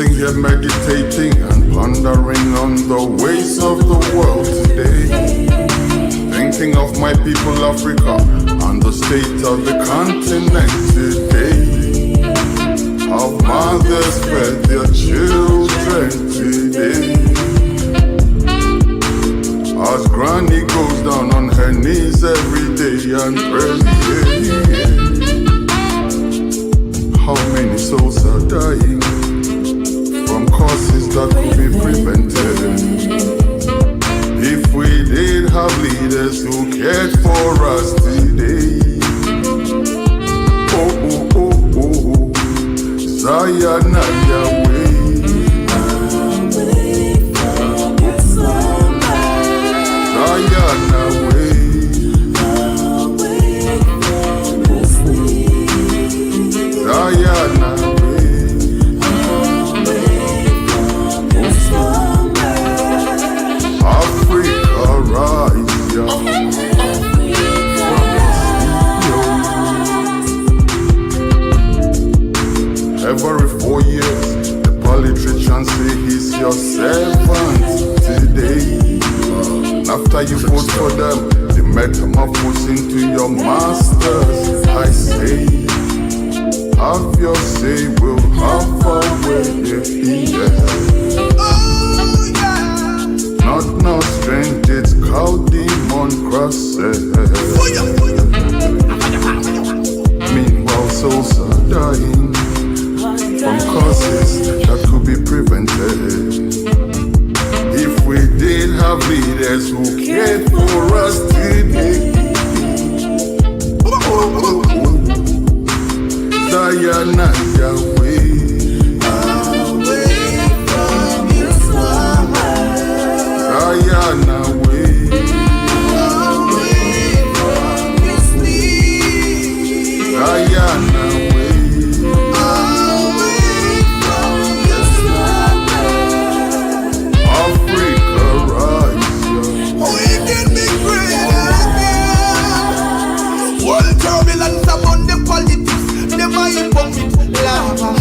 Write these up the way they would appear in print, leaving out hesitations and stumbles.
sitting here meditating and pondering on the ways of the world today, thinking of my people Africa and the state of the continent today. How mothers fed their children today, as granny goes down on her knees every day and prays. How many souls are dying from causes that could be prevented if we did have leaders who cared for us today? Oh, oh, oh, oh, oh. Zion and Yahweh, Zion away, Zion away, Africa rise, young. Every 4 years, the politician say he's your servant today. After you vote for them, they metamorphose into your masters. I say, have your say, we'll have our way, yeah. Not no strange, it's cow demon crosses. Meanwhile, souls are dying from causes that could be prevented if we did have leaders who cared for us today. Oh, oh, oh. Zion and Yahweh, away from your slumber. Zion away, away from your sleep. Zion away.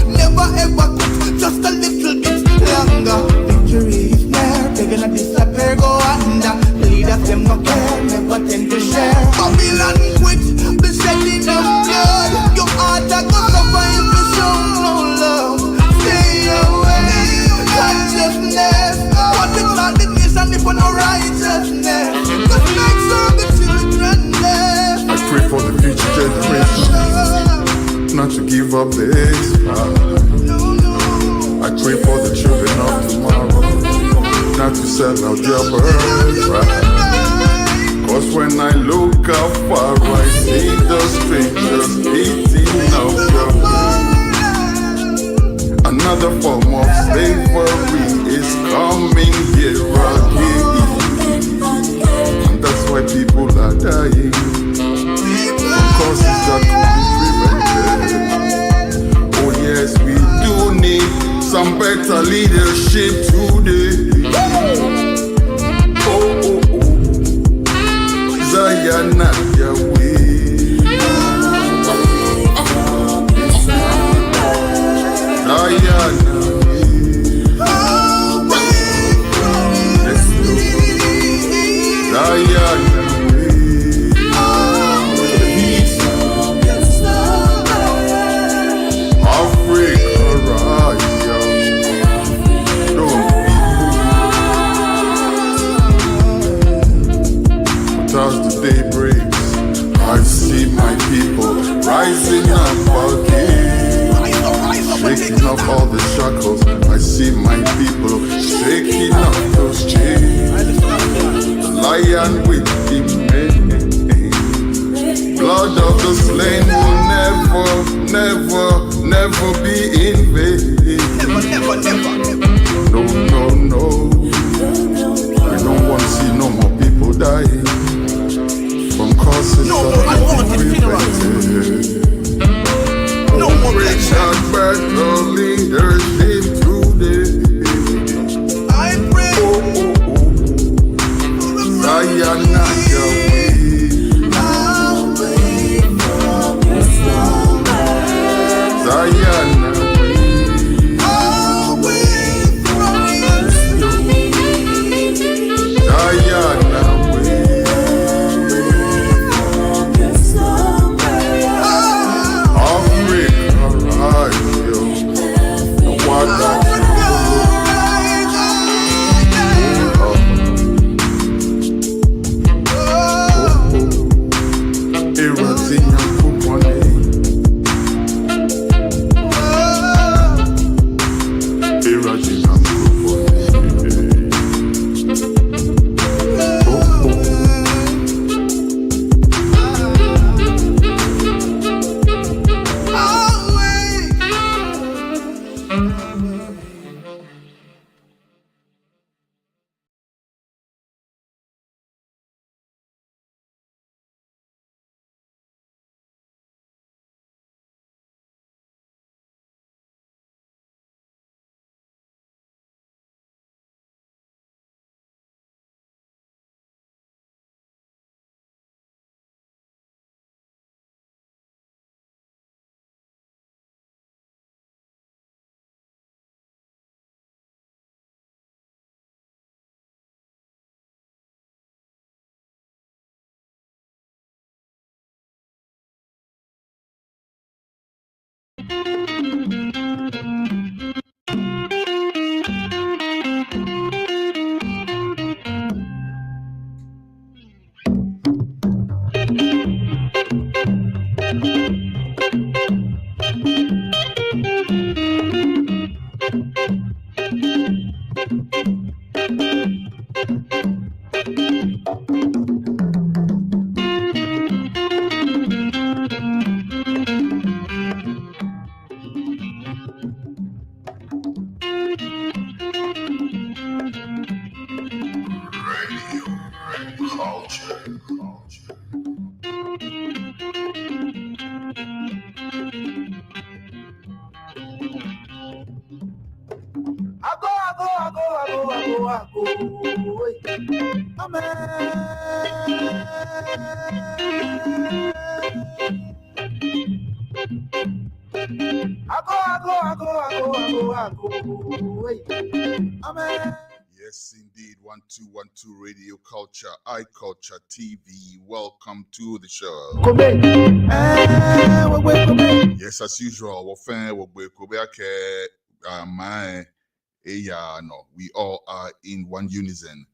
Never ever could, just a little bit longer. Victory is near, they're gonna disappear, go under. Leaders them no care, never tend to share. Babylon quit, the shedding of blood. Your heart a go suffer if you show no love. Stay away, consciousness. What we call the nation if for no righteousness? Cause make sure the children live. I pray for the future generation not to give up this fight. I pray for the children of tomorrow not to sell out their birthright. Cause when I look afar, I see the strangers eating up your food. Another form of slavery is coming here again, and that's why people are dying from causes that could be prevented. Oh yes, we do need some better leadership today. Oh, oh, oh. Zion and Yahweh, Zion away, let's go. Zion away. As the day breaks, I see my people rising up again, shaking off all the shackles. I see my people shaking off those chains. The lion with the mane, blood of the slain will never be in vain. Never. No, no, no. I don't want to see no more people dying from causes that could be prevented. No more bloodshed, better leadership today. I pray. Zion and Yahweh, away from your slumber. Zion away, Away Imagine I'm Yes, indeed. 1212 Radio Culture, iCulture TV. Welcome to the show. Yes, as usual, we all are in one unison,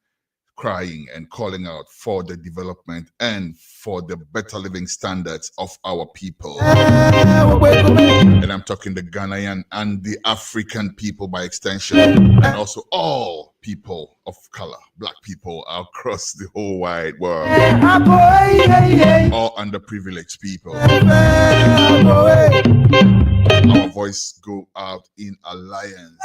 crying and calling out for the development and for the better living standards of our people. And I'm talking the Ghanaian and the African people by extension, and also all people of color, black people across the whole wide world, all underprivileged people. Our voice go out in alliance.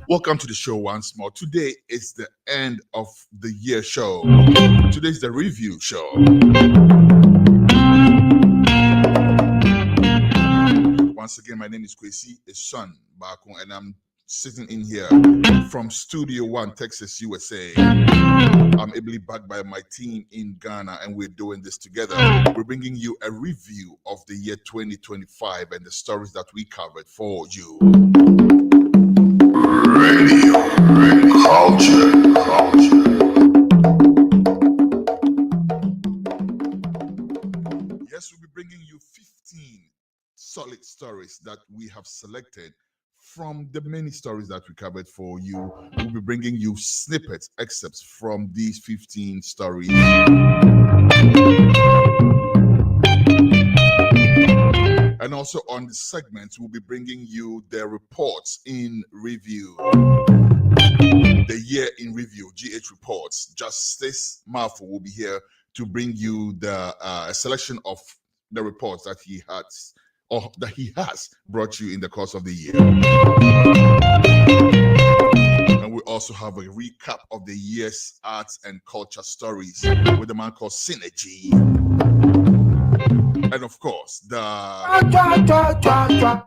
Welcome to the show once more. Today is the end of the year show. Today is the review show. Once again, my name is Kwesi Eson Bako, and I'm sitting in here from Studio One, Texas, USA. I'm ably backed by my team in Ghana, and we're doing this together. We're bringing you a review of the year 2025 and the stories that we covered for you. Radio Culture. Yes, we'll be bringing you 15 solid stories that we have selected from the many stories that we covered for you. We'll be bringing you snippets, excerpts from these 15 stories. And also on the segments, we'll be bringing you the reports in review. The year in review, GH reports. Justice Marfo will be here to bring you the selection of the reports that he has brought you in the course of the year. And we also have a recap of the year's arts and culture stories with a man called Synergy. And of course, the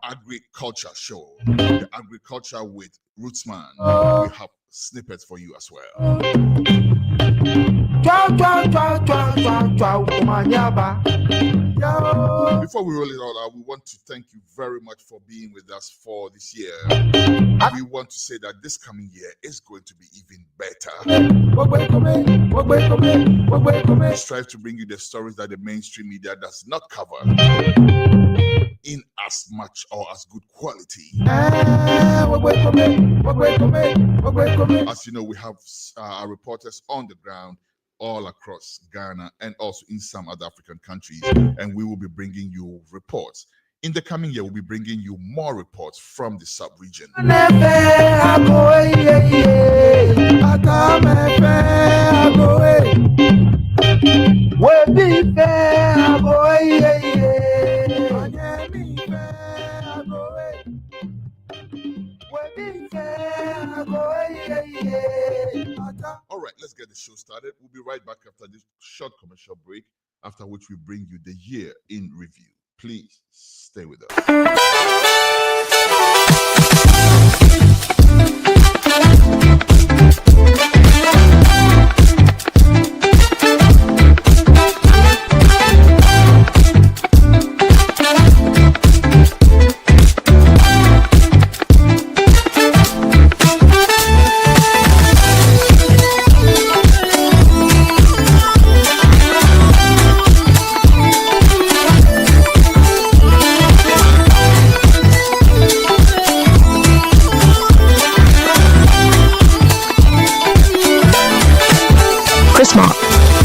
agriculture show, the agriculture with Rootsman. We have snippets for you as well. Before we roll it all out, we want to thank you very much for being with us for this year. We want to say that this coming year is going to be even better. We strive to bring you the stories that the mainstream media does not cover in as much or as good quality. As you know, we have our reporters on the ground all across Ghana and also in some other African countries, and we will be bringing you reports In the coming year, we'll be bringing you more reports from the sub-region. All right, let's get the show started. We'll be right back after this short commercial break, after which we bring you the year in review. Please stay with us.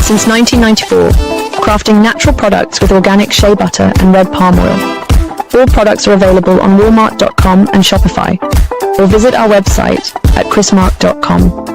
Since 1994, crafting natural products with organic shea butter and red palm oil. All products are available on Walmart.com and Shopify, or visit our website at chrismark.com.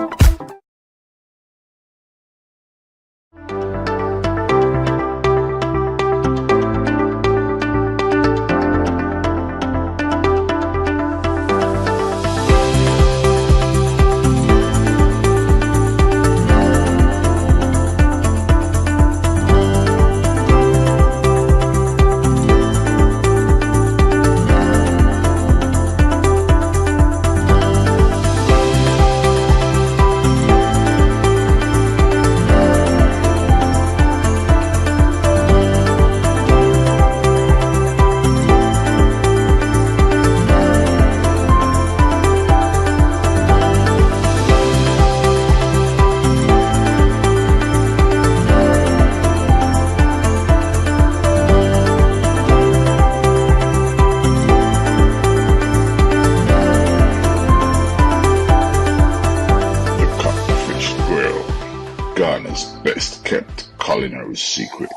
Ghana's best kept culinary secret.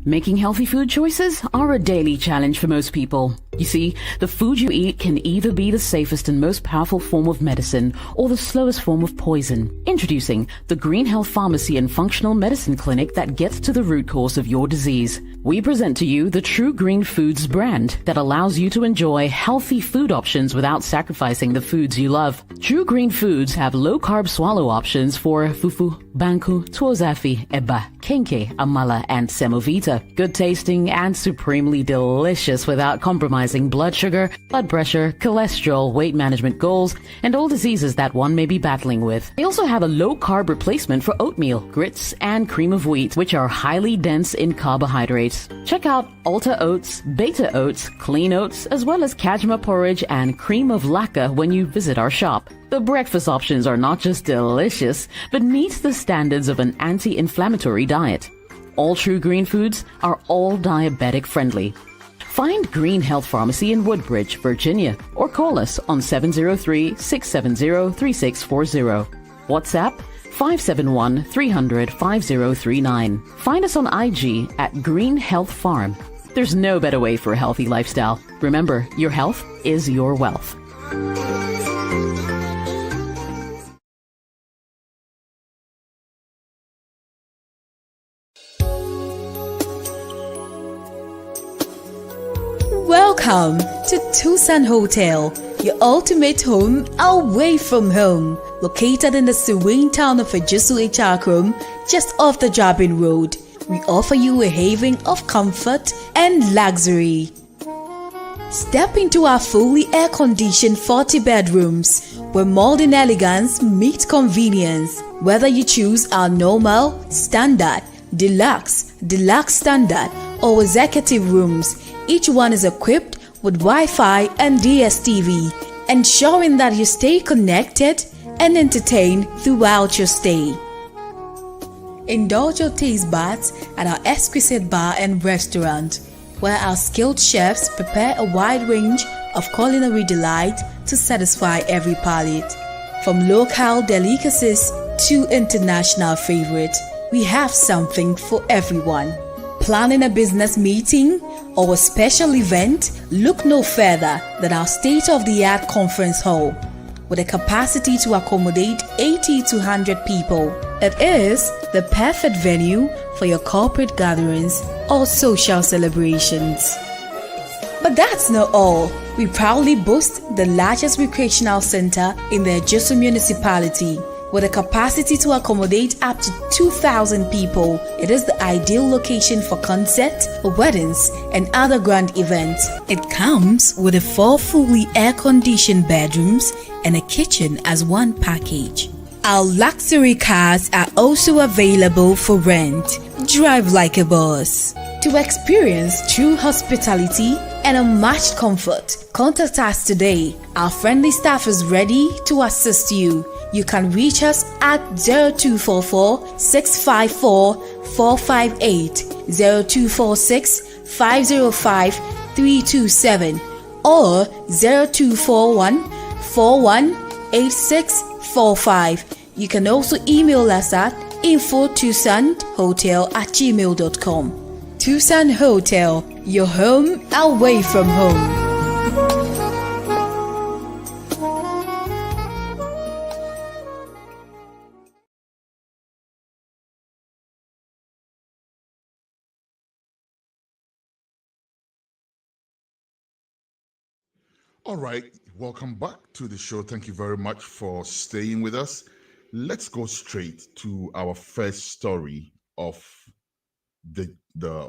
Making healthy food choices are a daily challenge for most people. You see, the food you eat can either be the safest and most powerful form of medicine or the slowest form of poison. Introducing the Green Health Pharmacy and Functional Medicine Clinic that gets to the root cause of your disease. We present to you the True Green Foods brand that allows you to enjoy healthy food options without sacrificing the foods you love. True Green Foods have low-carb swallow options for fufu, banku, tuozafi, eba, kenke, amala, and semovita. Good tasting and supremely delicious without compromising blood sugar, blood pressure, cholesterol, weight management goals, and all diseases that one may be battling with. They also have a low-carb replacement for oatmeal, grits, and cream of wheat, which are highly dense in carbohydrates. Check out Alta Oats, Beta Oats, Clean Oats, as well as Kajma Porridge and Cream of Laka when you visit our shop. The breakfast options are not just delicious, but meet the standards of an anti-inflammatory diet. All True Green Foods are all diabetic friendly. Find Green Health Pharmacy in Woodbridge, Virginia, or call us on 703-670-3640. WhatsApp 571-300-5039. Find us on IG at Green Health Farm. There's no better way for a healthy lifestyle. Remember, your health is your wealth. Welcome to Tucson Hotel, your ultimate home away from home. Located in the serene town of Ejisu Ichakrum, just off the Jabin Road, we offer you a haven of comfort and luxury. Step into our fully air-conditioned 40 bedrooms, where modern elegance meets convenience. Whether you choose our normal, standard, deluxe, deluxe standard, or executive rooms, each one is equipped with Wi-Fi and DSTV, ensuring that you stay connected and entertained throughout your stay. Indulge your taste buds at our exquisite bar and restaurant. where our skilled chefs prepare a wide range of culinary delight to satisfy every palate. From local delicacies to international favorites, we have something for everyone. Planning a business meeting or a special event? Look no further than our state-of-the-art conference hall. With a capacity to accommodate 80 to 100 people, it is the perfect venue for your corporate gatherings or social celebrations. But that's not all. We proudly boast the largest recreational center in the Ejisu municipality. With a capacity to accommodate up to 2,000 people, it is the ideal location for concerts, weddings, and other grand events. It comes with 4 fully air-conditioned bedrooms and a kitchen as one package. Our luxury cars are also available for rent. Drive like a boss. To experience true hospitality and unmatched comfort, contact us today. Our friendly staff is ready to assist you. You can reach us at 0244 654 458, 0246 505 327, or 0241 418645. You can also email us at info@tucsonhotel@gmail.com. Tucson Hotel, your home away from home. All right, welcome back to the show. Thank you very much for staying with us. Let's go straight to our first story of the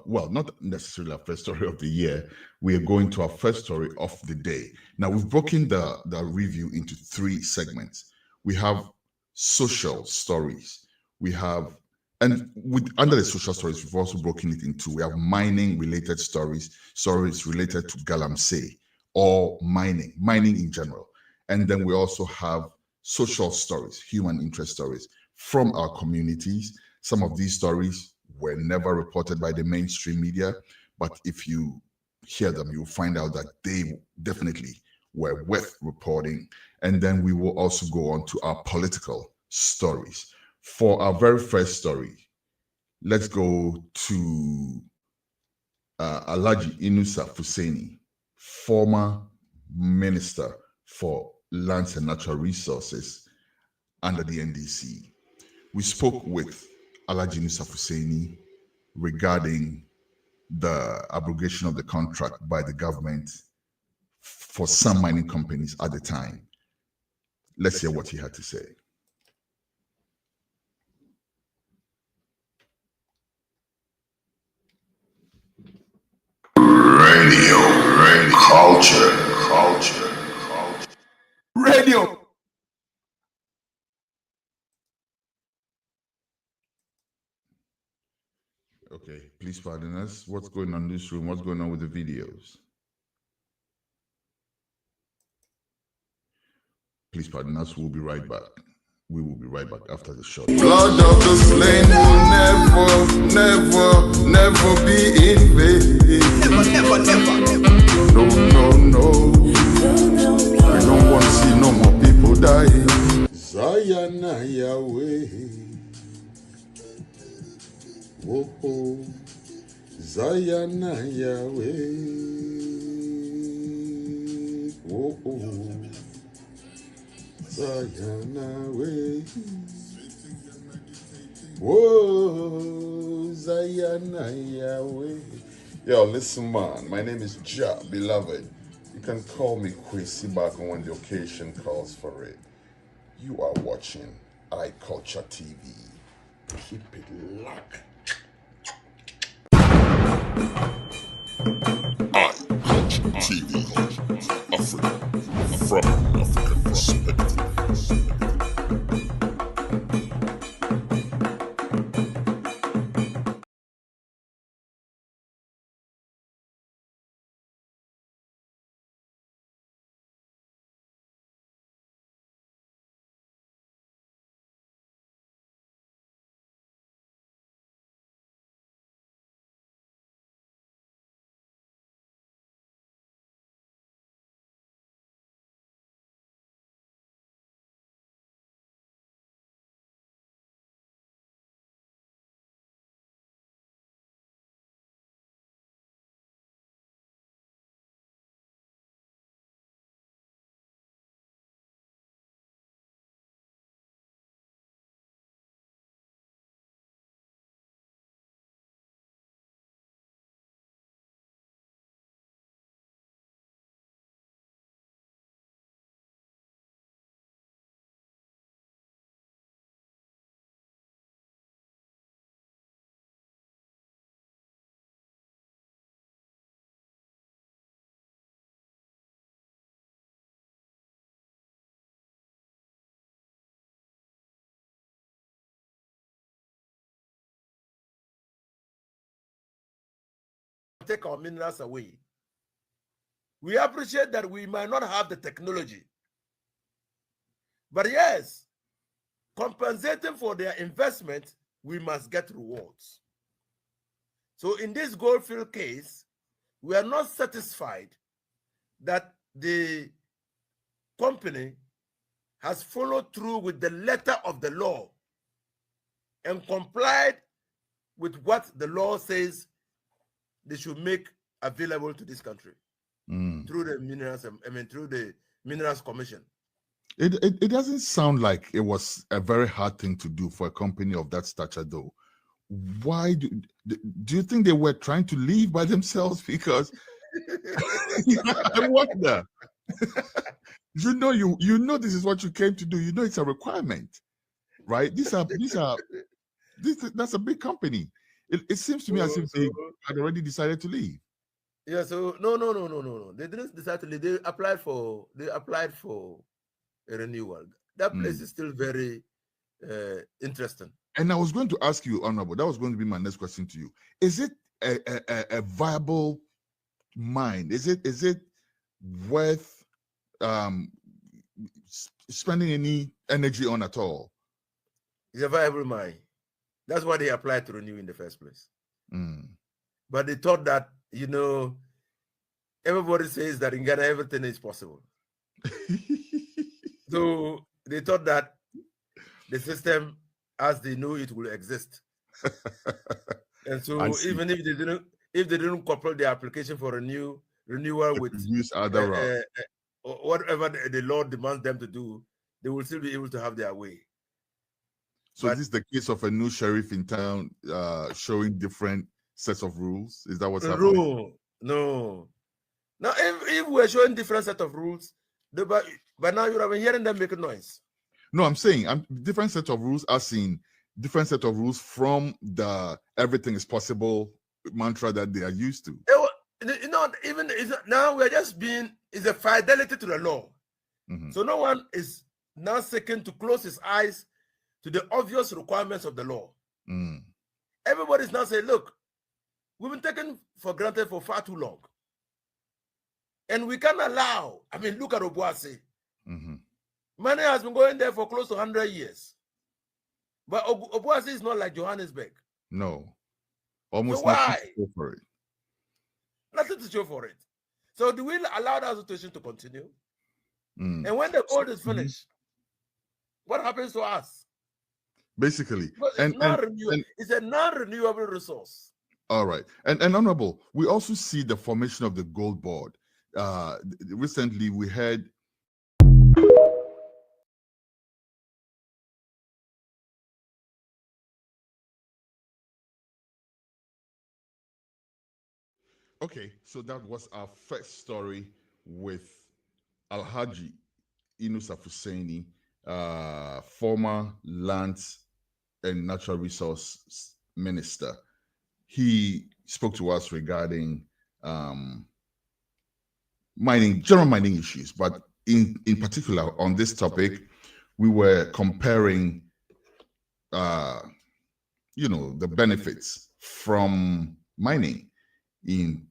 well, not necessarily our first story of the year. We are going to our first story of the day. Now, we've broken the review into 3 segments. We have social stories. We have, and under the social stories, we've also broken it into, we have mining related stories, stories related to Galamsey, or mining in general. And then we also have social stories, human interest stories from our communities. Some of these stories were never reported by the mainstream media, but if you hear them, you'll find out that they definitely were worth reporting. And then we will also go on to our political stories. For our very first story, let's go to Alhaji Inusa Fuseni, former Minister for Lands and Natural Resources under the NDC. We spoke with Alhaji Inusa Fuseni regarding the abrogation of the contract by the government for some mining companies at the time. Let's hear what he had to say. Radio culture. Radio. Okay, please pardon us. What's going on in this room? What's going on with the videos? Please pardon us. We'll be right back. We will be right back after the show. Blood of the slain will never be in vain. Never. No. I don't want to see no more people dying. Zion Yahweh. Whoa. Zion Yahweh. Whoa. Zion Yahweh. Whoa. Zion Yahweh. Yo, listen, man. My name is Ja, beloved. You can call me Kwesi back when the occasion calls for it. You are watching iCulture TV. Keep it locked. iCulture TV. Africa. From African perspective. take our minerals away. We appreciate that we might not have the technology. But yes, compensating for their investment, we must get rewards. So in this Goldfield case, we are not satisfied that the company has followed through with the letter of the law and complied with what the law says they should make available to this country through the minerals, through the Minerals Commission. It doesn't sound like it was a very hard thing to do for a company of that stature, though. Why do you think they were trying to leave by themselves? Because I wonder. You know this is what you came to do. You know it's a requirement, right? That's a big company. It seems to me as if they had already decided to leave. Yeah. So no. They didn't decide to leave. They applied for a renewal. That place is still very interesting. And I was going to ask you, Honorable, that was going to be my next question to you. Is it a viable mine? Is it worth spending any energy on at all? It's a viable mine. That's why they applied to renew in the first place. But they thought that, everybody says that in Ghana everything is possible. So they thought that the system as they knew it will exist. And so even if they didn't couple the application for renewal with use other route, whatever the law demands them to do, they will still be able to have their way. So this is the case of a new sheriff in town showing different sets of rules. Is that what's happening? No. Now, if we're showing different set of rules, but now you have been hearing them making noise. No, I'm saying different set of rules, as in different set of rules from the everything is possible mantra that they are used to. Now we're just it's a fidelity to the law. So no one is now seeking to close his eyes to the obvious requirements of the law. Everybody's now saying, look, we've been taken for granted for far too long. And we can't allow, look at Obuasi. Money has been going there for close to 100 years. But Obuasi is not like Johannesburg. No. Almost so why? Nothing to show for it. Nothing to show for it. So do we allow that situation to continue? And when the gold is finished, what happens to us? Basically. It's a non-renewable resource. All right. And Honorable, we also see the formation of the Gold Board. Recently, we heard okay, so that was our first story with Alhaji Inusa Fuseni, former Lands and Natural Resource Minister. He spoke to us regarding general mining issues, but in particular on this topic, we were comparing, the benefits from mining in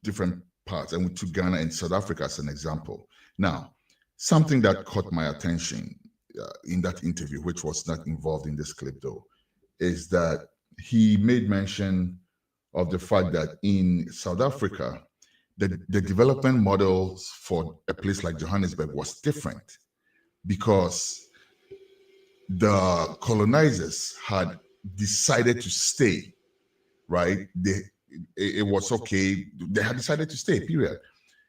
different parts, and we took Ghana and South Africa as an example. Now, something that caught my attention in that interview, which was not involved in this clip though, is that he made mention of the fact that in South Africa, the development models for a place like Johannesburg was different because the colonizers had decided to stay, right? It was okay. They had decided to stay, period.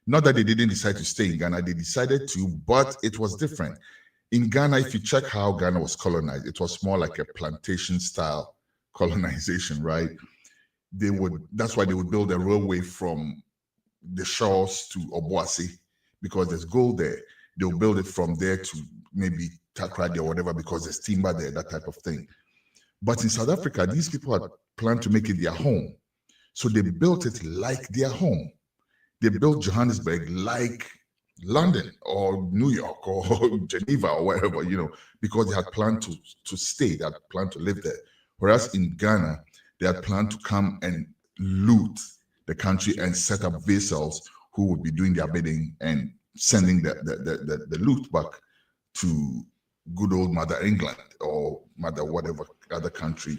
Not that they didn't decide to stay in Ghana, they decided to, but it was different. In Ghana, if you check how Ghana was colonized, it was more like a plantation style colonization, right? That's why they would build a railway from the shores to Obuasi because there's gold there. They'll build it from there to maybe Takrady or whatever because there's timber there, that type of thing. But in South Africa, these people had planned to make it their home. So they built it like their home. They built Johannesburg like London or New York or Geneva or wherever, because they had planned to stay, they had planned to live there. Whereas in Ghana, they had planned to come and loot the country and set up vassals who would be doing their bidding and sending the loot back to good old Mother England or Mother whatever other country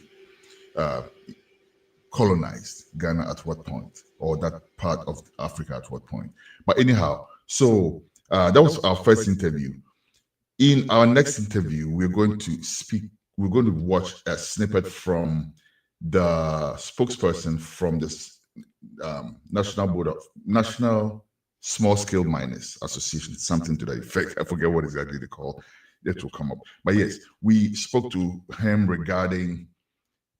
colonized Ghana at what point, or that part of Africa at what point. But anyhow, so that was our first interview. In our next interview, we're going to watch a snippet from the spokesperson from this National Small Scale Miners Association, something to that effect. I forget what exactly they call it. Will come up. But yes, we spoke to him regarding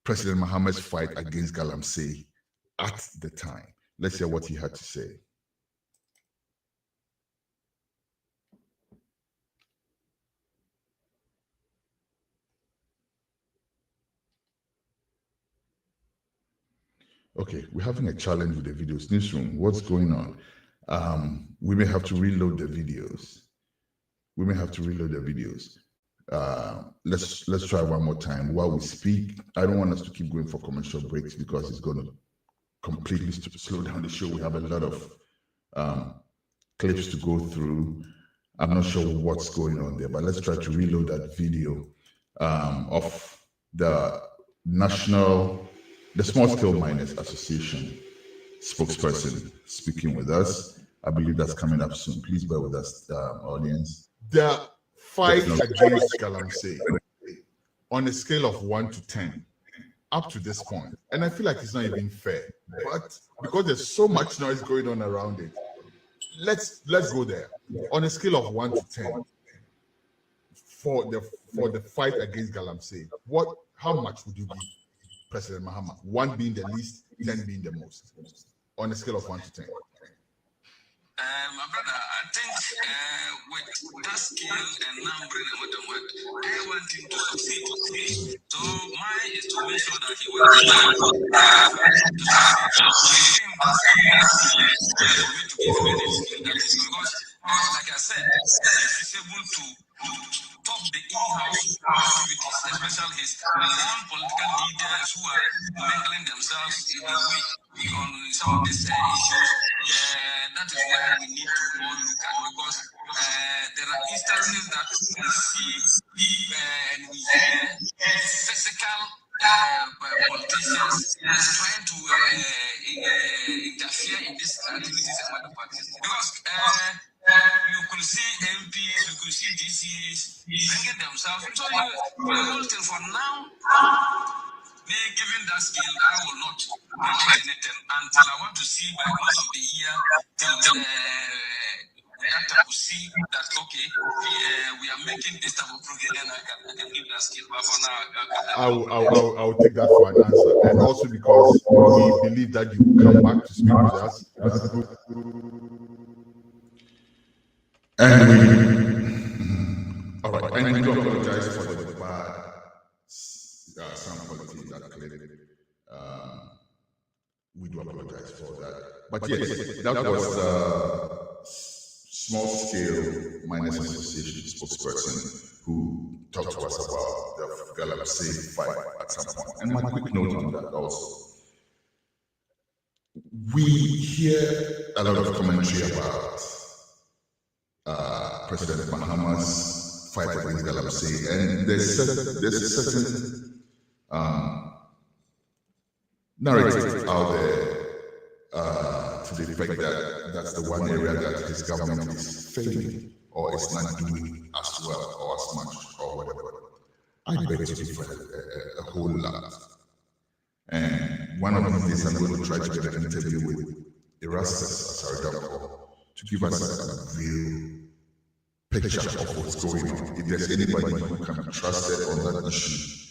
President Mahama's fight against Galamsey at the time. Let's hear what he had to say. Okay, we're having a challenge with the videos. Newsroom, what's going on? We may have to reload the videos. Let's try one more time while we speak. I don't want us to keep going for commercial breaks because it's going to completely slow down the show. We have a lot of clips to go through. I'm not sure what's going on there, but let's try to reload that video of the Small Scale Miners Association spokesperson speaking with us. I believe that's coming up soon. Please bear with us, audience. The fight against Galamsey on a scale of 1 to 10 up to this point, and I feel like it's not even fair, but because there's so much noise going on around it, let's go there. On a scale of 1 to 10 for the fight against Galamsey, how much would you give President Mahama? 1 being the least, 10 being the most, on a scale of 1 to 10. My brother, I think with that skill and numbering and what, I want him to succeed. So mine is to make sure that he works to succeed. For me to give him any skill that is because, like I said, he's able to top the in-house activities, especially his own political leaders who are mingling themselves in a way on some of these issues. That is where we need to all look at, because there are instances that we see and we hear physical politicians trying to interfere in these activities and other parties. Because you could see MPs, you could see DCs bringing themselves. So the whole thing for now, me given that skill, I will not predict anything until I want to see by most of the year till that will see that okay, we are making this type of progress, and I can give that skill. But for now, I will take that for an answer, and also because we believe that you will come back to speak with us. And we, all right, and we do apologize for the bad sound quality that clip. We do apologize for that. But yes, that was the Small Scale Miners Association spokesperson who talked to us about the Galamsey fight at some point. And my quick note on that also. We hear a lot of commentary about President Mahama's fight against Galamsey, and there's a certain narrative out there to the effect that that's the one area that his government is failing or is not doing as well or as much or whatever. I beg to differ a whole lot. And one of the things I'm going to try to get an interview with Erastus Asaridako to give us a real picture of what's going on. If there's anybody who can be trusted on that issue,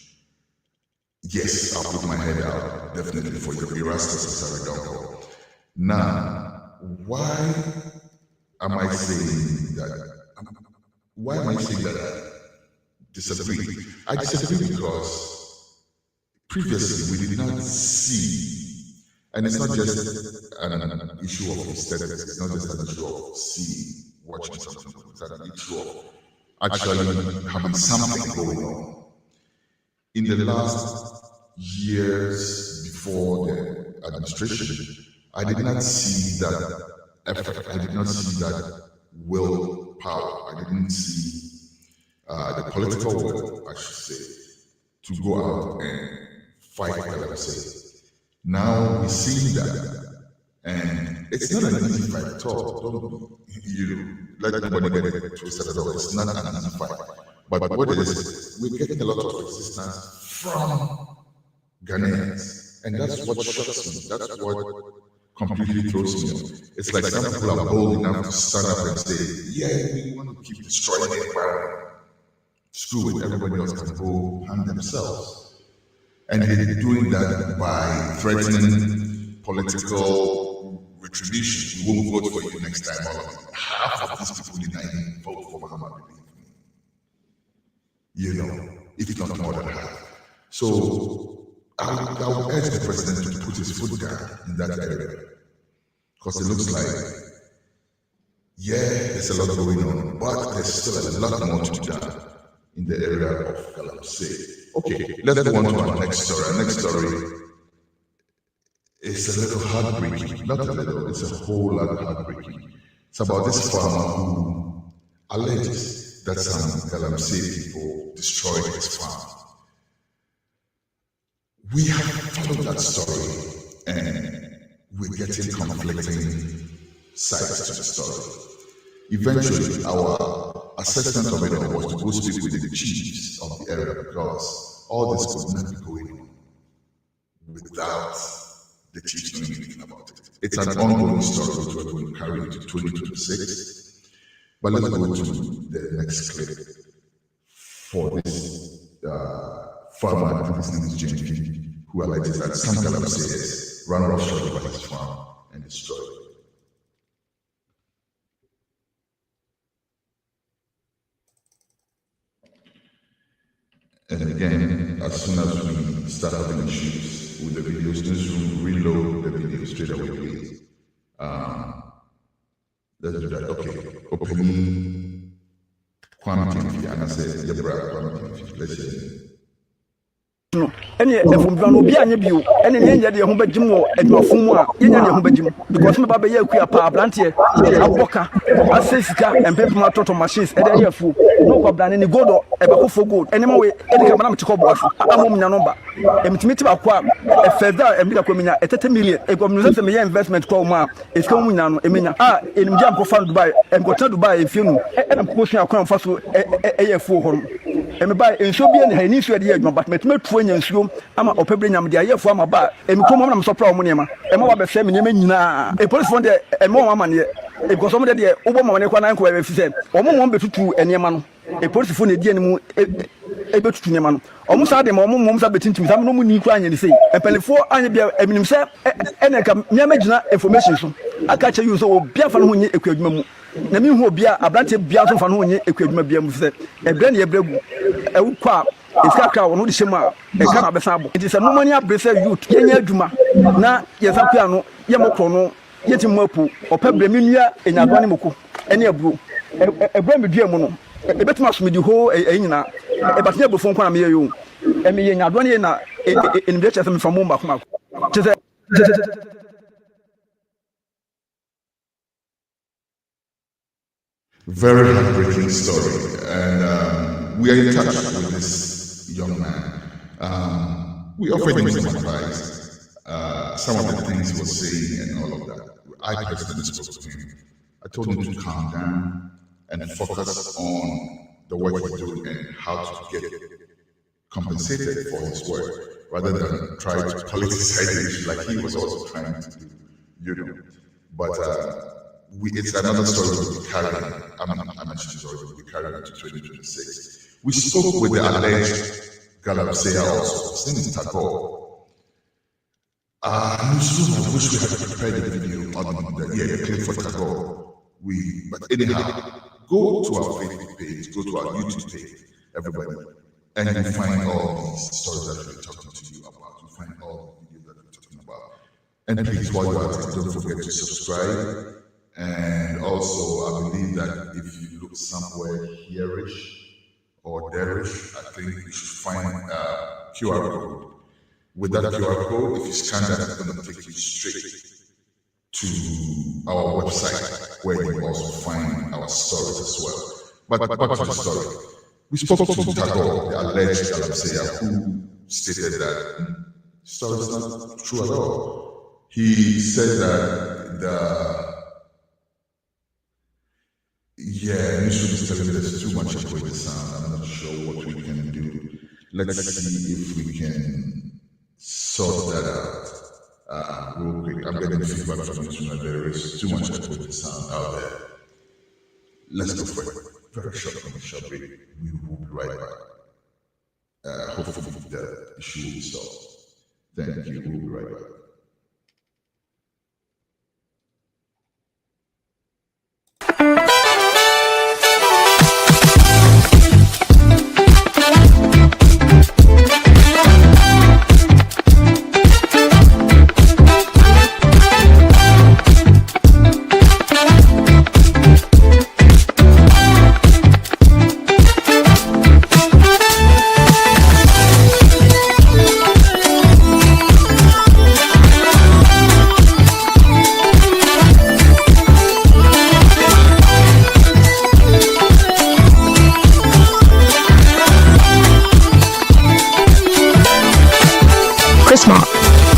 yes, I'll put my head out definitely for you, Erastus Asaridako. Now, why am I saying that? Why am I saying that I disagree? I disagree because previously we did not see, and it's not just an issue of aesthetics, it's not just an issue of seeing, watching something, it's an issue of actually having something going on. In the last years before the administration, I did not see that effort. I did not see that willpower. I didn't see the political will, I should say, to go out and fight LMC. Now we see that, and it's not an easy fight at all. Don't let anybody get it twisted at all. It's not an easy fight. But what it is, we're getting a lot of resistance from Ghanaians, and that's what shocks me. That's what completely throws me off. It's like some people are bold enough to stand up and say, yeah, we want to keep destroying the environment. Screw it, everybody else can go hang themselves. And they're doing that by threatening political retribution. We won't vote for you next time, all of you. Half of these people did not even vote for Muhammad, believe me. You know, if not more than half. So I would urge the president to put his foot down in that area. Because it looks like, yeah, there's a lot going on, but there's still a lot more to be done in the area of Galamsey. Okay, let's go on to our next story. Our next story is a little heartbreaking. Not a little, it's a whole lot heartbreaking. It's about this farmer who alleges that some Galamsey people destroyed his farm. We have followed that story and we're getting conflicting sides to the story. Eventually, our assessment of it all was to go speak with the chiefs of the area because all this could not be going on without the chiefs knowing anything about it. It's an ongoing story which we're going to carry into 2026. But let's go to the next clip for this farmer, I think his name is James, who alleges that some Galamseyers ran roughshod over his farm and destroyed it. And again, as soon as we start having issues with the videos, newsroom reload the video straight away, please. Let's do that. Okay. Opening quantity, and I said, Yabra quantity. Let's see. Any no be anya bio ene ne nya de ho bagim wo adwafo mu a yenya ne ho bagim because me baba ye akua pa abrantie aboka asesika empepem atoto machines e dey afu no ko brane ne gold e bako fo gold ene ma we e de ka bana mtiko bo afu ahom nya number emtimiti ba kwa e feda emdika kwa menya 30 million e ko mnuze se me investment kwa ma e sika mu nya no emenya enim jam ko fan Dubai em ko ta Dubai e fienu e na ko sua kwa mfa so e ye fu ho emi ba enso bia ne ha ni so de adwuma but metime tuo nya nsuo ama opebre nyam de ayefo ama ba emi ko mo na msopra mo nema e ma wa be fe me nyema nyina e police fond de e mo ama ne e because omo de ubo ma ne kwa na nko e fi se omo mo betutu enema no e police fond de animu e betutu enema no omo sa de ma omo mo sa betintim sa no mu ni kura anya ne sei e pelifo anya bia eminim se ene ka nyama gina information so aka che yu so obia fa no nye ekwadwuma mu na mi hu obia abrante bia so fa no nye ekwadwuma bia mu se e bre ne e bregu e wukwa iska kra wono de shema e ka na besa abo it is a normally abrese youth yenya adwuma na yesakua no ye mokro no yeti mapu opebre menua enyadwa ne moko ene aburo ebra medua mu no e betuma so medi ho enyina e batnya abofo nkwa na me yeyo e me yenyadwa ne na en bi chese me fa mo mba kuma chese Very heartbreaking story, and we are in touch with this young man. We offered him some advice, some of the things he was saying and all of that. I personally spoke to him. I told him to calm down and focus on the work he's doing and how to get compensated for his work, rather than try to politicize the issue like he was also trying to do, you know. But it's another story we'll be carrying. I mentioned it already, we'll be carrying into 2026. We spoke with the alleged Galamsey also. His name is Tagore. I wish we had prepared the video on the clip for Tagore. But anyhow, go to our Facebook page, go to our YouTube page, everybody, and you find all these stories that we're talking to you about. You find all the videos that we're talking about. And please, while you're at it, don't forget to subscribe. And also, I believe that if you look somewhere here-ish or there-ish, I think you should find a QR code. With that QR code, if you scan that, it's going to take you straight to our website where you also find our stories as well. But back to the story. We spoke to Tagore, the alleged Galamsey, who stated that the story is not true at all. He said that Newsroom is telling me there's too much echo in the sound. I'm not sure what we can do. Let's see if we can sort that out real quick. I'm getting feedback from Newsroom that there is too much echo in the sound out there. Let's go for it. Very short break. We will be right back. Hopefully the issue will be solved. Thank you. We'll be right back.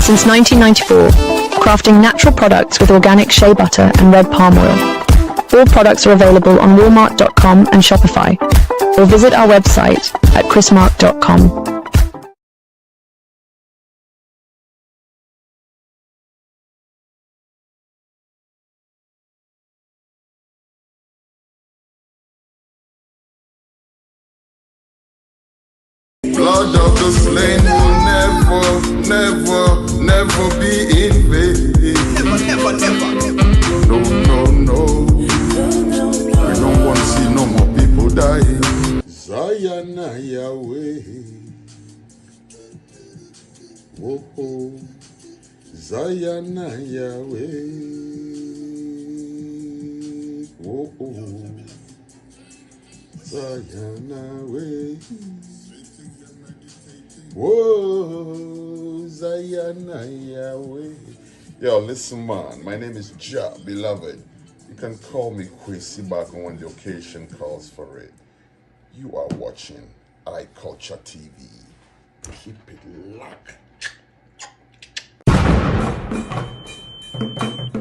Since 1994, crafting natural products with organic shea butter and red palm oil. All products are available on Walmart.com and Shopify, or visit our website at chrismark.com. Blood of the slain will never be in vain. Never. No. We don't want to see no more people dying. Zion Yahweh. Whoa. Zion Yahweh. Whoa. Zion Yahweh. Whoa, Zion Yahweh. Yo, listen, man. My name is Ja, beloved. You can call me Kwesi back when the occasion calls for it. You are watching iCulture TV. Keep it locked.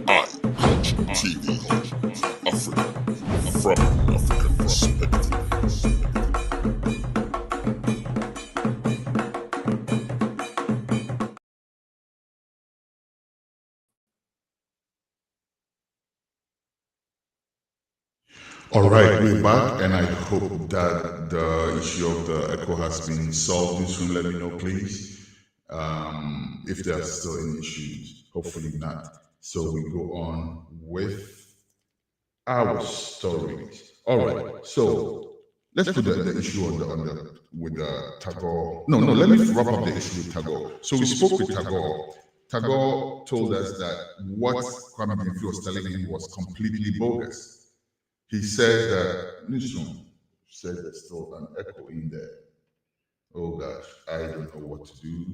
iCulture TV. Africa from African perspective. All right, we're back, and I hope that the issue of the echo has been solved. Newsroom, let me know, please. If there are still any issues, hopefully not. So we go on with our stories. All right, so let's put the issue with the Tagore. No, let me wrap up the issue with Tagore. So we spoke with Tagore. Tagore told us that what Kwame Gyamfi was telling him was completely bogus. He said that Newsroom said there's still an echo in there. Oh gosh, I don't know what to do.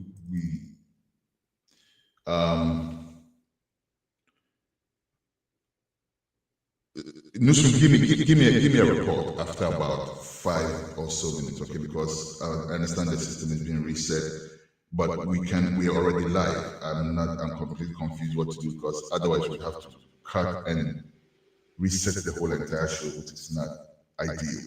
Newsroom, give me a report after about 5 or so minutes, okay? Because I understand the system is being reset, but we are already live. I'm completely confused what to do, because otherwise we'd have to cut and reset the whole entire show, which is not ideal.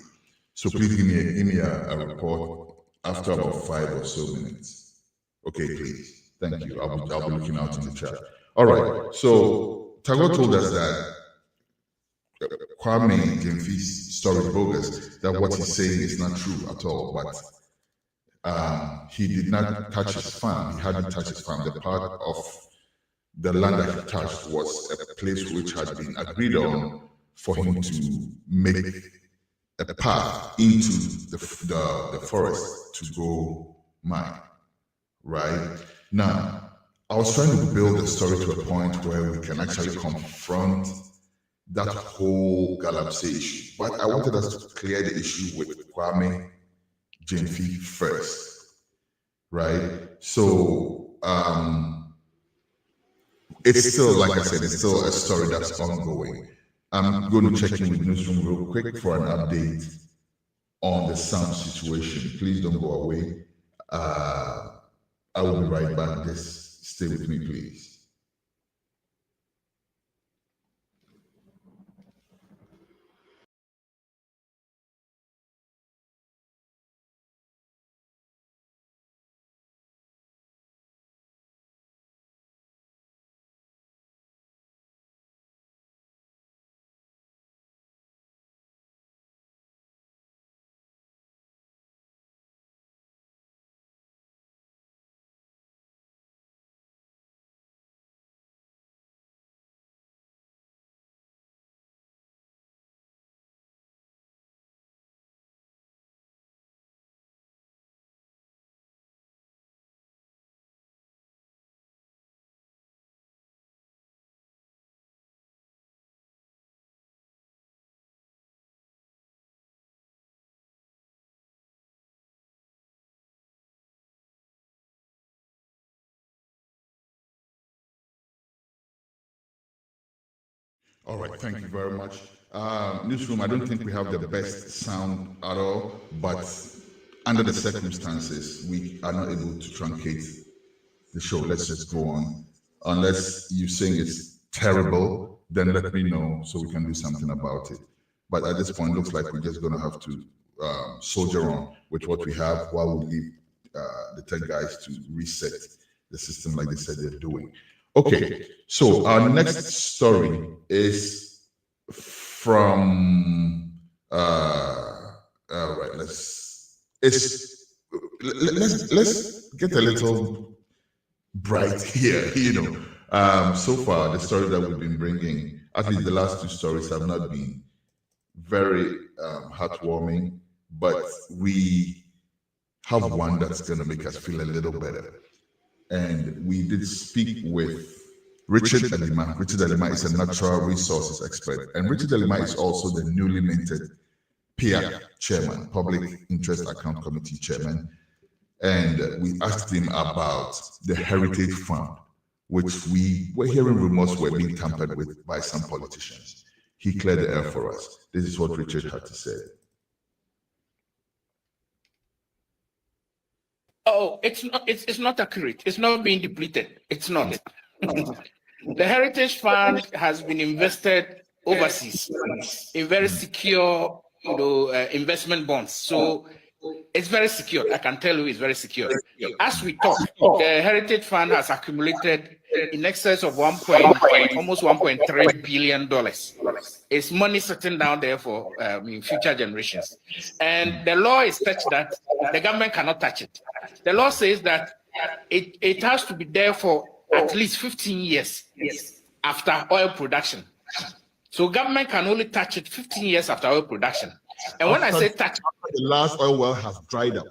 So please give me a report after about 5 or so minutes. Okay, please. Thank you. I'll be looking out in the chat. All right. So Tagore told us that Kwame Gyamfi's story is bogus, that what he's saying is not true at all, but he did not touch his farm. He hadn't touched his farm. The part of the land that he touched was a place which had been agreed on for him to make a path into the forest to go mine. Right? Now, I was trying to build the story to a point where we can actually confront that whole Galamsey issue. But I wanted us to clear the issue with Kwame Gyamfi first. Right? So, it's still, like I said, it's still a story that's ongoing. I'm going to check in with Newsroom real quick for an update on the sound situation. Please don't go away. I will be right back. Just stay with me, please. All right, thank you very much. Newsroom, I don't think we have the best sound at all, but under the circumstances, we are not able to truncate the show. Let's just go on. Unless you think it's terrible, then let me know so we can do something about it. But at this point, it looks like we're just going to have to soldier on with what we have while we leave the tech guys to reset the system like they said they're doing. Okay, so our next story is from all right, let's get a little bright here, so far the story that we've been bringing, at least the last two stories, have not been very heartwarming, but we have one that's going to make us feel a little better. And we did speak with Richard Alima. Richard Alima is a natural resources expert. And Richard Alima is also the newly minted PIAC chairman, Public Interest Account Committee chairman. And we asked him about the Heritage Fund, which we were hearing rumors were being tampered with by some politicians. He cleared the air for us. This is what Richard had to say. Oh, it's not accurate. It's not being depleted. It's not. The Heritage Fund has been invested overseas in very secure, investment bonds. So it's very secure. I can tell you, it's very secure. As we talk, the Heritage Fund has accumulated in excess of almost $1.3 billion. It's money sitting down there for future generations. And the law is such that the government cannot touch it. The law says that it has to be there for at least 15 years after oil production. So government can only touch it 15 years after oil production. And when I say touch, the last oil well has dried up.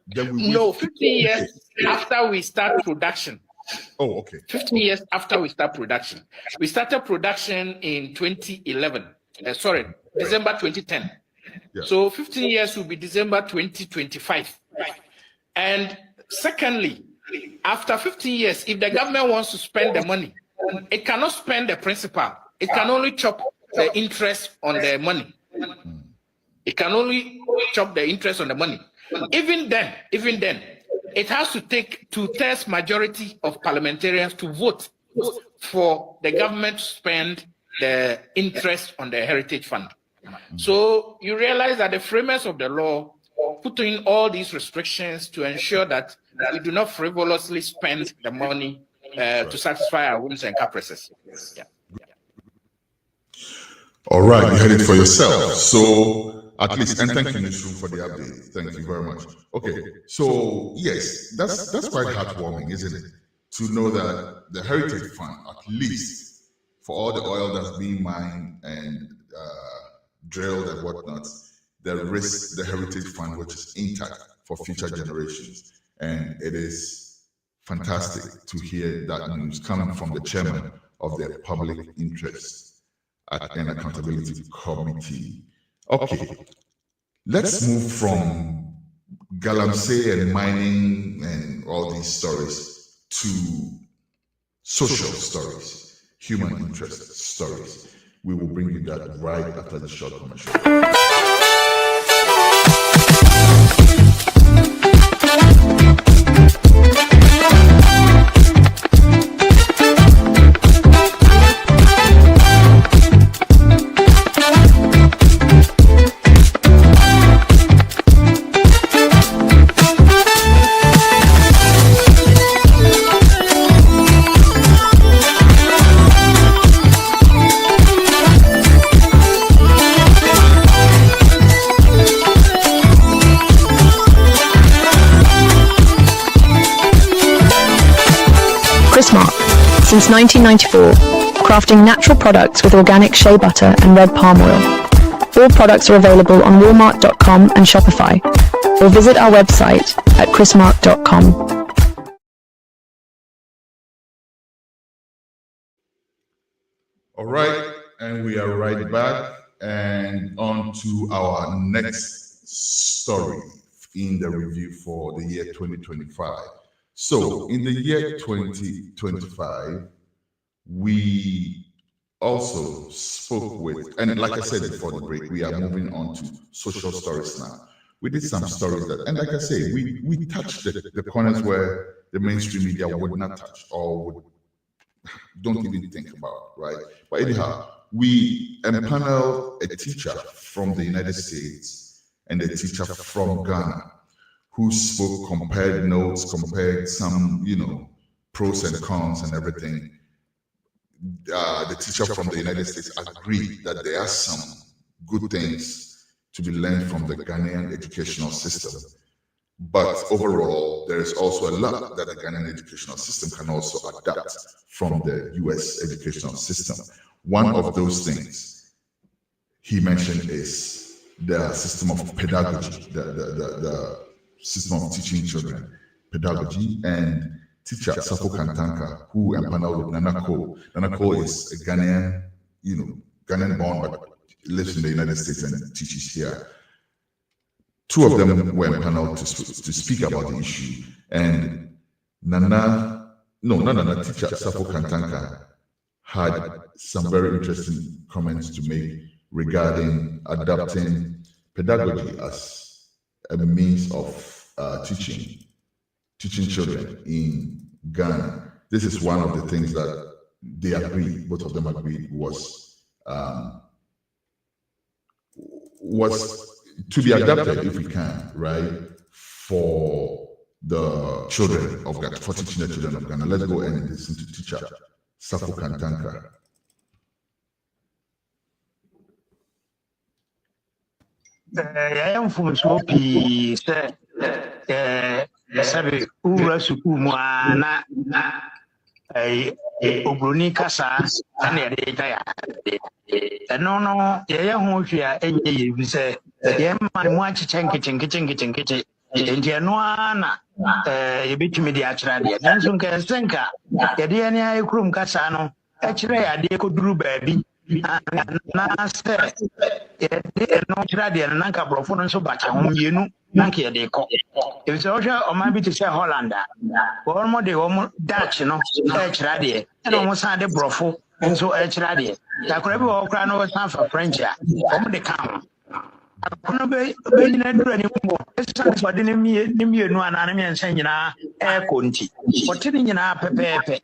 Then we 15 years after we start production. Oh, okay. 15 years after we start production. We started production in 2011. December 2010. Yeah. So 15 years will be December 2025. And secondly, after 15 years, if the government wants to spend the money, it cannot spend the principal. It can only chop the interest on the money. It can only chop the interest on the money. Even then, it has to take 2/3 majority of parliamentarians to vote for the government to spend the interest on the Heritage Fund. So you realize that the framers of the law put in all these restrictions to ensure that we do not frivolously spend the money to satisfy our whims and caprices. Yeah. All right, you heard it for yourself. So at least, and thank you, Newsroom, for the update. Thank you very much. Okay, so yes, that's quite heartwarming, isn't it? To know that the Heritage Fund, at least for all the oil that's being mined and drilled and whatnot, there is the Heritage Fund, which is intact for future generations. And it is fantastic to hear that news coming from the chairman of the Public Interest and Accountability Committee. Okay, let's move from galamsey and mining and all these stories to social stories, human interest stories. We will bring you that right after the short commercial. Since 1994, crafting natural products with organic shea butter and red palm oil. All products are available on Walmart.com and Shopify, or visit our website at chrismark.com. All right, and we are right back and on to our next story in the review for the year 2025. So in the year 2025, we also spoke with, and like I said before the break, we are moving on to social stories now. We did some stories that, and like I say, we touched the corners where the mainstream media would not touch or don't even think about, right? But anyhow, we empaneled a teacher from the United States and a teacher from Ghana who spoke, compared notes, compared some, pros and cons and everything. The teacher from the United States agreed that there are some good things to be learned from the Ghanaian educational system. But overall, there is also a lot that the Ghanaian educational system can also adapt from the US educational system. One of those things he mentioned is the system of pedagogy, the system of teaching children, pedagogy, and teacher Safo Kantanka, who empaneled with Nana Cole. Nana Cole is a Ghanaian, Ghanaian born, but lives in the United States and teaches here. Two of them were empaneled to speak about the issue. And teacher Safo Kantanka had some very interesting comments to make regarding adapting pedagogy as a means of teaching children in Ghana. This is one of the things that they agreed, both of them agreed, was to be adapted if we can, right, for the children of Ghana, for teaching the children of Ghana. Let's go and listen to teacher Safo Kantanka. I am from Sopi, Sabi, Urasukumana, a Obruni Casa, and no, Yahoo, and say, Yamachi Chinky, and Januana, a bit to me the Achradia, and some can think, Yadiania Krum Casano, actually, I did go through baby. Na se no trade na nka brofo no so bacha hom yenu na ke de ko e so hwa o ma bi to say Holland wo mo de wo Dutch no e trade e no mo san de brofo nso e trade ya kora bi wo kra no san fa French a wo mo de kam akono be nyina dura ni mo e san so de ni mienu ana na mi ensan nyina e ko nti o ti ni nyina pepepe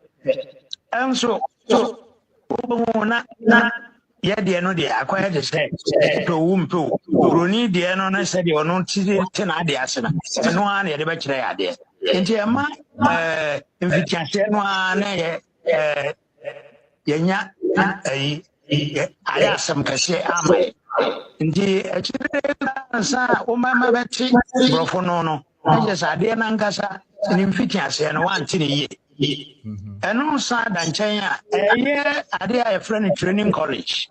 enso so na ya de no de akwaya de say to wumpo broni de no na say de ono ti na de asena no ana de ba kire ya de enti e ma invitation no ana ye yenya aya sam kase amai enti e kire sa o mama beti brofo no aje sa de na ngasa ni invitation no wanti ni ye eno sa da nchen a eye ade a friend training college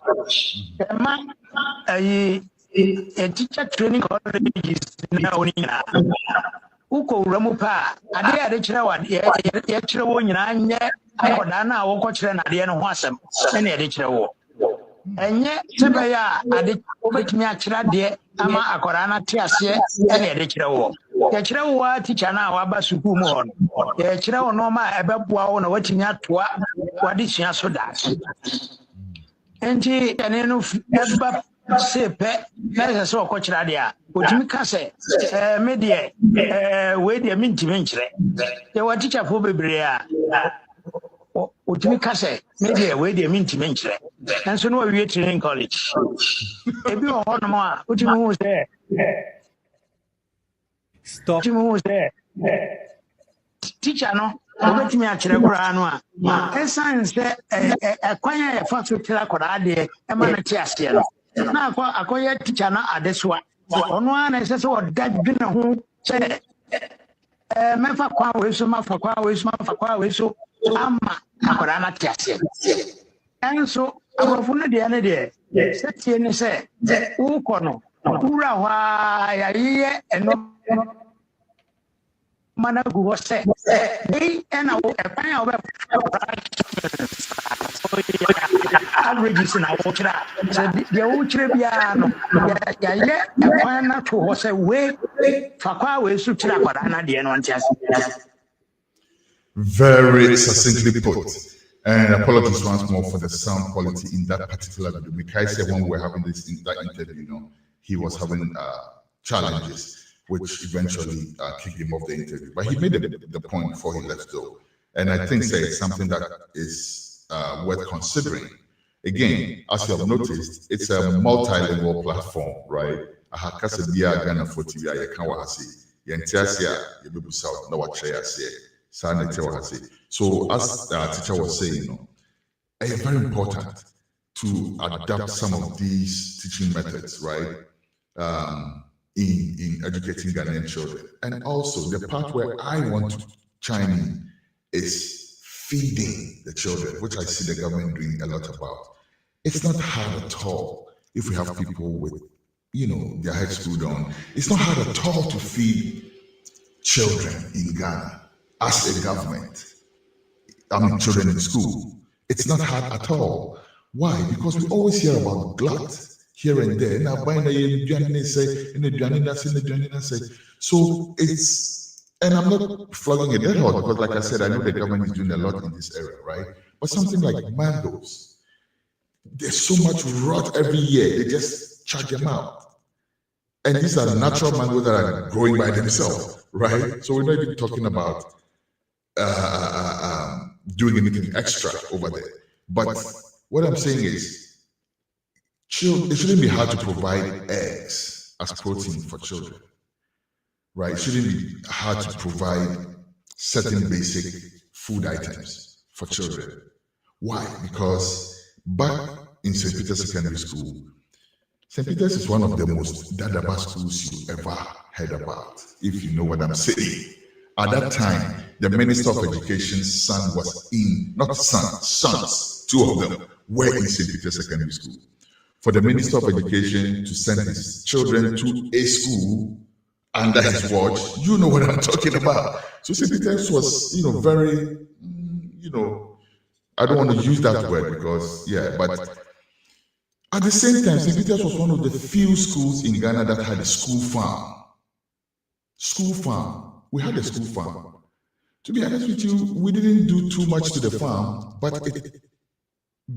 ma ayi teacher training college is na oni na uko uramu pa ade a de kire wa ye kire wo nyina nye akoda na wo ko kire na ade no ho asem na ade kire wo enye sebe ya ade obetimi a kire ade ama akoda na te ase na ade kire wo yɛkyerɛ wo a teacher na waba sukuu mu hɔ no yɛkyerɛ wo nɔɔma a ɛbɛboa wo na watumi atoa wade sua so da nti ɛne no ɛba se pɛ na ɛsɛ sɛ ɔkɔkyerɛ adeɛ a ɔtumi ka sɛ me deɛ wei deɛ mentimi nkyerɛ yɛwɔ teacherfoɔ bebree a ɔtumi ka sɛ me deɛ wei deɛ mentimi nkyerɛ nanso na wawie training college ebi wɔ hɔnom a wotumi hu sɛ teacher no obetumi akyerɛ koraa no a ɛsan sɛ ɛkwan a yɛfa so kyerɛ akwadaa deɛ ɛma no te aseɛ no na akɔyɛ teacher no adesoa ɔno ara na ɛsɛ sɛ ɔda dwene ho sɛ mɛfa kwan wei so mafa kwan wei so mafa kwan wei so ama akwadaa no te aseɛ ɛnso aborɔfo no deɛ ne deɛ sɛtie ne sɛ wokɔ no wowura hɔ a yɛayeyɛ ɛno mana gu hɔ sɛ ei ɛna ɛkwan a averages na wokyerɛ a sɛ deɛ wokyerɛ biara no yɛayɛ ɛkwan no to hɔ sɛ wei fa kwa wei so kyerɛ akwadaa no deɛ no ɔnte ase. Very succinctly put. And apologies once more for the sound quality in that particular video. Mikai said when we were having that interview, he was having challenges, which eventually kicked him off the interview. But he made the point before he left, though. And I think it's something that is worth considering. Again, as you have noticed, it's a multilingual platform, right? So as the teacher was saying, it's very important to adapt some of these teaching methods, right? In educating Ghanaian children. And also the part where I want to chime in is feeding the children, which I see the government doing a lot about. It's not hard at all if we have people with, their heads screwed on. It's not hard at all to feed children in Ghana as a government. Children in school. It's not hard at all. Why? Because we always hear about glut here and there. So it's, and I'm not flogging a dead horse because, like I said, I know the government is doing a lot in this area, right? But something like mangoes, there's so much rot every year, they just charge them out. And these are natural mangoes that are growing by themselves, right? So we're not even talking about doing anything extra over there. But what I'm saying is, it shouldn't be hard to provide eggs as protein for children, right? It shouldn't be hard to provide certain basic food items for children. Why? Because back in St. Peter's Secondary School, St. Peter's is one of the most dadaba schools you ever heard about, if you know what I'm saying. At that time, the Minister of Education's son was in, not son, sons, two of them were in St. Peter's Secondary School. For the Minister of Education to send his children to a school under his watch, you know what I'm talking about. So St. Peter's was, very, I don't want to use that word because, but at the same time, St. Peter's was one of the few schools in Ghana that had a school farm. School farm. We had a school farm. To be honest with you, we didn't do too much to the farm, but it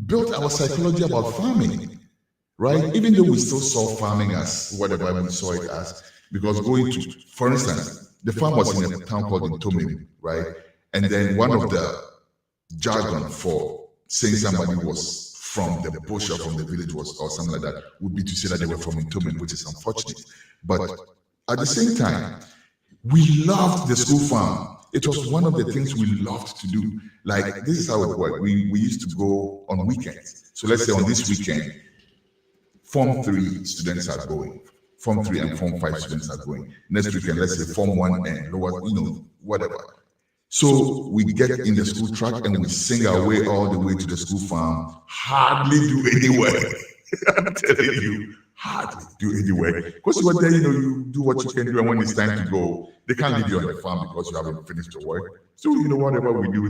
built our psychology about farming, right? Even though we still saw farming as whatever we saw it as, because going to, for instance, the farm was in a town called Ntomim, right? And then one of the jargon for saying somebody was from the bush or from the village was, or something like that, would be to say that they were from Ntomim, which is unfortunate. But at the same time, we loved the school farm. It was one of the things we loved to do. Like, this is how it worked. We used to go on weekends. So let's say on this weekend, Form 3 students are going. Form 3 and Form 5 students are going. Next weekend, let's say Form 1 and lower, whatever. So we get in the school truck and we sing our way all the way to the school farm. Hardly do any work. I'm telling you, hardly do any work. Because you were there, you do what you can do, and when it's time to go, they can't leave you on the farm because you haven't finished your work. So, whatever we do,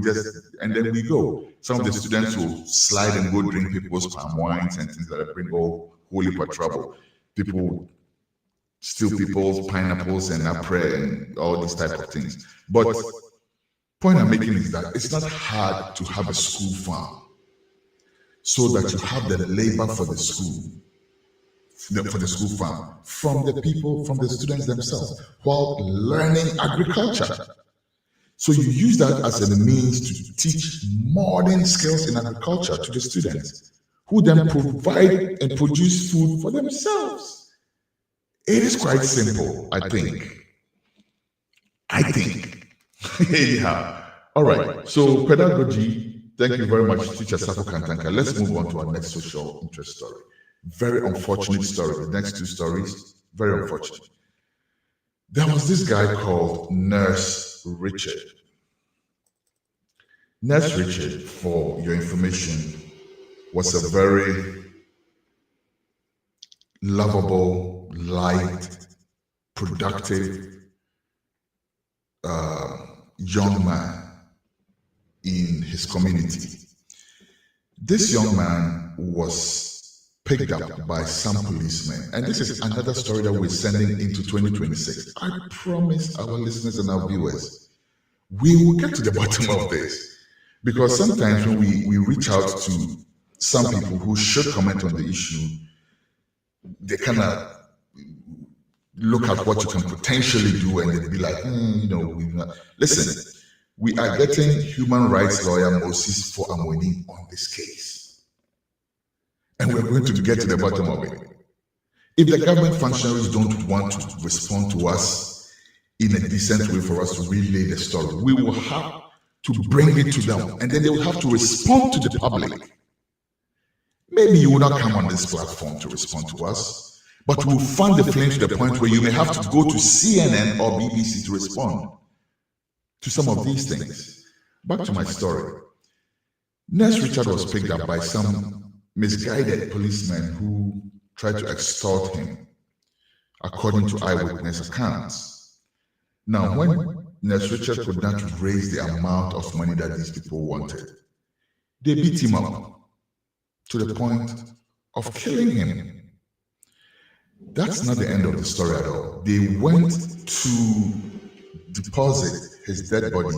and then we go. Some of the students will slide and go drink people's palm wines and things that bring all holy for trouble. People steal people's pineapples and apple and all these type of things. But point I'm making is that it's not hard to have a school farm so that you have the labor for the school, for the school farm, from the people, from the students themselves, while learning agriculture. So you use that as a means to teach modern skills in agriculture to the students, who then provide and produce food for themselves. It is quite simple, I think. Anyhow, all right. So pedagogy, thank you very much, Teacher Safo Kantanka. Let's move on to our next social interest story. Very unfortunate story. The next two stories, very unfortunate. There was this guy called Nurse Richard. Nurse Richard, for your information, was a very lovable, light, productive young man in his community. This young man was picked up by some policemen, and this is another story that we're sending into 2026. I promise our listeners and our viewers, we will get to the bottom of this, because sometimes when we reach out to some people who should comment on the issue, they kind of look at what you can potentially do and they'll be like, listen, we are getting human rights lawyer Moses for Amoni on this case. And we're going to get to the bottom of it. If the government functionaries don't want to respond to us in a decent way for us to relay the story, we will have to bring it to them, and then they will have to respond to the public. Maybe you will not come on this platform to respond to us, but we'll fan the flame to the point where you may have to go to CNN or BBC to respond to some of these things. Back to my story. Nurse Richard was picked up by some misguided policemen who tried to extort him, according to eyewitness accounts. Now, when Nurse Richard could not raise the amount of money that these people wanted, they beat him up to the point of killing him. That's not the end of the story at all. They went to deposit his dead body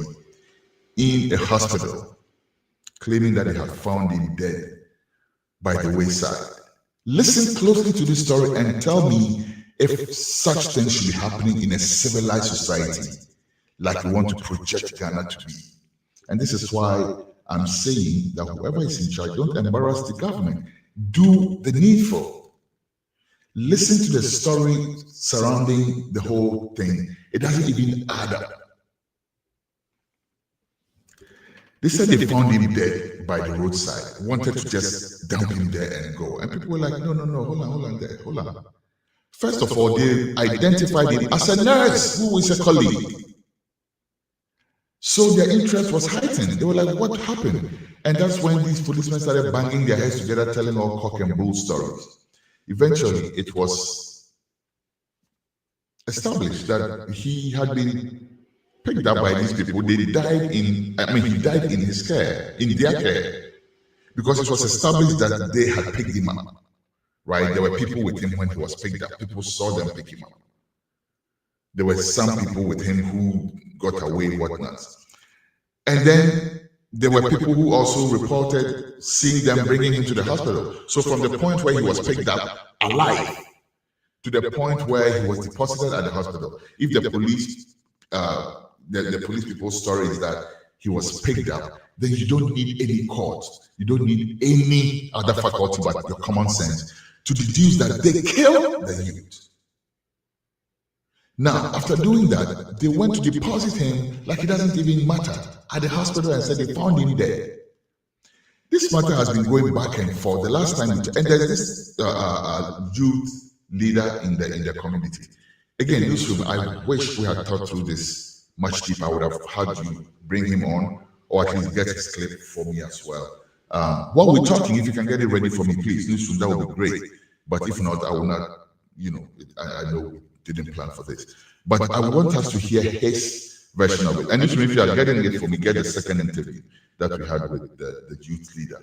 in a hospital, claiming that they had found him dead by the wayside. Listen closely to this story and tell me if such things should be happening in a civilized society like we want to project Ghana to be. And this is why I'm saying that whoever is in charge, don't embarrass the government. Do the needful. Listen to the story surrounding the whole thing. It doesn't even add up. They said they found him dead by the roadside, wanted to just dump him there and go. And people were like, no, hold on. First of all, they identified him as a nurse who is a colleague. So their interest was heightened. They were like, what happened? And that's when these policemen started banging their heads together, telling all cock and bull stories. Eventually, it was established that he had been picked up by these people. He died in his care, in their care, because it was established that they had picked him up, right? There were people with him when he was picked up. People saw them pick him up. There were some people with him who got away, whatnot. And then there were people who also reported seeing them bringing him to the hospital. So from the point where he was picked up alive to the point where he was deposited at the hospital, if the police, the police people's story is that he was picked up, then you don't need any court. You don't need any other faculty but your common sense to deduce that they killed the youth. Now, after doing that, they went to deposit him like it doesn't even matter at the hospital and said they found him dead. This matter has been going back and forth. The last time, and there's this youth leader in the community. Again, newsroom, I wish we had thought through this much deeper. I would have had you bring him on, or at least get his clip for me as well. While we're talking, if you can get it ready for me, please, newsroom, that would be great. But if not, I will not, I know we didn't plan for this. But I want us to hear his version of it. And if you are getting it for me, get the second interview that we had with the youth leader.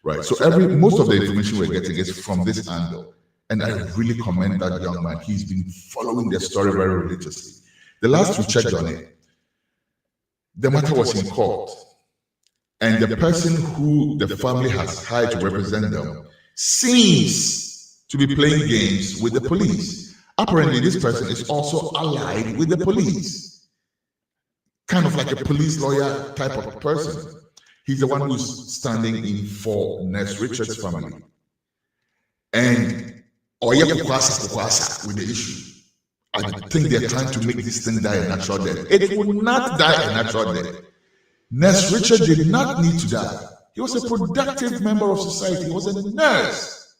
Right. So most of the information we're getting is from this angle. And I really commend that young man. He's been following the story very religiously. The last we checked on it, the matter was in court. And the person who the family has hired to represent them seems to be playing games with the police. Apparently, this person is also allied with the police. Kind of like a police lawyer type of person. He's the one who's standing in for Nurse Richards' family. And Oya Kukwasa with the issue. I think they're trying to make this thing die a natural death. It will not die a natural death. Nurse Richard did not need to die. He was a productive member of society. He was a nurse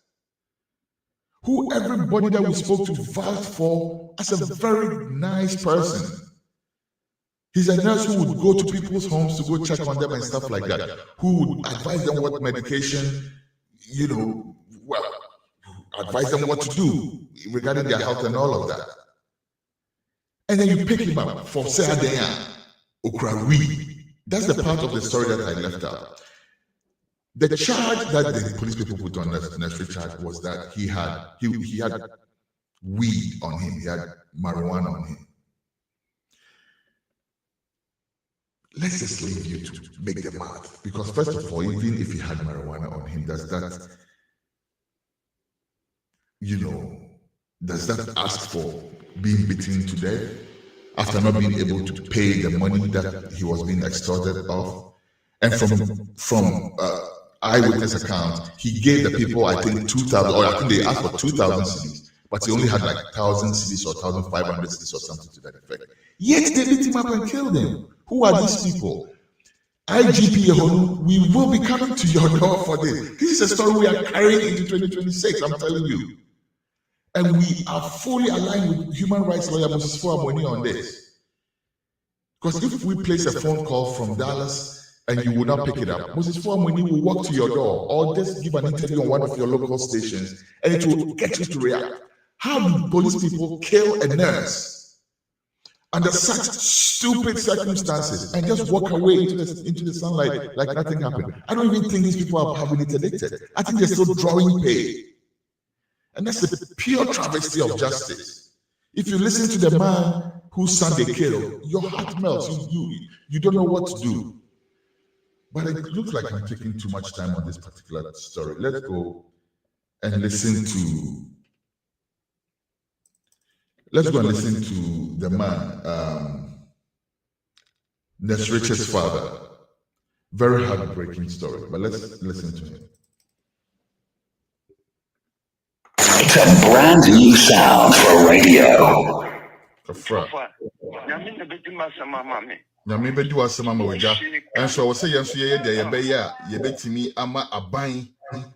who everybody that we spoke to vouched for as a very nice person. He's a nurse who would go to people's homes to go check on them and stuff like that, who would advise them what medication, advise them what to do regarding their health and all of that. And then you pick him up for Seadeya Okrawi. That's the part of the story that I left out. The charge that the police people put on Nurse Richard was that he had weed on him, he had marijuana on him. Let's just leave you to make the math, because first of all, even if he had marijuana on him, does that ask for being beaten to death after not being able to pay the money that he was being extorted of? And from eyewitness account, he gave the people, I think, 2,000, or I think they asked for 2,000 cedis, but he only had like 1,000 cedis or 1,500 cedis or something to that effect. Yet they beat him up and killed him. Who are these people? IGP Yehonu, we will be coming to your door for this. This is a story we are carrying into 2026, I'm telling you. And we are fully aligned with human rights lawyer Moses Fuamoni on this. Because if we place a phone call from Dallas and you will not pick it up, Moses Fuamoni will walk to your door or just give an interview on one of your local stations and it will get you to react. How do police people kill a nurse under such stupid circumstances and just walk away into the sunlight like nothing happened? I don't even think these people have been interdicted. I think they're still drawing pay. And that's the pure travesty of justice. If you listen to the man whose son they killed, your heart melts. You don't know what to do. But it looks like I'm taking too much time on this particular story. Let's go and listen to the man, Nurse Richard's father. Very heartbreaking story, but let's listen to him. It's a brand new sound for radio. Nyame bedi wasema ma waja enso wo se yenso ye de ye be ya ye betimi ama aban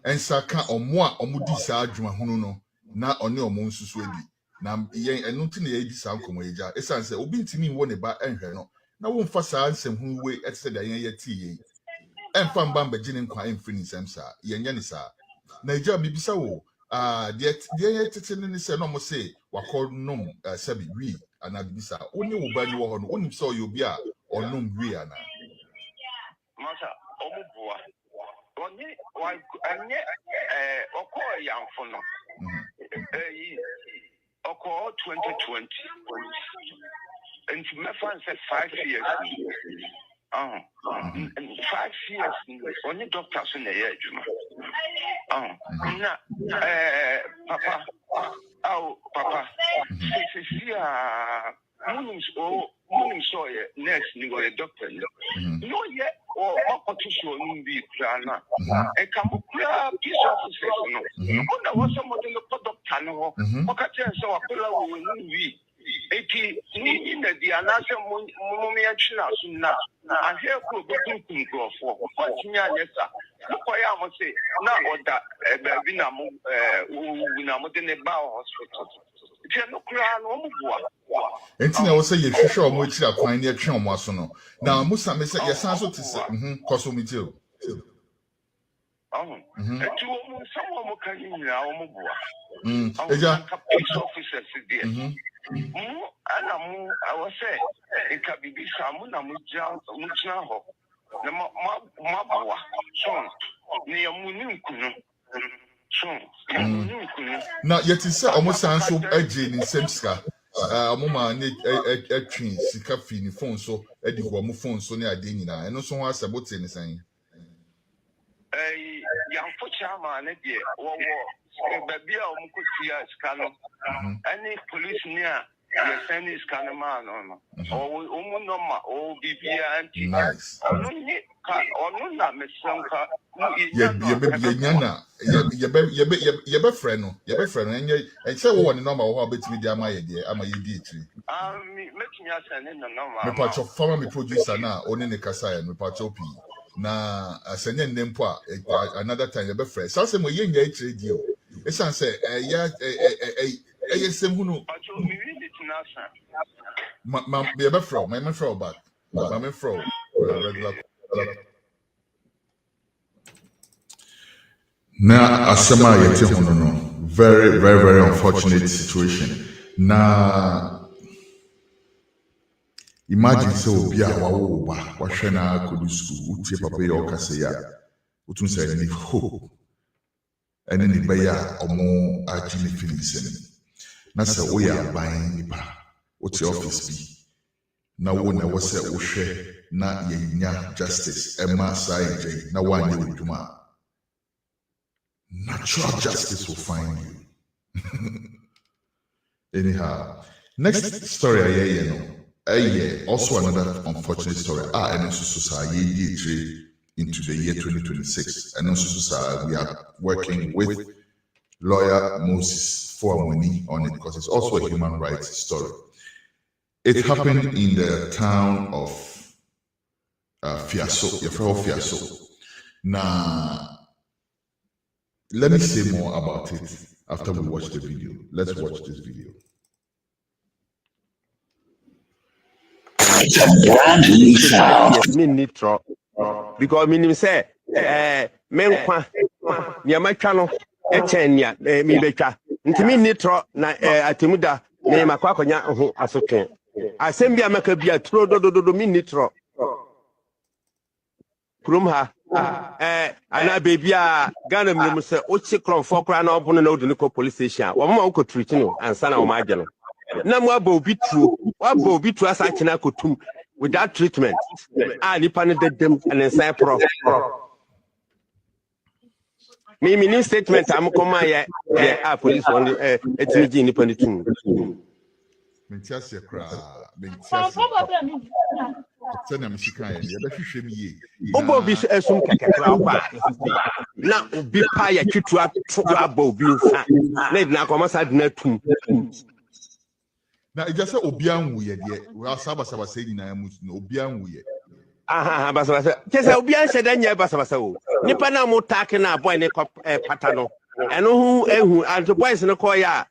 ensa ka omo a omudi sa adwuma hunu no na one omo nsusu edi na yen enu ti na ye di sa nkomo eja esan se obi ntimi wo ne ba enhwe no na wo mfa sa nsem hu we etse da yen ye ti ye emfa mba mbagine nkwa emfini nsem sa yen ye ne sa na eja bibisa wo de ye tete ne se no mo se wakọ nom sabi wi ana bibisa oni wo ba ni wo ho no oni so yo bi a onum wi ana masa omubua oni wa anye oko yanfo no yi oko 2020 and me fan said 5 years 5 years only doctors in the year na papa papa Munim so next ni go doctor no ye or opposition no be krana e kam kra peace officers no na was somebody no doctor no o ka tell so akola wo ni wi eti ni na di anase mo me atwina so na ahwe ko go kunkum grofo ko tinya yesa ko ya mo say na oda ba bi na mo de ne ba hospital no kra no mo boa enti na wo say ye hwehwe omo akira kwan ne atwe omo aso no na musa me say yesan so tise koso mi tio enti wo mo samo mo kan ni na omo boa eja police officers there ana mu I was say e ka bibi samu na mu jina ho na ma boa so ni amu ni nkunu Now, yet is almost so edging in Semska. Mama need a train, Sika Fini phone, so Eddie Guamu phone, so near Dinina, and also was about anything. Young Pochama, baby, Scano, any police near the Senate Scanaman, or Umunoma, or BBA, nice. Or no, Miss Sanka. Your friend, and so one number how bit with your my dear, am I did to me part of family producer now, owning the Kasai and me part of P. Na sending them poor another time your friend. So some young trade you. It's answer same who know. My fro, my fro back. My fro regular. Now, Asama yete no. Very, very, very unfortunate situation. Now, imagine so obi a wawo ba wahwe na kodu school utie papa ya okase ya utun say ni hope ene ni be ya omo agile feelings na say wo ya ban nipa utie office bi na wo na wo say wo hwe na yenya justice ema sai je na wanye odwuma. Natural justice will find you. Anyhow, next story I hear, also another unfortunate story. And also society into the year 2026. And also we are working with lawyer Moses Fuamoni on it because it's also a human rights story. It happened in the town of Fiaso. Now, let me say more about it after we watch the video. Let's watch this video. It's a brand new sound. Yes, me nitro. Because me say, men kwa nyama chano echenya mi betwa. Nti me nitro na atimuda me makwa konya ho asotwe. Asem bia maka bia tro do me nitro. Kurum ha ana baby a Ghana mnim se ochi kronfo kra na obono na odini ko police station wo mama ko treat no ansa na wo ma agye no na mo aba obi tuo asa kina kotum without treatment nipa ne dedem and inside pro me ni statement am koma ye police on etimi nipa ne tum Mentiasia kra Obo bi esum kakakra kwa na obi pa ya twitu abo bi nsa na dina komasa dina tum na ija se obi anwu ye de we saba say nyina mu obi anwu ye basabasa kesa obi an sheda nya basabasa o nipa na mo take na boy ne pata no eno hu ehu anto boys ne ko ya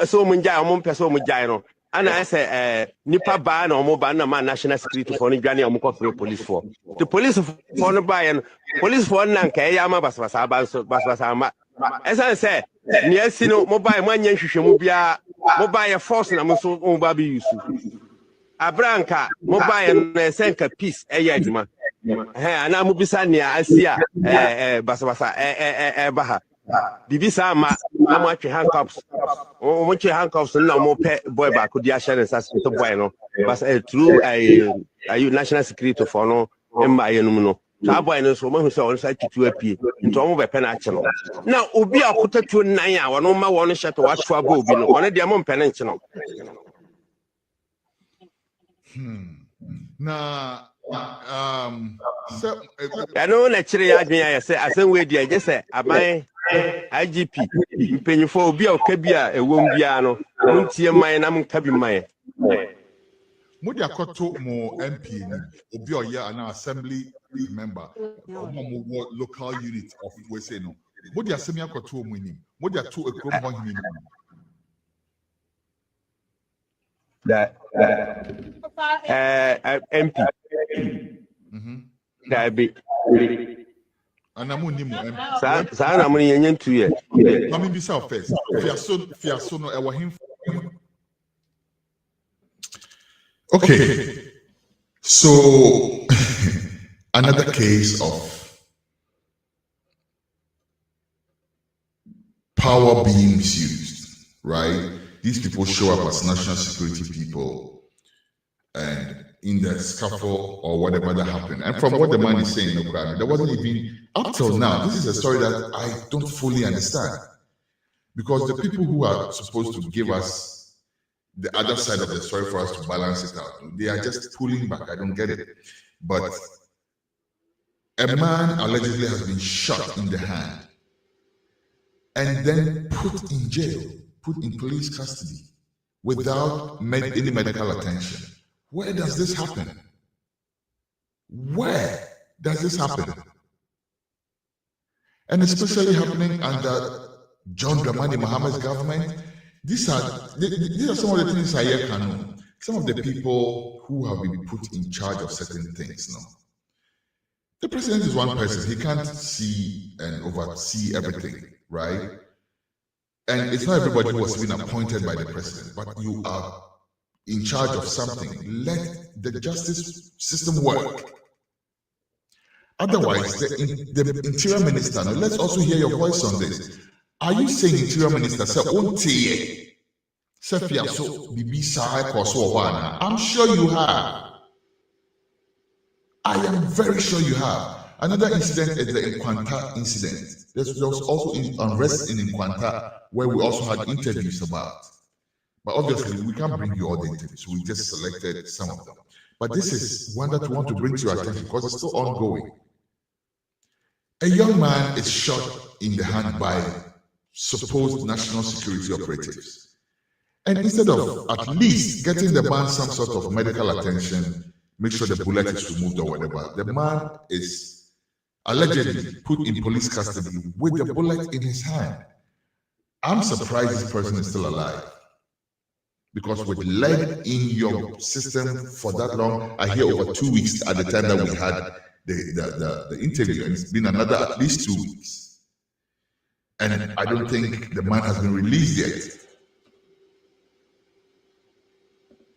so mo njai mo mpese mo jai no ana say nipa ba na omo ba na ma national security for no dwane omo ko police for the police for no ba no police for na nka ya ma basabasa ma esa say ni asi no mobile mo anya hwehwemu bia mobile force na mo so mo ba bi yusu abranka mobile na senka peace eya adwuma ana mo bisa ne asia basabasa baha bibisa ma na mo atwe handcuffs mo twe handcuffs na mo pe boy ba ko dia share nsa to boy no but through national security for no emba yenum no sa boy no so mo hu se on sa titu apie nto mo be pe na ache no na obi akotatu nan a wono ma wono hye to watwa ba obi no wono de mo mpe ne nche no na ano na chire ya adwen ya se asen we dia je se aban IGP mpenyifo obi a okabia ewom bia no muntie man na munka bi man mudi akoto mo MP ni obi oye ana assembly member mo local unit of we say no mudi asemi akoto mo ni mudi ato ekrom ho hini that MP that be anamu ni mo sa na mo yenye ntu ye mami bi self first fiaso no e wo him. Okay, so another case of power being misused, right? These people show up as national security people, and in the scuffle or whatever that happened. And from what the man is saying, there wasn't even, up till now, this is a story that I don't fully understand. Because the people who are supposed to give us the other side of the story for us to balance it out, they are just pulling back. I don't get it. But a man allegedly has been shot in the hand and then put in jail, put in police custody without any medical attention. Where does this happen? Where does this happen? And especially happening under John Dramani Mahama's government. These are some of the things I can know. Some of the people who have been put in charge of certain things now. The president is one person. He can't see and oversee everything, right? And it's not everybody who was been appointed by the president, but you are in charge of something. Let the justice system work. Otherwise, the interior minister, now let's also hear your voice on this. Are you saying interior minister, I'm sure you have. I am very sure you have. Another incident is the Nkwanta incident. There was also unrest in Nkwanta where we also had interviews about. But obviously, we can't bring you all the interviews. We just selected some of them. But this is one that we want to bring to your attention because it's still ongoing. A young man is shot in the hand by supposed national security operatives. And instead of at least getting the man some sort of medical attention, make sure the bullet is removed or whatever, the man is allegedly put in police custody with the bullet in his hand. I'm surprised this person is still alive. Because with lead in your system for that long, I hear over 2 weeks at the time that we had the interview, and it's been another at least 2 weeks. And I don't think the man has been released yet.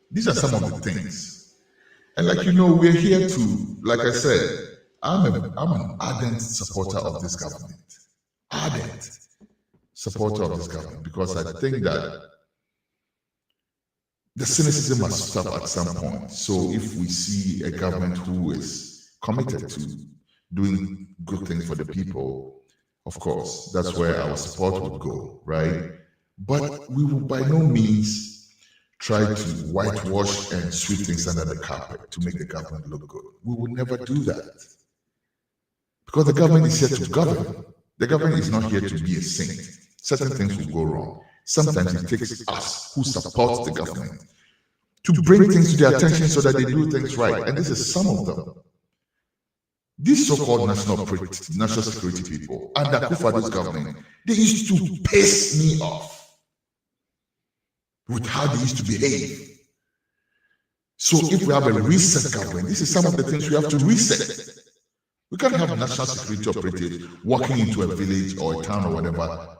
These are some of the things. And like you know, we're here to, like I said, I'm an ardent supporter of this government. Ardent supporter of this government, because I think that the cynicism must stop at some point. So if we see a government who is committed to doing good things for the people, of course, that's where our support would go, right? But we will by no means try to whitewash and sweep things under the carpet to make the government look good. We will never do that. Because the government is here to govern. The government is not here to be a saint. Certain things will go wrong. Sometimes it takes us who support the government to bring things to their attention so that they do things right. And this is some of them. These so-called national security people under Akufo-Addo's government, they used to piss me off with how they used to behave. So if we have a reset government, this is some of the things we have to reset. We can't have national security operatives walking into a village or a town or whatever,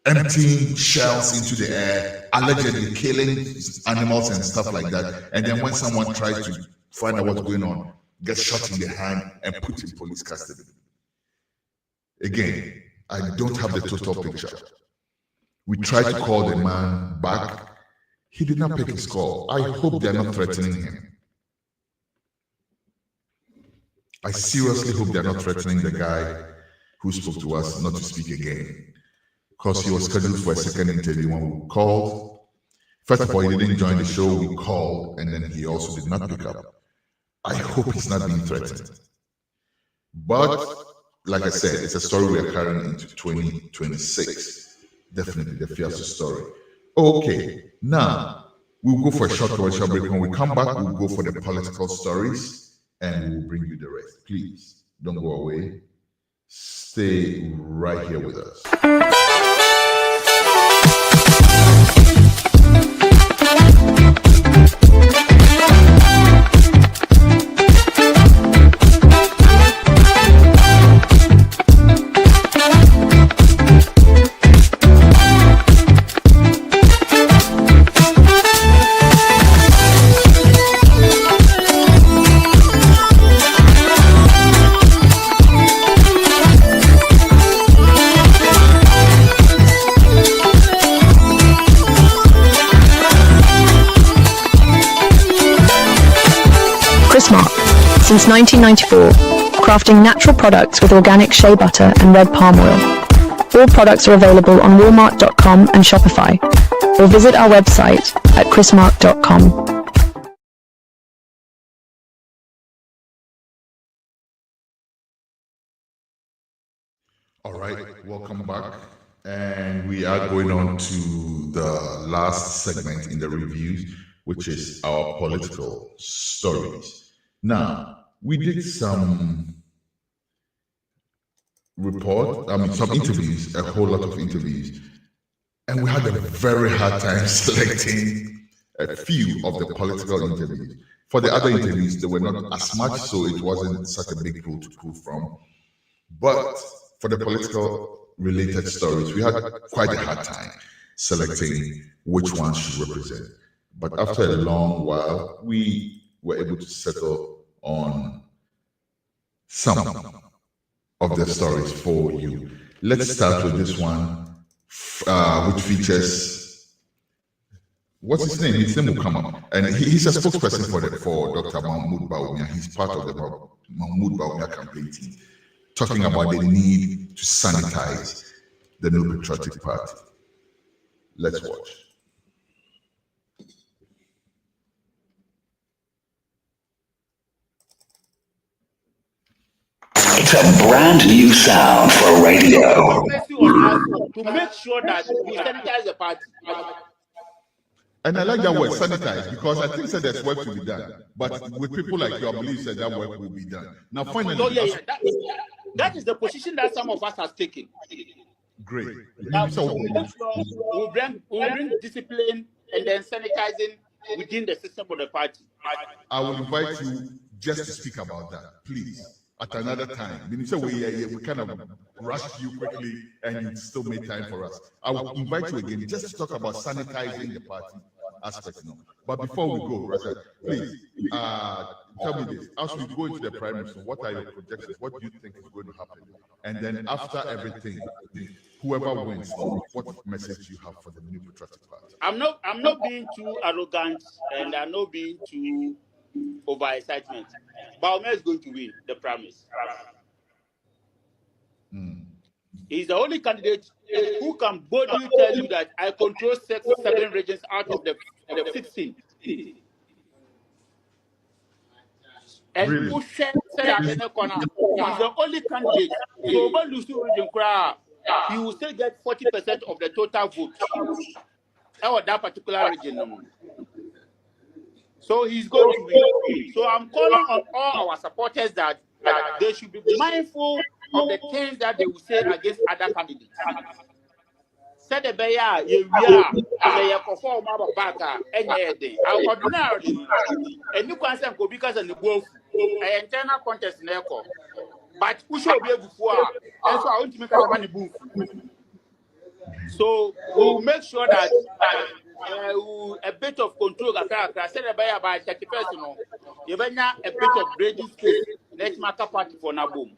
emptying shells into the air, allegedly killing animals and stuff like that. And then when someone tries to find out what's going on, gets shot in the hand and put in police custody. Again, I don't have the total picture. We tried to call the man back. He did not pick his call. I hope they're not threatening him. I seriously hope they're not threatening the guy who spoke to us not to speak again, because he was scheduled for a second interview when we called. First of all, he didn't join the show. We called, and then he also did not pick up. I hope he's not being threatened. But, like I said, it's a story we are carrying into 2026. Definitely the Fiasco story. Okay, now we'll go for a short commercial break. When we come back, we'll go for the political stories and we'll bring you the rest. Please don't go away. Stay right here with us. Mark. Since 1994, crafting natural products with organic shea butter and red palm oil. All products are available on Walmart.com and Shopify, or visit our website at chrismark.com. All right, welcome back. And we are going on to the last segment in the reviews, which is our political stories. Now, we did some some interviews, a whole lot of interviews, and we had a very hard time selecting a few of the political interviews. For the other interviews, there were not as much, so it wasn't such a big pool to pull from. But for the political related stories, we had quite a hard time selecting which ones should represent. But after a long while, we were able to settle on some of the stories for you. Let's start with this one, which features, what's his name? His name will come up. And he's a spokesperson for Dr. Mahmoud Bawumia. He's part of the Mahmoud Bawumia campaign team, talking about the need to sanitize the New Patriotic Party. Let's watch. It's a brand new sound for radio. To make sure that we sanitize the party. And I like that word, sanitize, because I think that there's work to be done. But with people like you, I believe that work will be done. Now, finally, that is the position that some of us have taken. Great. We'll bring discipline and then sanitizing within the system of the party. I will invite you just to speak about that, please, at another time. So we kind of rushed you quickly and you still made time for us. I will invite you again just to talk about sanitizing the party aspect. But before we go, Rasa, please tell me this. As we go into the primaries, what are your projections? What do you think is going to happen? And then after everything, whoever wins, what message do you have for the New Patriotic Party? I'm not being too arrogant and I'm not being too over-excitement. Bawumia is going to win the primaries. He's the only candidate who can boldly tell you that I control 7 regions out of the 16. And Really? who said that in the corner? He's the only candidate. So over Lusu region, he will still get 40% of the total vote. That particular region. So he's going to win. So I'm calling on all our supporters that they should be mindful of the things that they will say against other candidates. Said the Baya, you are perform about Baka, and ordinarily, and you can say because of the wolf, an internal contest in Echo. But we should be able to, and so I want to make a money booth. So we'll make sure that a bit of control. I said about 30%. You have a bit of breathing space. Let's make a party for Nabum.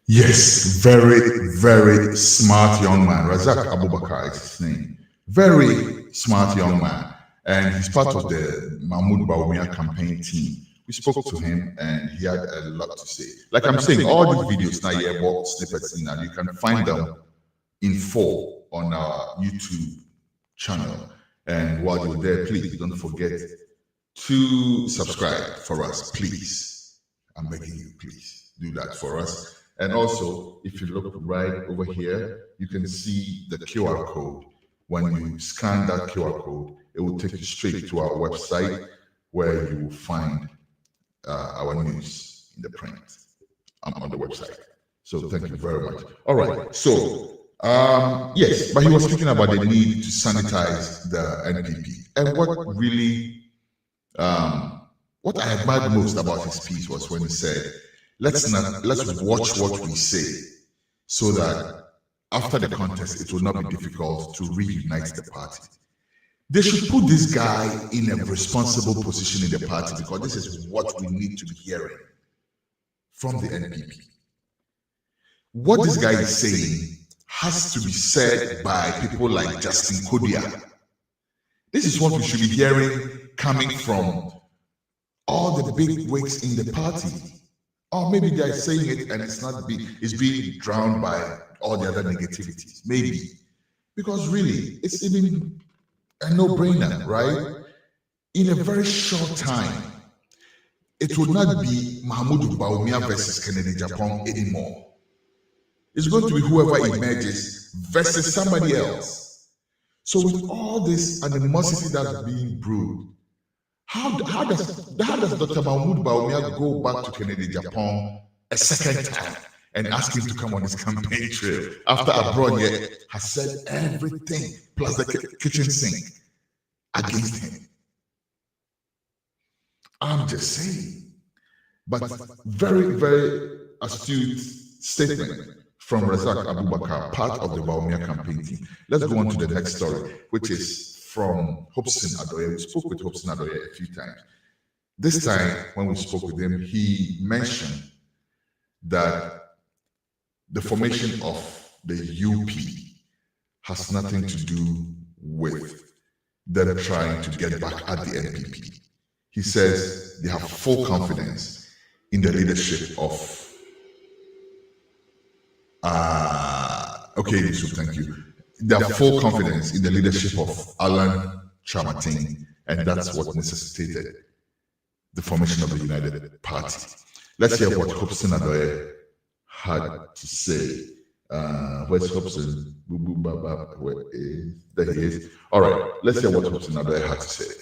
Yes, very, very smart young man. Razak Abubakar is his name. Very smart young man. And he's part of the Mahmoud Bawumia campaign team. We spoke to him and he had a lot to say. Like I'm saying, all these videos now, you have snippets in, and you can find them in full on our YouTube channel. And while you're there, please don't forget to subscribe for us, please. I'm begging you, please do that for us. And also, if you look right over here, you can see the QR code. When you scan that QR code, it will take you straight to our website where you will find our news in the print on the website. So thank you very much. All right. So, yes, but he was speaking about the need to sanitize the NPP. And what really, what I admired most about his piece was when he said, let's watch what we say so that after the contest, it will not be difficult to reunite the party. They should put this guy in a responsible position in the party, because this is what we need to be hearing from the NPP. What this guy is saying has to be said by people like Justin Kodia. This is what we should be hearing coming from all the big wigs in the party. Or maybe they're saying it and it's being drowned by all the other negativities. Maybe. Because really, it's even a no-brainer, right? In a very short time, it will not be Mahmoud Bawumia versus Kennedy Japan anymore. It's going to be whoever emerges versus somebody else. So with all this animosity that's being brewed, how does Dr. Mahmoud Bawumia go back to Kennedy Japan a second time and ask him to come on his campaign trail after Abronye has said everything plus the kitchen sink against him? I'm just saying. But very, very astute statement from Razak Abubakar, part of the Bawumia campaign team. Let's go on to the next story, which is from Hobson Adoye. We spoke with Hobson Adoye a few times. This time, when we spoke with him, he mentioned that the formation of the UP has nothing to do with them trying to get back at the NPP. He says they have full confidence in the leadership of Yusuf, thank you. They have full confidence in the leadership of Alan Chamatin, and that's what necessitated the formation of the United Party. Let's hear what Hobson Adoye had to say. Where's Hobson? There he is. All right, let's hear what Hobson Adoye had to say.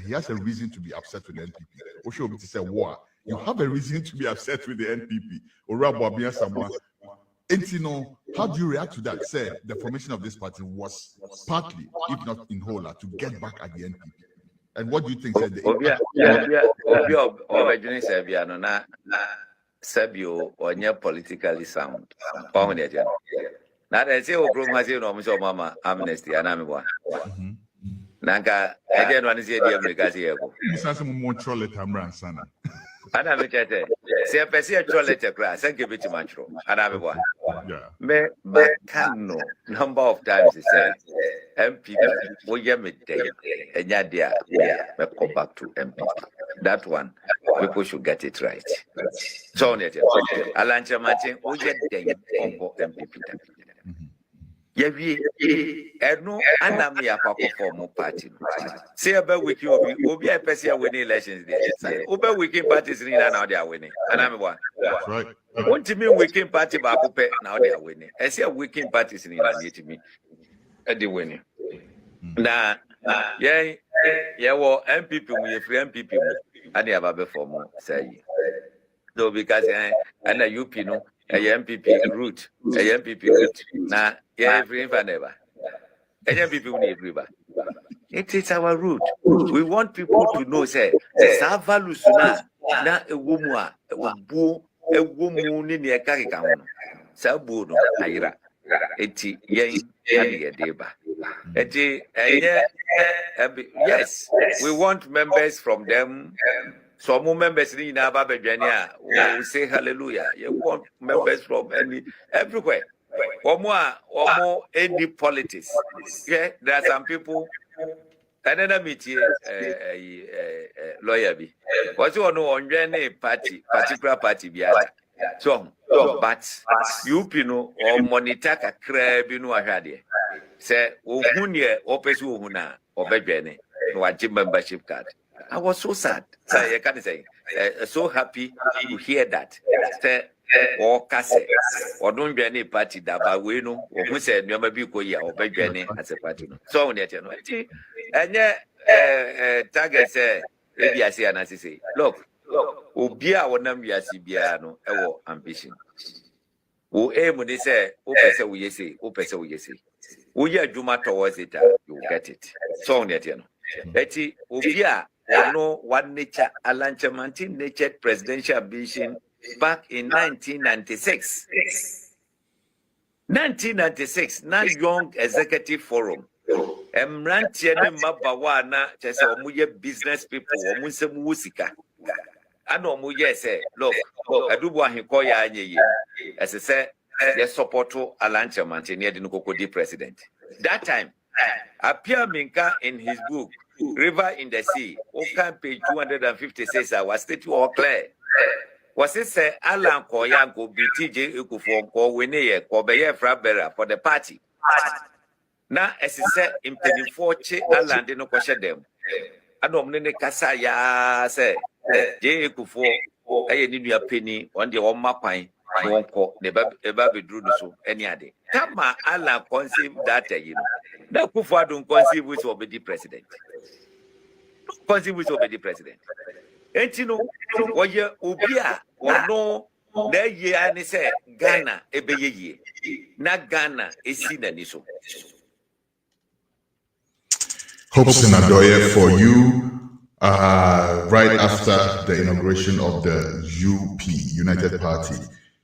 He has a reason to be upset with the NPP. Osho to say, "Wow, you have a reason to be upset with the NPP." How do you react to that? Say the formation of this party was partly, if not in whole, to get back at the NPP. And what do you think? Sabio or near politically sound. Now they say, "Oh, Mama amnesty and I'm one." Nanka, I didn't want to see the American. Some more troll at Amran Sana. And I'm a say a person troll at a class and give it to Matro. And I'm one. Me, Bacano, number of times he said, MP, we get me day, and Yadia, we come back to MP. That one, people should get it right. So, Alancha Martin, we get day, MPP. No, and I'm here for more party. Say about wiki will be a person winning elections there. Over weekend parties in now they are winning. And I'm one. Right. What do you mean weekend party back now they are winning? I say weekend parties in to me at the winning. Now, well, MPP, we free MPP, and they have a before more say. So because and a UP no. A MPP route, a MPP route. Now, every never. A MPP will never. It is our route. We want people to know, say, Savalu Suna, na a woman, a woman in the Karikamono, Sabuno, Aira, Eti, Yen, Deba. Yes, we want members from them. Some members in Ababajania will say hallelujah. You want members from everywhere. Or more any politics. Yeah, there are some people. Another meeting, lawyer be. What you know on any party, particular party be so, but you know, or monitor a crab in Wahadi. Say, Uhunia, Opesu Huna, or Bajane, no gym membership card. I was so sad. I can't say. So happy to hear that. Or Casse, or don't be any party that by we know, or who said, you may be going or by Jenny as a party. So, and yet, Target say, maybe I say, and I say, look, Ubia or Nambia Sibiano, our ambition. Who aim when they say, Opesa, we say, Opesa, we say. We are Juma towards it, you get it. So, Betty, Ubia. No one nature, Alan Chamantin natured presidential ambition back in 1996. 1996, now Young Executive Forum. Mrantie ne mabawa na chese omuye business people omunsem wusika. Ana omuye say, look, adubu ahiko ya anyeye. As I say, yes support Alanche Mantini Adinukoko president. That time, Apia Minka in his book, River in the Sea, Okan page 250 says I was stating all clear. Was it say Alan Koyanko BTJ Ukufo ko winnie ko beye frabera for the party? Now, as I said, in penny fortune, Alan didn't question them. I don't know Kasa ya say, J Ukufo, I need your penny on the on my pine. No call the baby drew so any other. Tama Alan conceive that you know. Now Kufa don't conceive which will be the president. Conceive which will be the president. And you know, what you ubia or no, there ye and say Ghana ebe ye. Na Ghana is seen an issue. Hopes and Adoye for you. Right after the inauguration of the UP, United Party.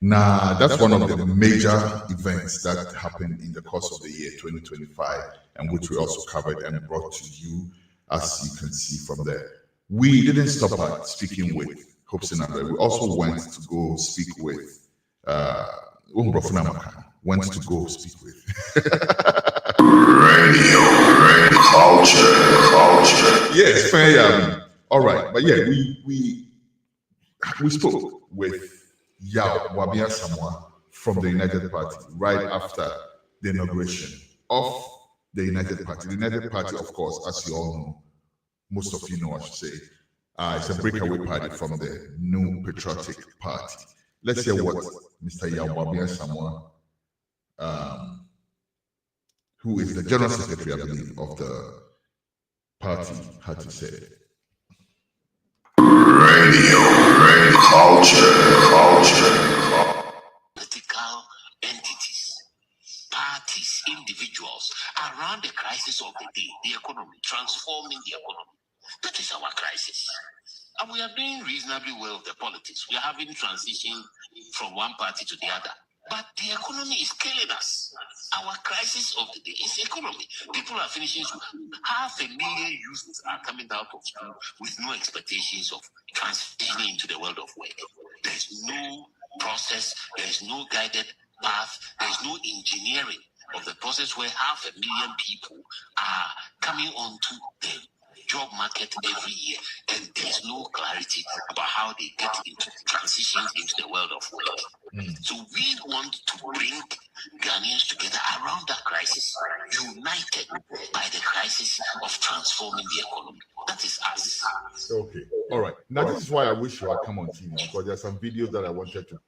Now, that's one of the major events that happened in the course of the year 2025, and which we also covered and brought to you, as you can see from there. We didn't stop at speaking with Hopes and Adoye. We also went to go speak with, Radio culture. Yes, fair. All right, but yeah, we spoke with Yao Wabia Samoa from the United Party right after the inauguration of the United Party. The United Party, of course, as you all know, most of you know, I should say, it's a breakaway party from the New Patriotic Party. Let's hear what Mr. Yao Wabia Samoa, who is the General Secretary, I believe, of the party, had to say. Radio culture. Political entities, parties, individuals around the crisis of the day, the economy, transforming the economy. That is our crisis. And we are doing reasonably well with the politics. We are having transition from one party to the other. But the economy is killing us. Our crisis of the day is economy. People are finishing school. 500,000 youths are coming out of school with no expectations of transitioning into the world of work. There's no process. There's no guided path. There's no engineering of the process where 500,000 people are coming onto the job market every year, and there's no clarity about how they get into transition into the world of work. So we want to bring Ghanaians together around that crisis, united by the crisis of transforming the economy. That is us. Okay, all right. Now this is why I wish you had come on TV, because there's some videos that I wanted to.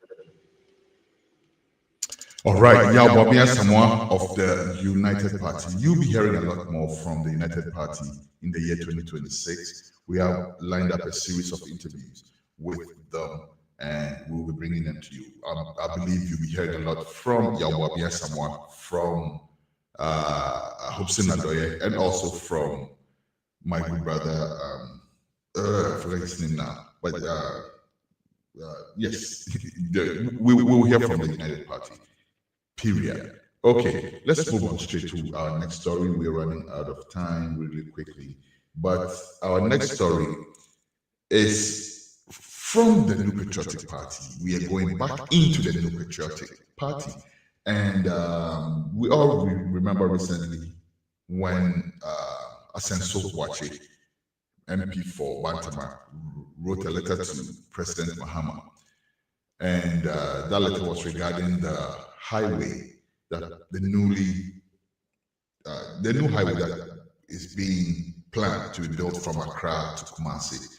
All right, Yao Wabia Samoa of the United Party. You'll be hearing a lot more from the United Party in the year 2026. We have lined up a series of interviews with them, and we'll be bringing them to you. I believe you'll be hearing a lot from Yao Wabia Samoa, from Hopes and Adoye, and also from my good brother, I forget his name now, but yes, we will hear from the United Party. Period. Okay, let's move on straight to our next story. We're running out of time really quickly. But our next story is from the New Patriotic Party. We are going back into the New Patriotic Party. And we all remember recently when Asenso Wache, MP for Bantama, wrote a letter to President Mahama. And that letter was regarding the highway, that the new highway that is being planned to be built from Accra to Kumasi.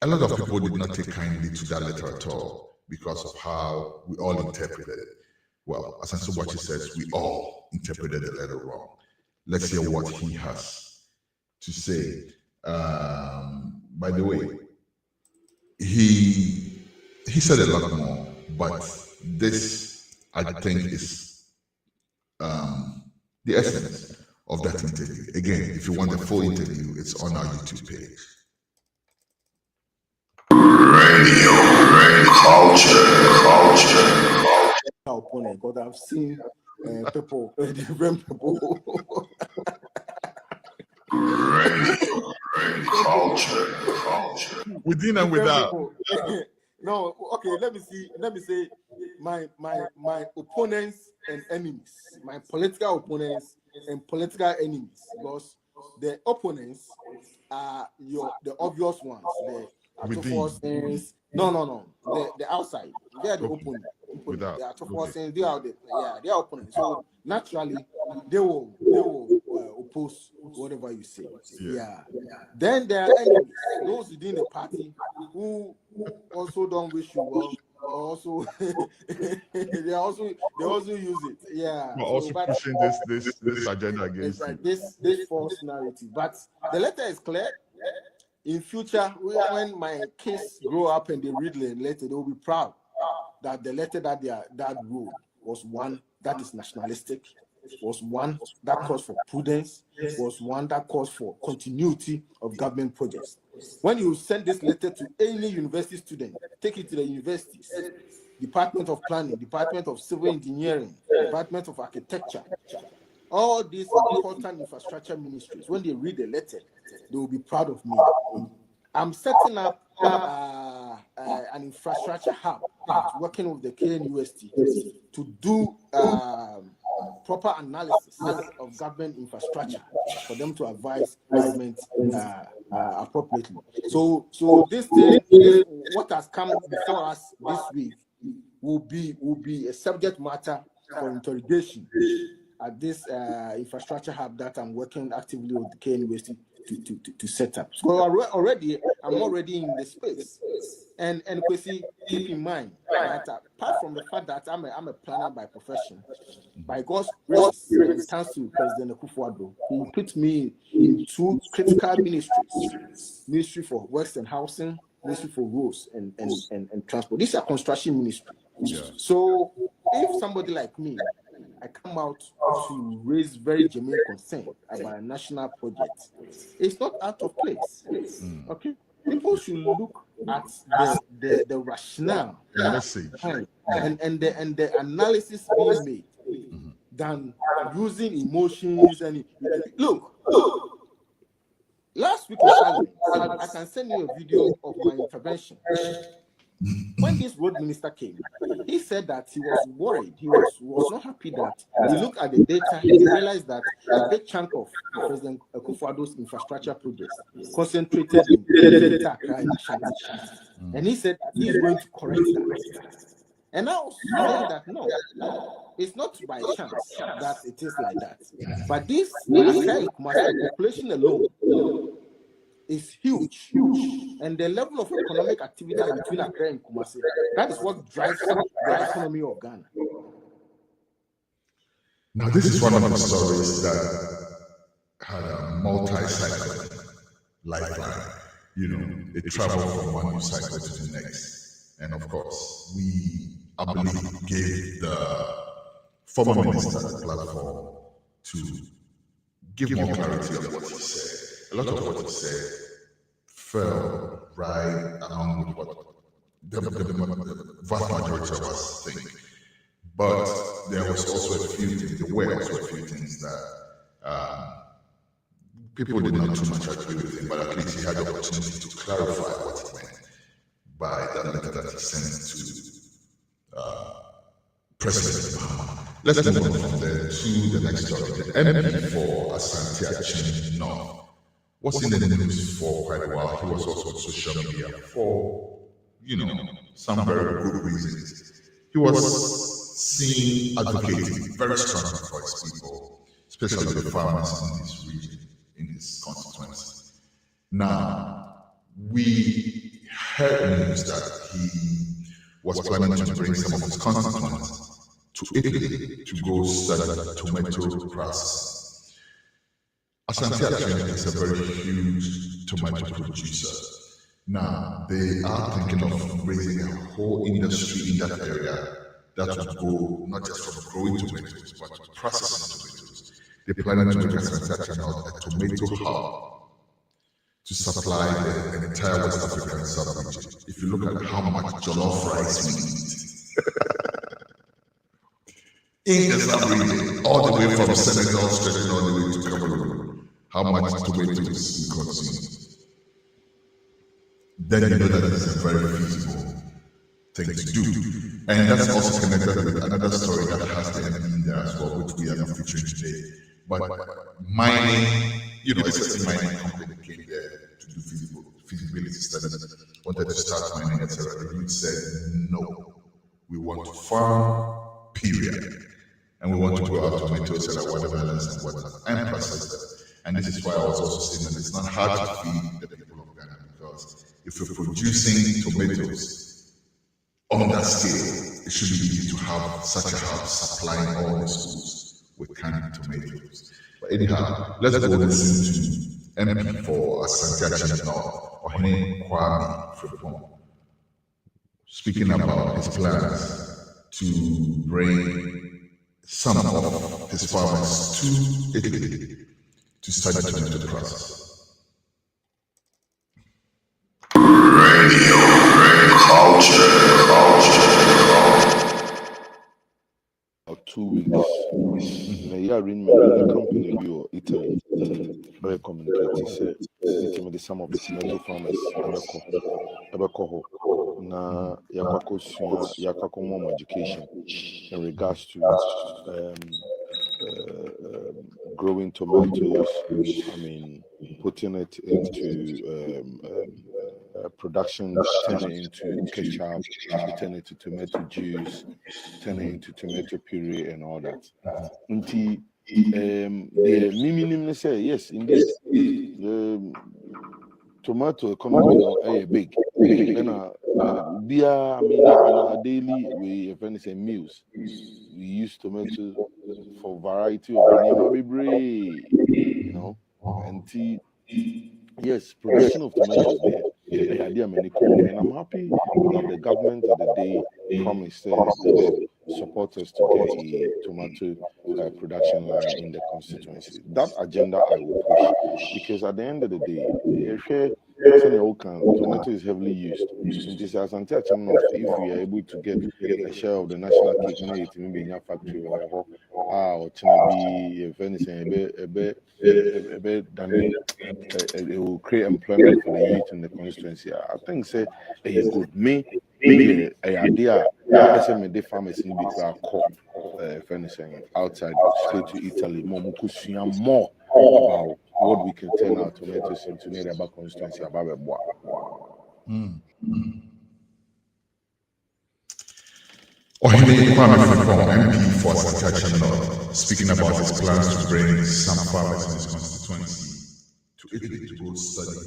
A lot of people did not take kindly to that letter at all because of how we all interpreted it. Well, as Ansobachi says, we all interpreted the letter wrong. Let's hear what he has to say. By the way, he said a lot more, but this, I think, is the essence of that interview. Again, if you want the full interview, it's on our YouTube page. Radio culture. Because I've seen people, different people Culture. Within and without. No, okay, let me say my opponents and enemies, my political opponents and political enemies, because the opponents are the obvious ones, the Atofosens. No, the outside, they are the opponent. The Atofosens, they are they are opponents. So naturally, they will oppose whatever you say. Yeah. Then there are enemies, those within the party who also don't wish you well. Also, they also use it. Yeah. But also pushing this agenda against you. This false narrative. But the letter is clear. In future, when my kids grow up and they read the letter, they will be proud that the letter that their dad wrote was one that is nationalistic, was one that calls for prudence, was one that calls for continuity of government projects. When you send this letter to any university student, take it to the universities, Department of Planning, Department of Civil Engineering, Department of Architecture, all these important infrastructure ministries, when they read the letter, they will be proud of me. I'm setting up an infrastructure hub, working with the KNUST to do proper analysis of government infrastructure for them to advise government appropriately. So this thing, what has come before us this week, will be a subject matter for interrogation at this infrastructure hub that I'm working actively with the KNUST to set up. So I'm already in the space. And Kwesi, keep in mind that apart from the fact that I'm a planner by profession, by God's grace, and thanks to President Akufo-Addo, he put me in two critical ministries: Ministry for Works and Housing, Ministry for Roads and Transport. These are construction ministry. Yeah. So if somebody like me, I come out to raise very genuine concern about a national project, it's not out of place. Okay, people should look at the rationale, the message, and the analysis being made, than using emotions. And look, last week in Parliament, I can send you a video of my intervention. When this road minister came, he said that he was worried. He was not happy that he looked at the data. He realized that a big chunk of President Akufo-Addo's infrastructure projects concentrated in Accra and Ashanti. And he said he is going to correct that. And I was saying that no, it's not by chance that it is like that. But this Accra and Kumasi population alone is huge, and the level of economic activity between Accra and Kumasi, that is what drives the economy of Ghana. Now, this is one of the stories that had a multi-cycle lifeline. You know, it traveled from one news cycle to the next. And of course, we, I believe, gave the former minister the platform to give more clarity on what he said. A lot of what he said fell right along with what the vast majority of us think. But there was also a few things, that people did not too much agree with him, but at least he had the opportunity to clarify what he meant by that letter that he sent to President Mahama. Let's move on from there to the next story. The MP for Asante North was in the news for quite a while. He was also on social media for, some very good reasons. He was seen advocating very strongly for his people, especially the farmers in his region, in his constituency. Now, we heard news that he was planning to bring some of his constituents to Italy to go study tomato processing. Asante is a very huge tomato producer. Now, they are thinking of raising a whole industry in that area that would go not just from growing tomatoes, but processing tomatoes. They're planning to make Asante a tomato hub to supply the entire West African sub-region. If you look at how much jollof rice we eat in the sub-region, all the way from Senegal, stretching all the way to Cameroon, how much tomatoes we consume, then you know that this is a very feasible thing to do. And that's also connected with another story that has the MP in there as well, which we are not featuring today. But mining, SSC mining company came there to do feasibility studies, wanted to start mining, etc. The youth said, no, we want to farm, period. And we want to grow our tomatoes at our watermelons and whatnot, and process them. And this is why I was also saying that it's not hard to feed the people of Ghana, because if you're producing tomatoes on that scale, it should be easy to have such a house supplying all the schools with canned tomatoes. But anyhow, let's go listen to MP for Asante Action North, Ohene Kwame Frimpong, speaking about his plans to bring some of his farmers to Italy to study tomato process. About 2 weeks. Yeah, the company you Italy. Very communicate. Said meeting with some of the tomato farmers. Ebeko na yakako more education in regards to growing tomatoes. I mean, putting it into production, turning it into ketchup, turning it into tomato juice, turning it into tomato puree and all that. Until the minimum say yes, indeed. Tomato economy big. And beer, I mean, in our daily meals, we use tomato for variety of and tea. Yes, production of tomatoes there. And I'm happy that the government of the day promised to support us to get a tomato production line in the constituency. That agenda I will push, because at the end of the day, tomato is heavily used. If we are able to get a share of the national cake, it may be in a factory or it will create employment for the youth in the constituency. I think say a good idea. The farmers in the outside straight to Italy, more about what we can turn our tomatoes into neighbor constituency about Ohene Kwame Frimpong, MP for Asante Action North, speaking about his plans to bring some farmers in his constituency to Italy to go study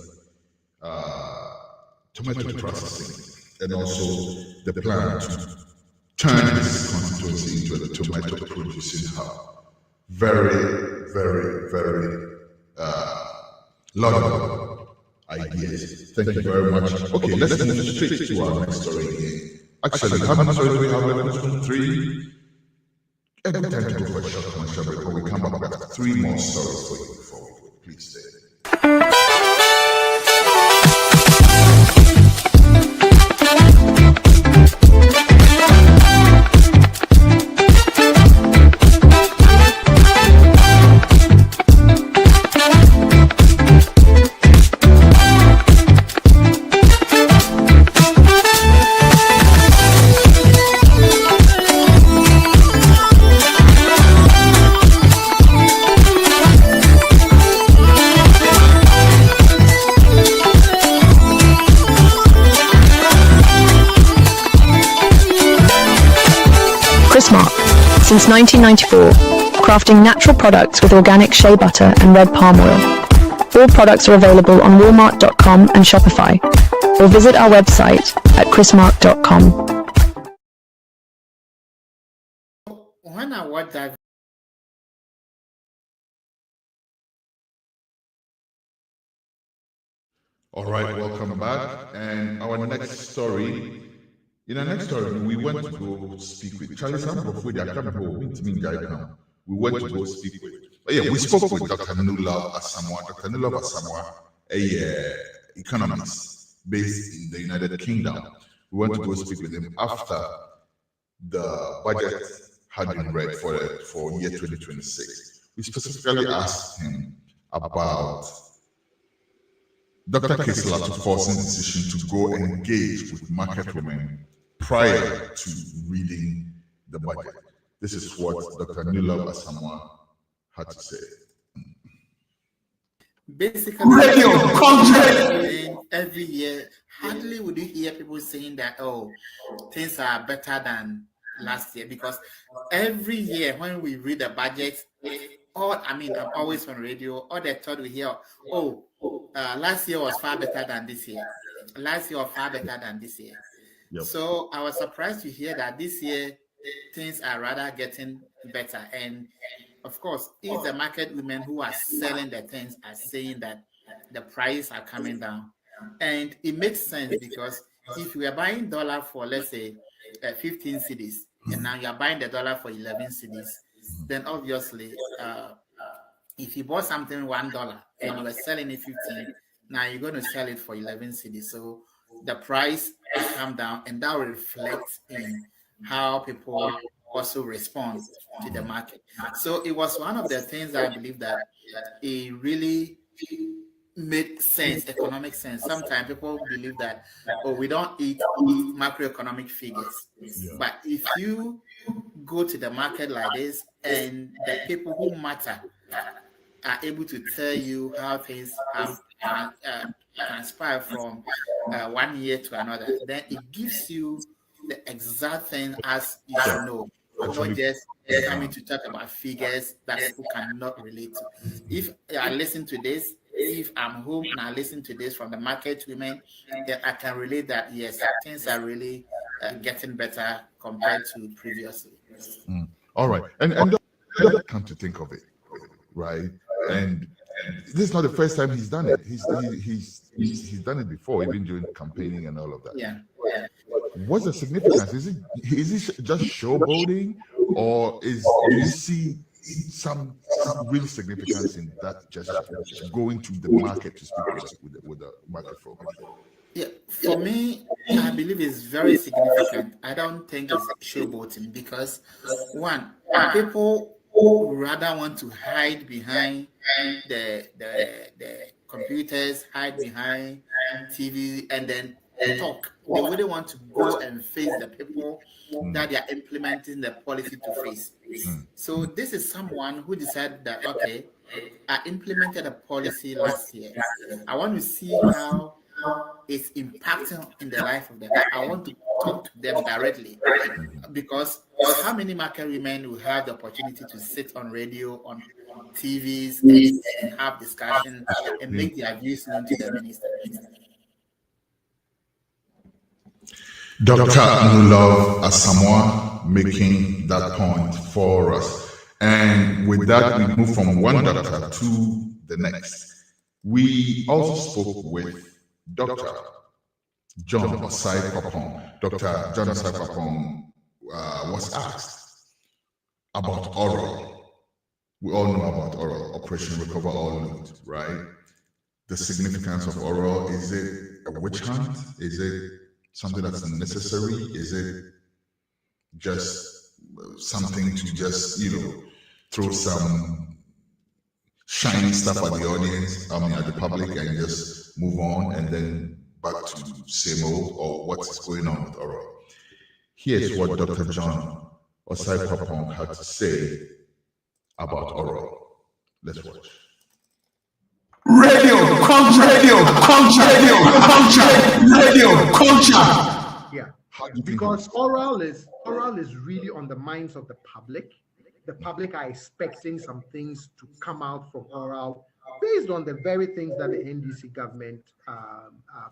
tomato processing, and also the plan to turn his constituency into a tomato producing hub. Very, very, very laudable ideas. Thank you very much. Okay, let's move straight to our next story again. Actually, how many stories do we have? 3. Every time to go for a short commercial break, when we come back, we have 3 more stories for you before we go. Please stay. Since 1994, crafting natural products with organic shea butter and red palm oil. All products are available on Walmart.com and Shopify, or visit our website at chrismark.com. All right, welcome back. And our next story. In our next story, we went to go speak with Charlie Sambrof. We went to go speak with. We spoke with Dr. Nulav Asamoah. Dr. Nulav Asamoah, a economist based in the United Kingdom. We went to go speak with him after the budget had been read for year 2026. We specifically asked him about Dr. Kisler to forcing decision to go engage with market women prior to reading the budget. This is what Dr. Nulab Asamoah had to say. Basically, every year, hardly would you hear people saying that, oh, things are better than last year, because every year when we read the budget, I'm always on radio, all the thought we hear, last year was far better than this year. Last year was far better than this year. Yep. So I was surprised to hear that this year things are rather getting better. And of course, if the market women who are selling the things are saying that the prices are coming down, and it makes sense, because if you are buying dollar for, let's say, 15 cedis, and now you are buying the dollar for 11 cedis, then obviously, if you bought something $1 and you were selling it 15, now you're going to sell it for 11 cedis. So the price will come down, and that will reflect in how people also respond to the market. So it was one of the things that I believe that it really made sense, economic sense. Sometimes people believe that, we don't eat macroeconomic figures. Yeah. But if you go to the market like this, and the people who matter are able to tell you how things have transpired from 1 year to another, then it gives you the exact thing as you should know. Not just coming to talk about figures that people cannot relate to. If I listen to this, if I'm home and I listen to this from the market women, then I can relate that, yes, things are really getting better compared to previously. All right. And come to think of it, right? And this is not the first time he's done it. He's done it before, even during campaigning and all of that. Yeah. What's the significance? Is it just showboating, or do you see some real significance in that gesture, going to the market to speak with the market folks? Yeah, for me, I believe it's very significant. I don't think it's showboating, because one, people rather want to hide behind the computers, hide behind TV, and then talk. They wouldn't want to go and face the people that they are implementing the policy to face. So this is someone who decided that, okay, I implemented a policy last year. I want to see how it's impacting in the life of them. I want to talk to them directly, because how many market women will have the opportunity to sit on radio, on TVs, and have discussion and make their views known to the minister? Dr. Nulab Asamoah making that point for us. And with that, we move from one doctor to the next. We also spoke with Dr. John Osai Papong. Dr. John Osai Papong was asked about oral. We all know about oral, Operation Recover All Loot, right? The significance of oral, is it a witch hunt? Is it something that's necessary? Is it just something to just, throw some shiny stuff at the audience, at the public, and just move on and then back to same old, or what is going on with oral? Here's what Dr. John Osai Papong had to say about oral. Let's watch. Radio culture. Yeah, because oral is really on the minds of the public. The public are expecting some things to come out from oral based on the very things that the NDC government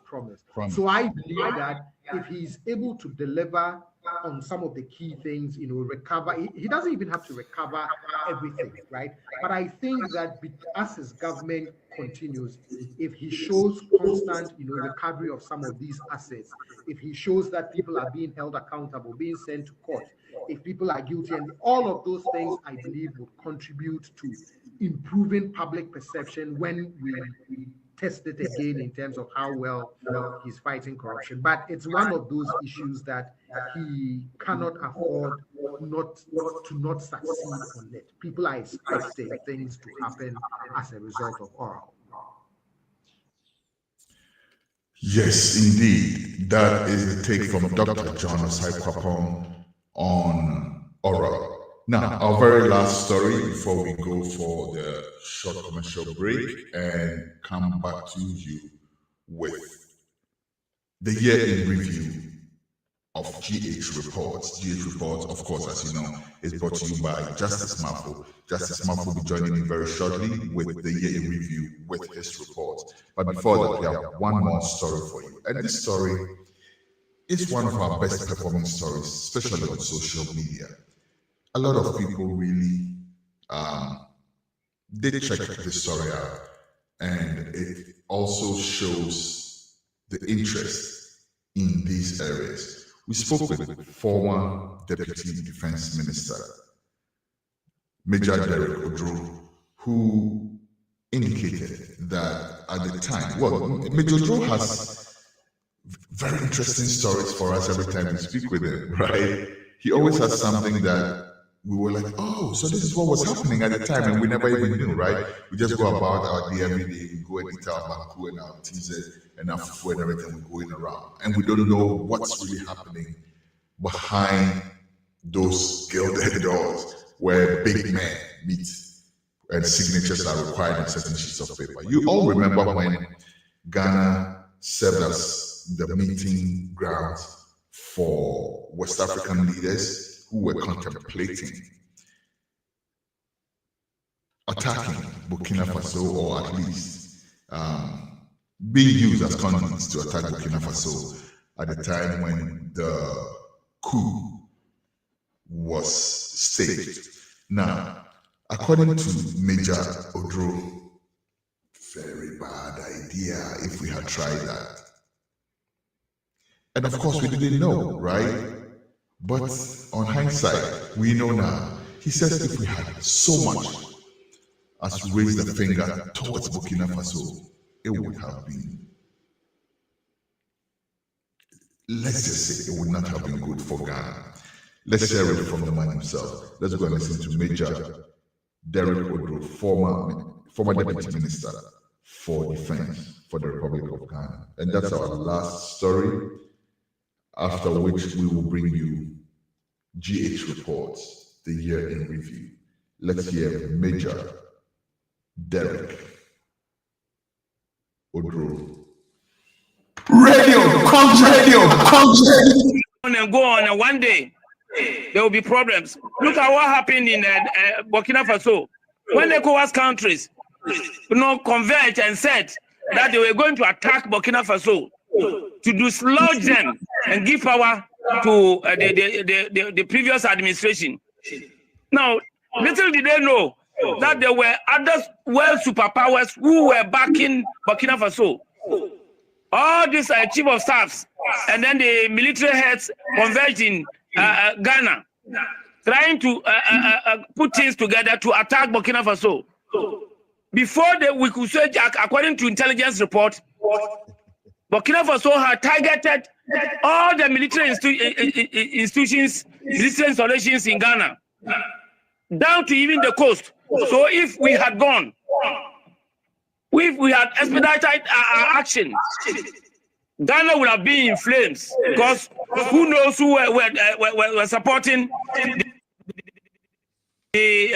promised. So I believe that if he's able to deliver on some of the key things, recover, he doesn't even have to recover everything, right? But I think that as his government continues, if he shows constant, recovery of some of these assets, if he shows that people are being held accountable, being sent to court, if people are guilty, and all of those things, I believe, would contribute to improving public perception when we test it again in terms of how well he's fighting corruption. But it's one of those issues that he cannot afford not succeed on it. People are expecting things to happen as a result of oral. Yes, indeed. That is the take from Dr. John Osai-Kwapong on oral. Now, our very last story before we go for the short commercial break and come back to you with the year in review of GH Reports. GH Reports, of course, as you know, is brought to you by Justice Mafo. Justice Mafo will be joining me very shortly with the year in review with his report. But before that, we have one more story for you. And this story is one of our best performing stories, especially on social media. A lot of people really did check this story out, and it also shows the interest in these areas. We spoke with former Deputy Defense Minister, Major Derek Odro, who indicated that at the time, well, Major Odro has very interesting stories for us every time we speak with him, right? He always has something that we were like, oh, so this is what was happening at the time, and we never even knew, right? We just go about our day every day, we go and eat our baku and our teaser and our fufu and everything, we're going around. And we don't know what's really happening behind those gilded doors where big men meet and signatures are required on certain sheets of paper. You all remember when Ghana served as the meeting grounds for West African leaders who were contemplating attacking Burkina Faso, or at least being used as conduits to attack Burkina Faso at the time when the coup was staged. Now, according to Major Odro, very bad idea if we had tried that. And of course, we didn't know, right? But on hindsight, we know now. He says if we had so much as raised the finger towards Burkina Faso, it would have been, let's just say, it would not have been good for Ghana. Let's hear it from the man himself. Let's go and listen to Major Derek Odro, former Deputy Minister for Defense for the Republic of Ghana. And that's our last story, after which we will bring you GH Reports, the year in review. Let's hear Major Derek Odro. Radio, and go on, and one day there will be problems. Look at what happened in Burkina Faso when ECOWAS countries, converged and said that they were going to attack Burkina Faso to dislodge them and give power to the previous administration. Now, little did they know that there were other world superpowers who were backing Burkina Faso. All these chief of staffs and then the military heads converged in Ghana, trying to put things together to attack Burkina Faso. Before we could say, according to intelligence report, Burkina Faso had targeted all the military institutions, military installations in Ghana, down to even the coast. So if we had gone, if we had expedited our action, Ghana would have been in flames, because who knows who were supporting the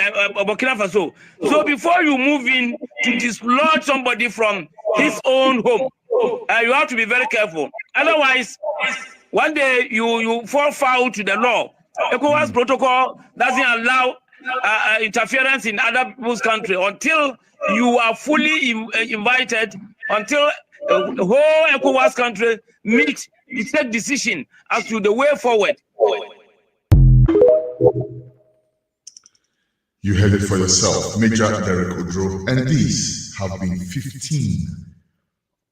Burkina Faso. So before you move in to dislodge somebody from his own home, you have to be very careful. Otherwise, one day you fall foul to the law. ECOWAS protocol doesn't allow interference in other people's country until you are fully invited, until the whole ECOWAS country meet to take decision as to the way forward. You heard it for yourself, Major Derek Odro, and these have been 15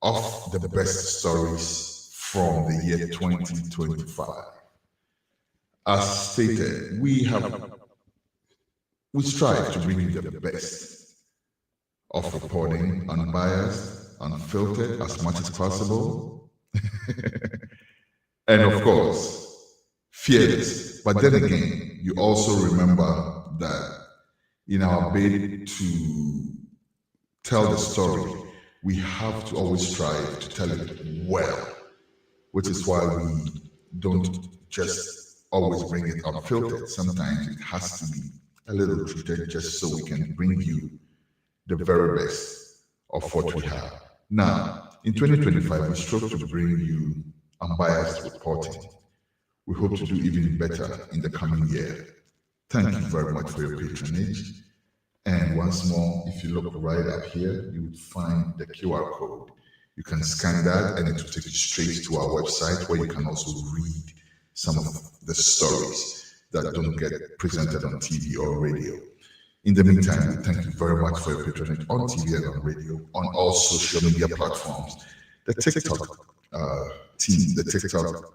of the best stories from the year 2025. As stated, we strive to bring you the best of reporting, unbiased, unfiltered as much as possible. And of course, fearless. But then again, you also remember that in our bid to tell the story, we have to always strive to tell it well, which is why we don't just always bring it unfiltered. Sometimes it has to be a little treated just so we can bring you the very best of what we have. Now, in 2025, we strive to bring you unbiased reporting. We hope to do even better in the coming year. Thank you very much for your patronage. And once more, if you look right up here, you would find the QR code. You can scan that and it will take you straight to our website where you can also read some of the stories that don't get presented on TV or radio. In the meantime, thank you very much for your patronage on TV and on radio, on all social media platforms. The TikTok team, the TikTok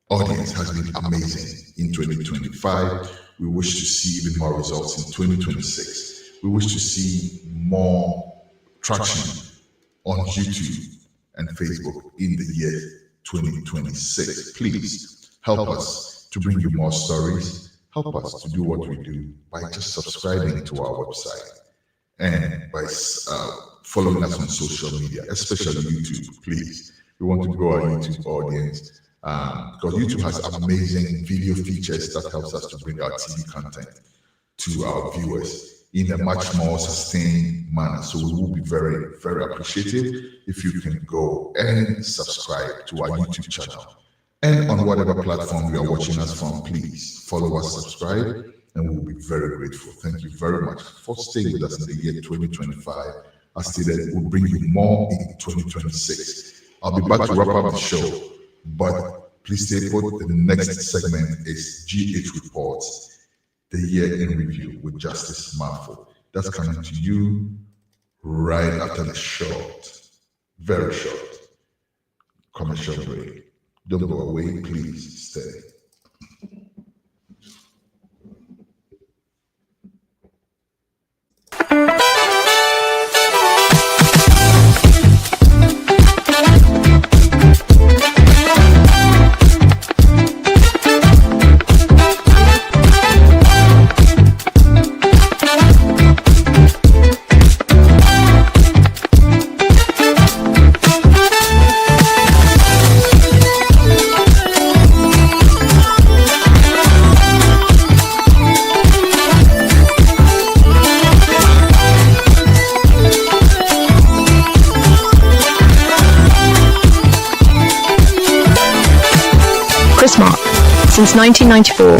audience has been amazing in 2025. We wish to see even more results in 2026. We wish to see more traction on YouTube and Facebook in the year 2026. Please help us to bring you more stories. Help us to do what we do by just subscribing to our website and by following us on social media, especially YouTube. Please, we want to grow our YouTube audience because YouTube has amazing video features that helps us to bring our TV content to our viewers in a much more sustained manner. So we will be very, very appreciative if you can go and subscribe to our YouTube channel. And on whatever platform you are watching us from, please follow us, subscribe, and we'll be very grateful. Thank you very much for staying with us in the year 2025. As stated, we'll bring you more in 2026. I'll be back to wrap up the show, but please stay put. The next segment is GH Reports, the year in review with Justice Marfo. That's coming to you right after the short, very short commercial break. Don't go away, please stay. Since 1994,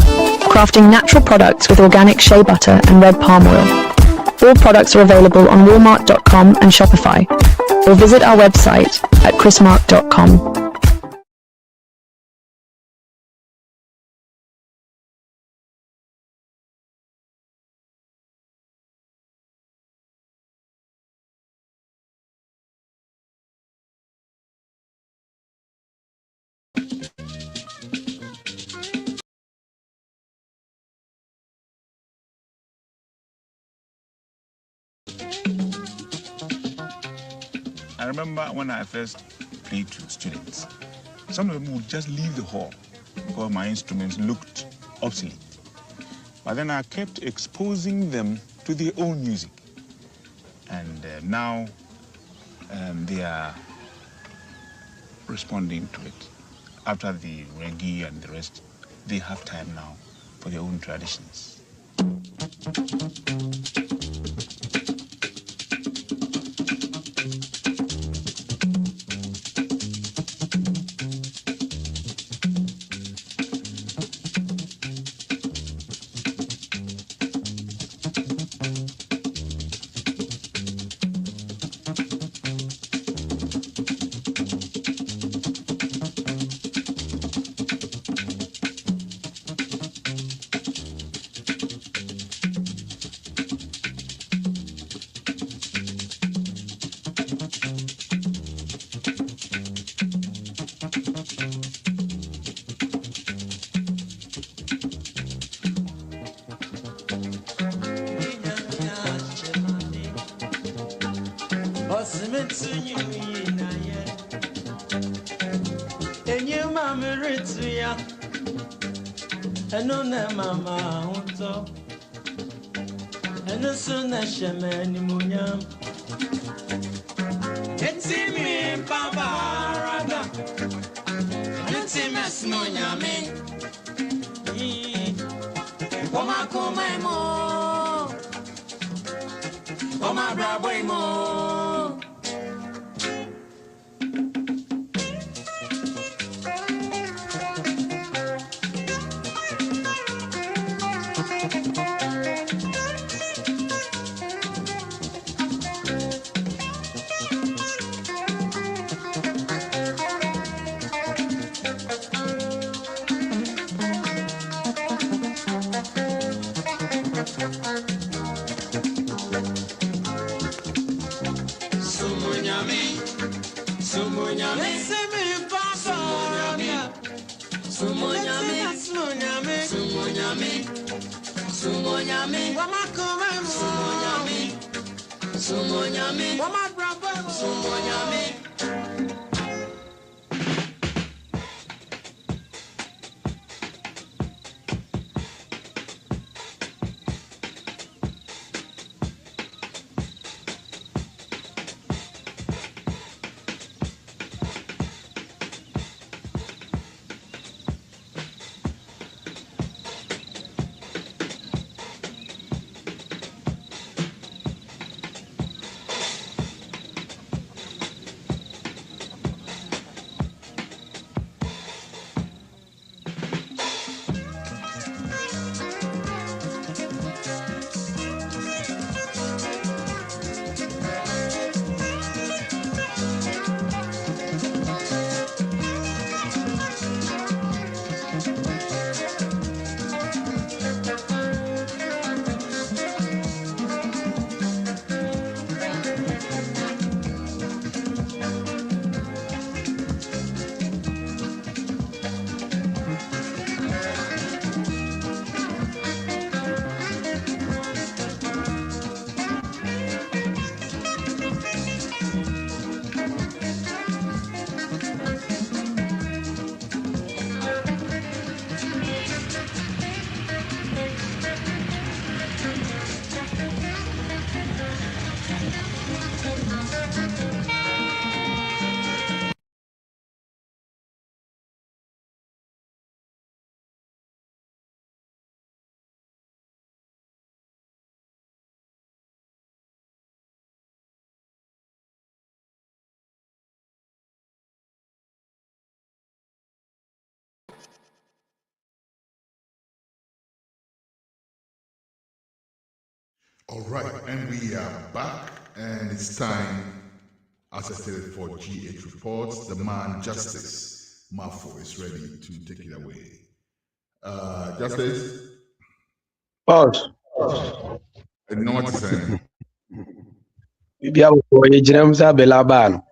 crafting natural products with organic shea butter and red palm oil. All products are available on Walmart.com and Shopify, or visit our website at chrismark.com. I remember when I first played to students, some of them would just leave the hall because my instruments looked obsolete. But then I kept exposing them to their own music. And now they are responding to it. After the reggae and the rest, they have time now for their own traditions. All right, and we are back, and it's time, as I stated, for GH Reports. The man Justice Mafo is ready to take it away. Justice? Pause. I know what you're saying. Belaban.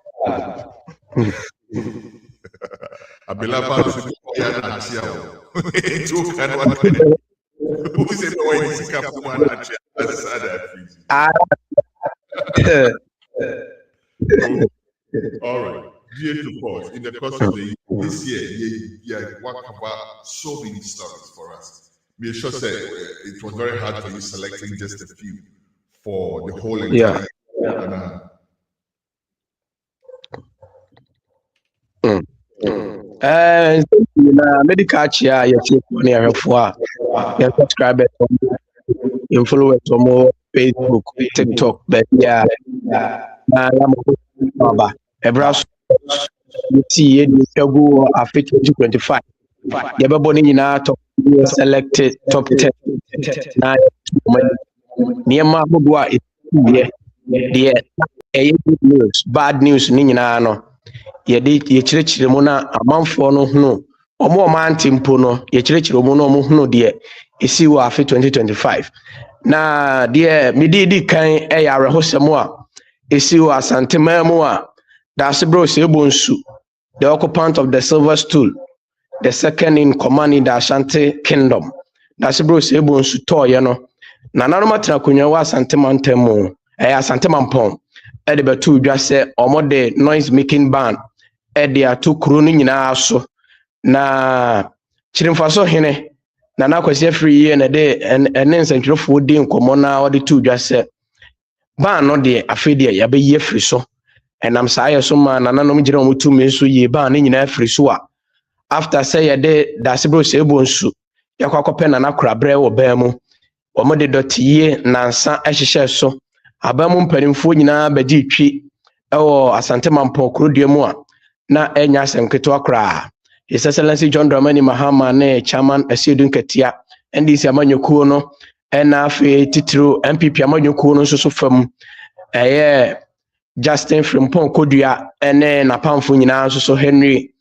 All right. GH Reports. In the course of this year, what about so many stories for us? Be sure say it was very hard for you selecting just a few for the whole entire year. Medical chair, you take money for your subscribers, influence on Facebook, TikTok, but yeah, you see it go after 2025. Everybody in our top selected top 10. Niema Bugwa is news, bad news, Ninano. Yedi yechirechire mu na amanfo no hunu omo mantimpo no yechirechire mu no hunu de esi wo afi 2025 na de mididi kan eyare hosemo a esi wo asantema mu a das bro se bonsu the occupant of the silver stool, the second in command in the Ashanti kingdom. Das bro se bonsu to ye no na nanoma tena kunwa wa asantema ntemu asantema mpon ɛde bɛto dwa sɛ ɔmo de noise making ban ɛde ato kuro no nyinaa so na kyeremfaso hene na nakwasi afiri yie na de ɛne nsɛntwerɛfoɔ di nkɔmmɔ na wɔde to dwa sɛ ban no de afei deɛ yɛbɛyi afiri so ɛnam saa yɛ so ma nananom gyina wɔn tumi nso yie ban ne nyinaa afiri so a after sɛ yɛde dasebro sɛ ebo nsu yɛkɔ akɔpɛ nana korabrɛ wɔ ban mu wɔn de dɔteyie nansa ɛhyehyɛ so aban mu mpanimfoɔ nyinaa bɛgye twi ɛwɔ asantemampɔ kurodua mu a na ɛnya asɛm ketewa koraa His Excellency John Dramani Mahama ne chairman Asiedu Nketia NDC amanyɔkuo no ɛna afei titiro MPP amanyɔkuo no nso so fam ɛyɛ Justin Frimpong Kodua ɛne napamfo nyinaa nso so Henry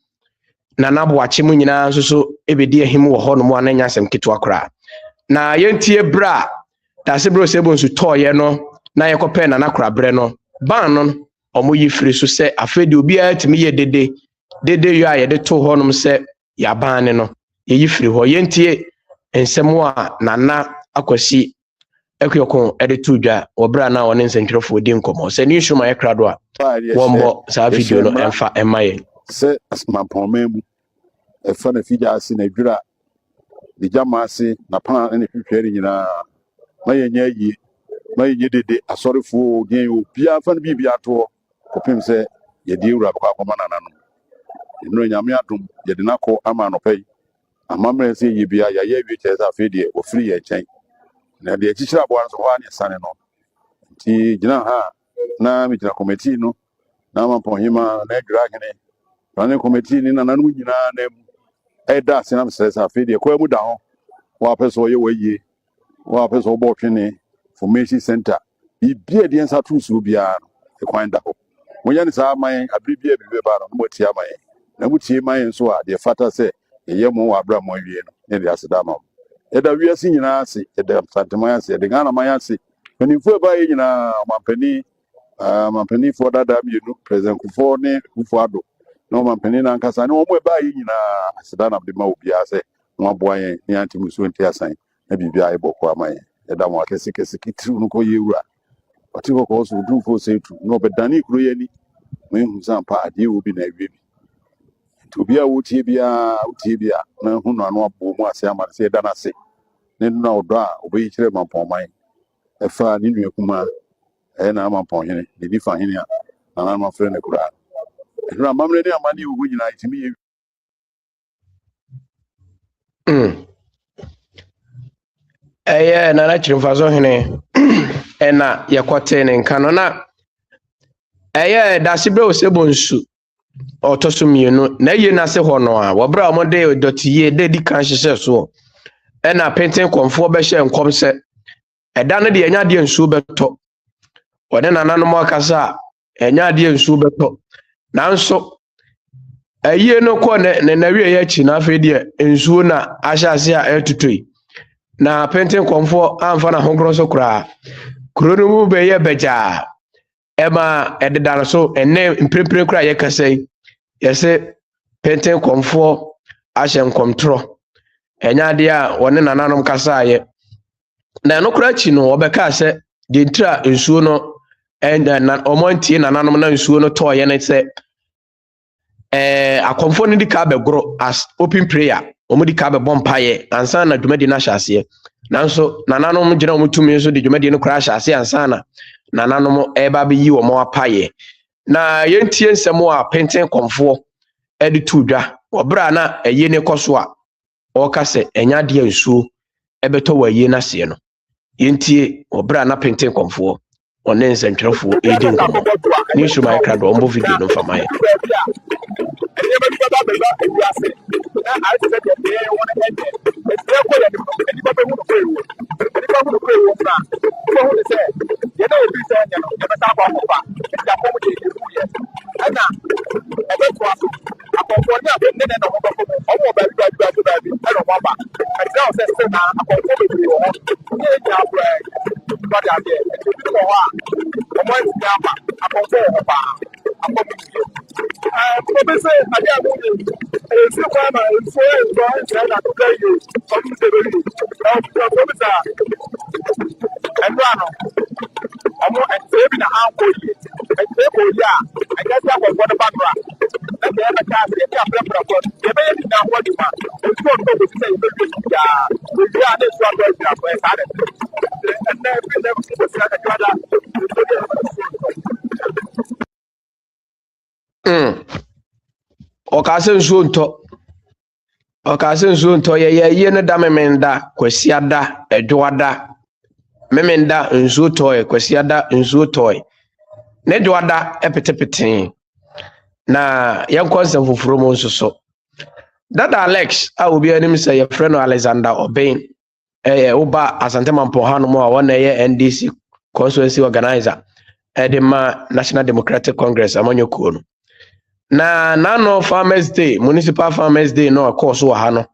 Nana Boakye mu nyinaa nso so ebedi ahim wɔ hɔ no mu ananya asɛm ketewa koraa na yɛntie bra dasebro sebo nso tɔɔyɛ no na yɛkɔpɛ nana korabrɛ no ban no ɔmo yi firi so sɛ afei de obiara tumi yɛ dede yo a yɛde to hɔ nom sɛ yaban ne no yɛyi firi hɔ yɛntie nsɛm a nana akwasi akuyɔko ɛde to dwa wɔbra na wɔne nsɛntwerɛfoɔ di nkɔmmɔ sɛ ne nhyoma yɛ krado a wɔmbɔ saa video no ɛmfa ɛma yɛn sɛ asomapɔnma mu ɛfa na figya ase na adwira de gyama ase na pana ne hwehwɛ ne nyinaa ma yɛnyɛ yie ma yɛnyɛ dede asɔrefoɔ deɛ obiara fa no biribia toɔ kɔpem sɛ yɛde ewura bɛkɔ akɔma nananom ɛno nyame adom yɛde nakɔ ama anɔpa yi amammerɛ sɛ yɛ bia yɛayɛ awie kyerɛ sɛ afei deɛ wɔfiri yɛ nkyɛn na deɛ akyikyiri aboa no so hɔ a ne ɛsane no nti gyina ha na megyina committee no na amampɔhema na adwira hene planning committee ni nananom nyinaa na mu ɛda ase na mesrɛ sɛ afei deɛ kɔa mu da hɔ wɔapɛ sɛ ɔyɛ wɔayie wɔapɛ sɛ wɔbɔ ɔtwene formation center biribia deɛ nsa to nsuo biara no ɛkwan da hɔ monyɛ ne saa ma yɛn abere bia bi bɛba no na moatia ma yɛn na motie ma yɛn so a deɛ fata sɛ ɛyɛ mo wɔ abra mo awie no ne de aseda ma mo yɛda wiase nyinaa ase yɛda santeman ase yɛde Ghana man ase mpanimfoɔ ɛba yɛ nyinaa ɔmampanifoɔ dada mmienu president Kufuor ne Kufuor na ɔmampani no ankasa ne wɔn ɛba yɛ nyinaa aseda na de ma obiara sɛ wɔn aboa yɛn ne ante musuo nte asan na biribiara ɛbɔ kɔ ama yɛn yɛda mo akɛse kitiriw no kɔ yɛ wura ɔte kɔkɔɔ so odumfoɔ sɛ tu na ɔbɛdane kuro yɛ ni na ehu sampa adeɛ wɔ bi na awie bi nti obiara wotie bia na hu no ano abɔ mu ase ama sɛ yɛda no ase ne no na ɔdɔ a ɔbɛyi kyerɛ mampɔnman ɛfa ne nua kuma ɛyɛ na mampɔnhene ne nifa hene a nana no afrɛ ne koraa ɛno amammerɛ ne amane wɔ hɔ nyinaa ɛtumi yɛ ɛyɛ nana kyeremfaso hene ɛna yɛkɔte ne nka no na ɛyɛ dasebro sebo nsu ɔtɔ so mmienu na ɛyɛ n'ase hɔ no a wɔbra a wɔde dɔteyie de di kan hyehyɛ so ɛna penten kɔmfoɔ bɛhyɛ nkɔm sɛ ɛda no deɛ ɛnya adeɛ nsuo bɛtɔ wɔne nananom akasa a ɛnya adeɛ nsuo bɛtɔ nanso ɛyie no kɔ ne nawie yɛ akyi na afei deɛ nsuo na ahyɛ ase a ɛtotɔ yi na penten kɔmfoɔ amfa na honkoro so koraa kuro no mu bɛyɛ bɛgyaa ɛma ɛdeda no so ɛnɛ mprempren koraa yɛkasa yi yɛsɛ penten kɔmfoɔ ahyɛ nkɔmtorɔ ɛnya adeɛ a wɔne nananom kasaayɛ na ɛno koraa akyi no wɔbɛkaa sɛ deɛ ntira nsuo no ɔmo ntie nananom na nsuo no tɔɔyɛ no sɛ akɔmfoɔ no di ka bɛgoro as open prayer ɔmo di ka bɛbɔ mpaeɛ ansa na dwumadi no ahyɛ aseɛ nanso nananom gyina ɔmo tumi nso de dwumadi no koraa ahyɛ aseɛ ansa na nananom ɛba bɛyi wɔn apaeɛ na yɛntie nsɛm a penten kɔmfoɔ ɛde to dwa wɔbra na ɛyɛ ne kɔ so a ɔka sɛ ɛnya adeɛ nsuo ɛbɛtɔ wɔ ɛyɛ n'aseɛ no yɛntie wɔbra na penten kɔmfoɔ ɔne nsɛntwerɛfoɔ ɛdi nkɔmmɔ ne nhyoma ɛkra do ɔmbɔ video no mfama yɛ I guess that was what about let me have a chance to get a problem. You may not what you want. It's not going to say, we are this one and then we never see the Okase nsuo ntɔ yɛ ne da memenda kwasiada edwoada memenda nsuo tɔe kwasiada nsuo tɔe ne dwoada epetepete na yɛnkɔ nsɛm foforo mu nso so dada Alex a obi anim sɛ yɛfrɛ no Alexander Obeng woba Asantema Mpɔha no mu a wɔna yɛ NDC constituency organizer de ma National Democratic Congress amanyokuo no na nano Farmers Day Municipal Farmers Day no akɔ so wɔ ha no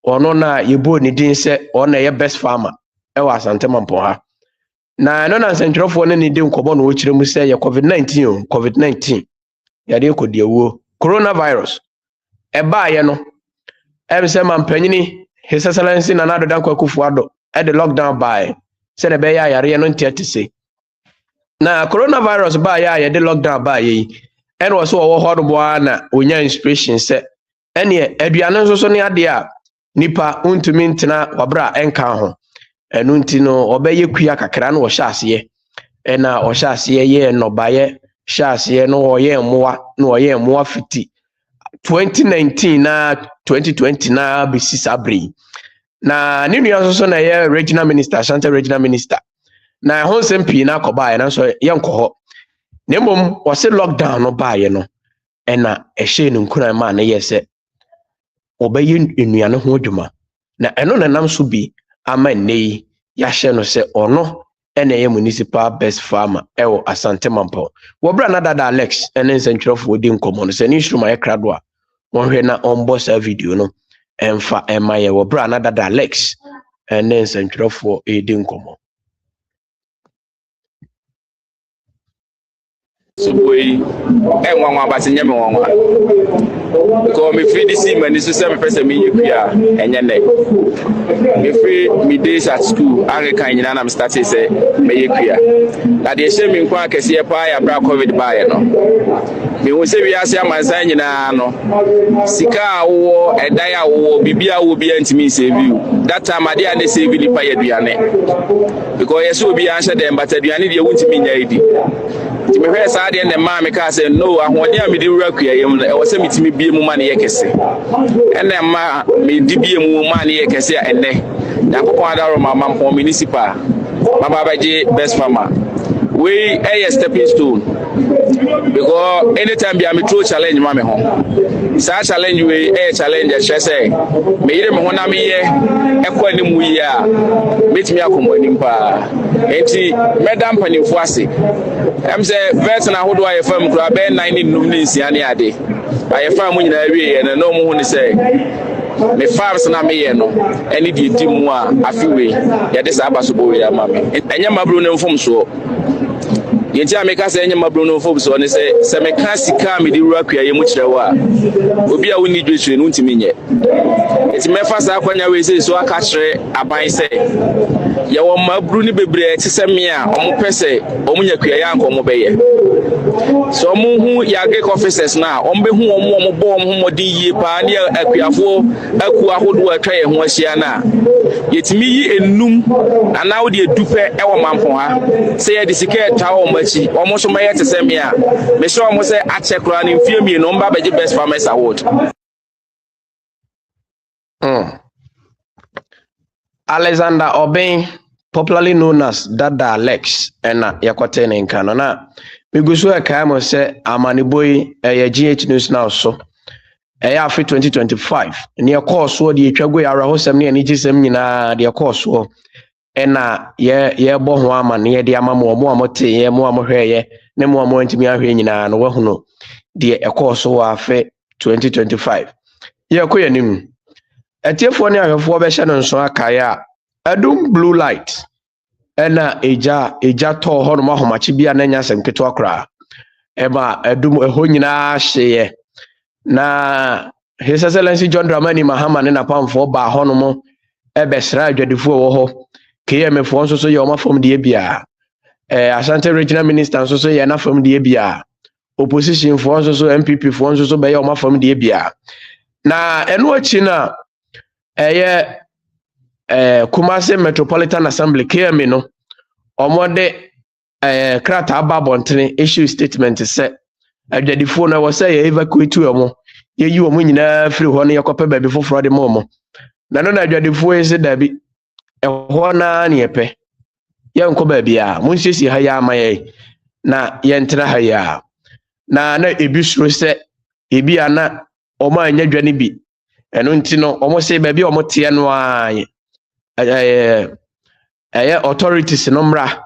ɔno na yɛbɔ ne din sɛ ɔno yɛ best farmer ɛwɔ Asantema Mpɔha na ɛno na nsɛntwerɛfoɔ ne ne di nkɔbɔ no wɔkyerɛ mu sɛ yɛ COVID-19 yɛde kɔdi awuo coronavirus ɛbaayɛ no ɛm sɛ mampanyini His Excellency Nana Addo Dankwa Akufo-Addo ɛde lockdown bae sɛ ne bɛyɛ ayareɛ no ntia te se na coronavirus baayɛ a yɛde lockdown baayɛ yi ɛna wɔ so wɔwɔ hɔ no boa na onya inspiration sɛ ɛneɛ aduane nso so ne adeɛ a nipa ntumi ntena wabra ɛnka ho ɛno nti no ɔbɛyɛ kuya kakra no wɔhyɛ aseɛ ɛna ɔhyɛ aseɛ yɛ nnɔbaeɛ hyɛ aseɛ no ɔyɛ mmoa fiti 2019 na 2020 na bɛsi saa bere na ne nua nso so na ɛyɛ regional minister Ashanti regional minister na ɛho nsɛm pii na akɔbaeɛ nanso yɛnkɔ hɔ na mmom wɔse lockdown no baeɛ no ɛna ɛhyɛ no nkuran ma ne yɛ sɛ ɔbɛyɛ nnuane ho adwuma na ɛno na nam so bi ama nne yi yɛahyɛ no sɛ ɔno ɛna ɛyɛ municipal best farmer ɛwɔ Asantema Mpɔ wɔbra na dada Alex ɛne nsɛntwerɛfoɔ di nkɔmmɔ no sɛ ne nhyiroma yɛkra do a wɔhwɛ na ɔmbɔ saa video no ɛmfa ɛma yɛ wɔbra na dada Alex ɛne nsɛntwerɛfoɔ ɛdi nkɔmmɔ so boy nwanwa abati nyame nwanwa because me free this mani so say me person me yekua enye ne me free me days at school age kan nyina na me start say me yekua na de hye me nkwa akese pa ya bra covid bae no me hu se wi ase amansan nyina no sika awo edan awo bibia wo bia ntimi save you that time ade ane save ni pa yaduane because yes obi anhye dem but aduane de wuntimi nya edi me hwe sa de ne ma me ka say no ahode a me di wura kua yem e wo se mitimi bie mu ma ne yekese ene ma me di bie mu ma ne yekese a ene yakopon adaro ma mampo municipal baba baje best farmer we a stepping stone because anytime be am throw challenge ma me ho sa challenge we a challenge e say me yire me ho na me ye ekwa ni mu yi a metimi akomo ni mpa enti medam panimfo ase em say vet na hodo aye fam kura be 9 num ni nsia ne ade aye fam mu nyina wie ye no mu hu ni say me farms na me ye no eni di di mu a afiwe ye de sa abaso bo we ama me enya mabru ne mfom so yenti ameka say enya mabru ne mfom so ne say me ka sika me di wura kua ye mu kirewa obi a woni dwetwe no ntimi nye enti me fa sa kwanya we say so aka kire aban say ye wo mabru ni bebre ti se me a omo pese omo nya kua ya anko mo beye so omo hu ya agric officers na omo be hu omo bo omo modin yie pa ne akuafo aku ahodo atwa ye ho ahia na yetimi yi enum ana wo de edupe e wo mampo ha se ye de sika ta wo machi omo so me ye te se me a me sure omo se a check kra ni mfie mi no mba beje best farmers award Alexander Obeng, popularly known as Dada Alex, and Yakoten in Canada. Migusu Akamo say Amaniboy a GH News now so. After 2025, near course what the Chagwe Arahosam and Nigisem the course war. And ye bohama near the Amamo Moamote, ye Moamohe, Nemo Moentimia and Wahuno, the course war 2025. Ye Koyanim. Etiefo ne ahwefo bɛhyɛ no nso akaya adum blue light ɛna eja to hɔ no mahomachi bia na nya asɛm ketewa kora ɛma adum ɛhɔ nyinaa hyeyɛ na His Excellency John Dramani Mahama ne napamfo ba hɔ no mo ɛbɛsra adwadifo wɔ hɔ KMF nso so yɛ ɔmafom de bia Asante regional minister nso so yɛ na fam deɛ bia opposition for nso so MPP for nso so bɛyɛ ɔma fam deɛ bia na ɛno akyi na ɛyɛ Kumasi Metropolitan Assembly KMA no ɔmɔde krataa ba abɔntene issue statement sɛ adwadifoɔ no wɔ sɛ yɛ evacuate ɔmo yɛyi ɔmo nyinaa firi hɔ no yɛkɔpɛ baabi foforɔ de ma ɔmo na no na adwadifoɔ yi sɛ dabi ɛhɔ naa ne yɛpɛ yɛnkɔ baabi a monsiesie ha yɛ ama yɛ na yɛntena ha yɛ a na ebi suro sɛ ebi a na ɔmo anya dwane bi ɛno nti no ɔmo sɛ baabi a ɔmo teɛ no a ɛyɛ authorities no mmra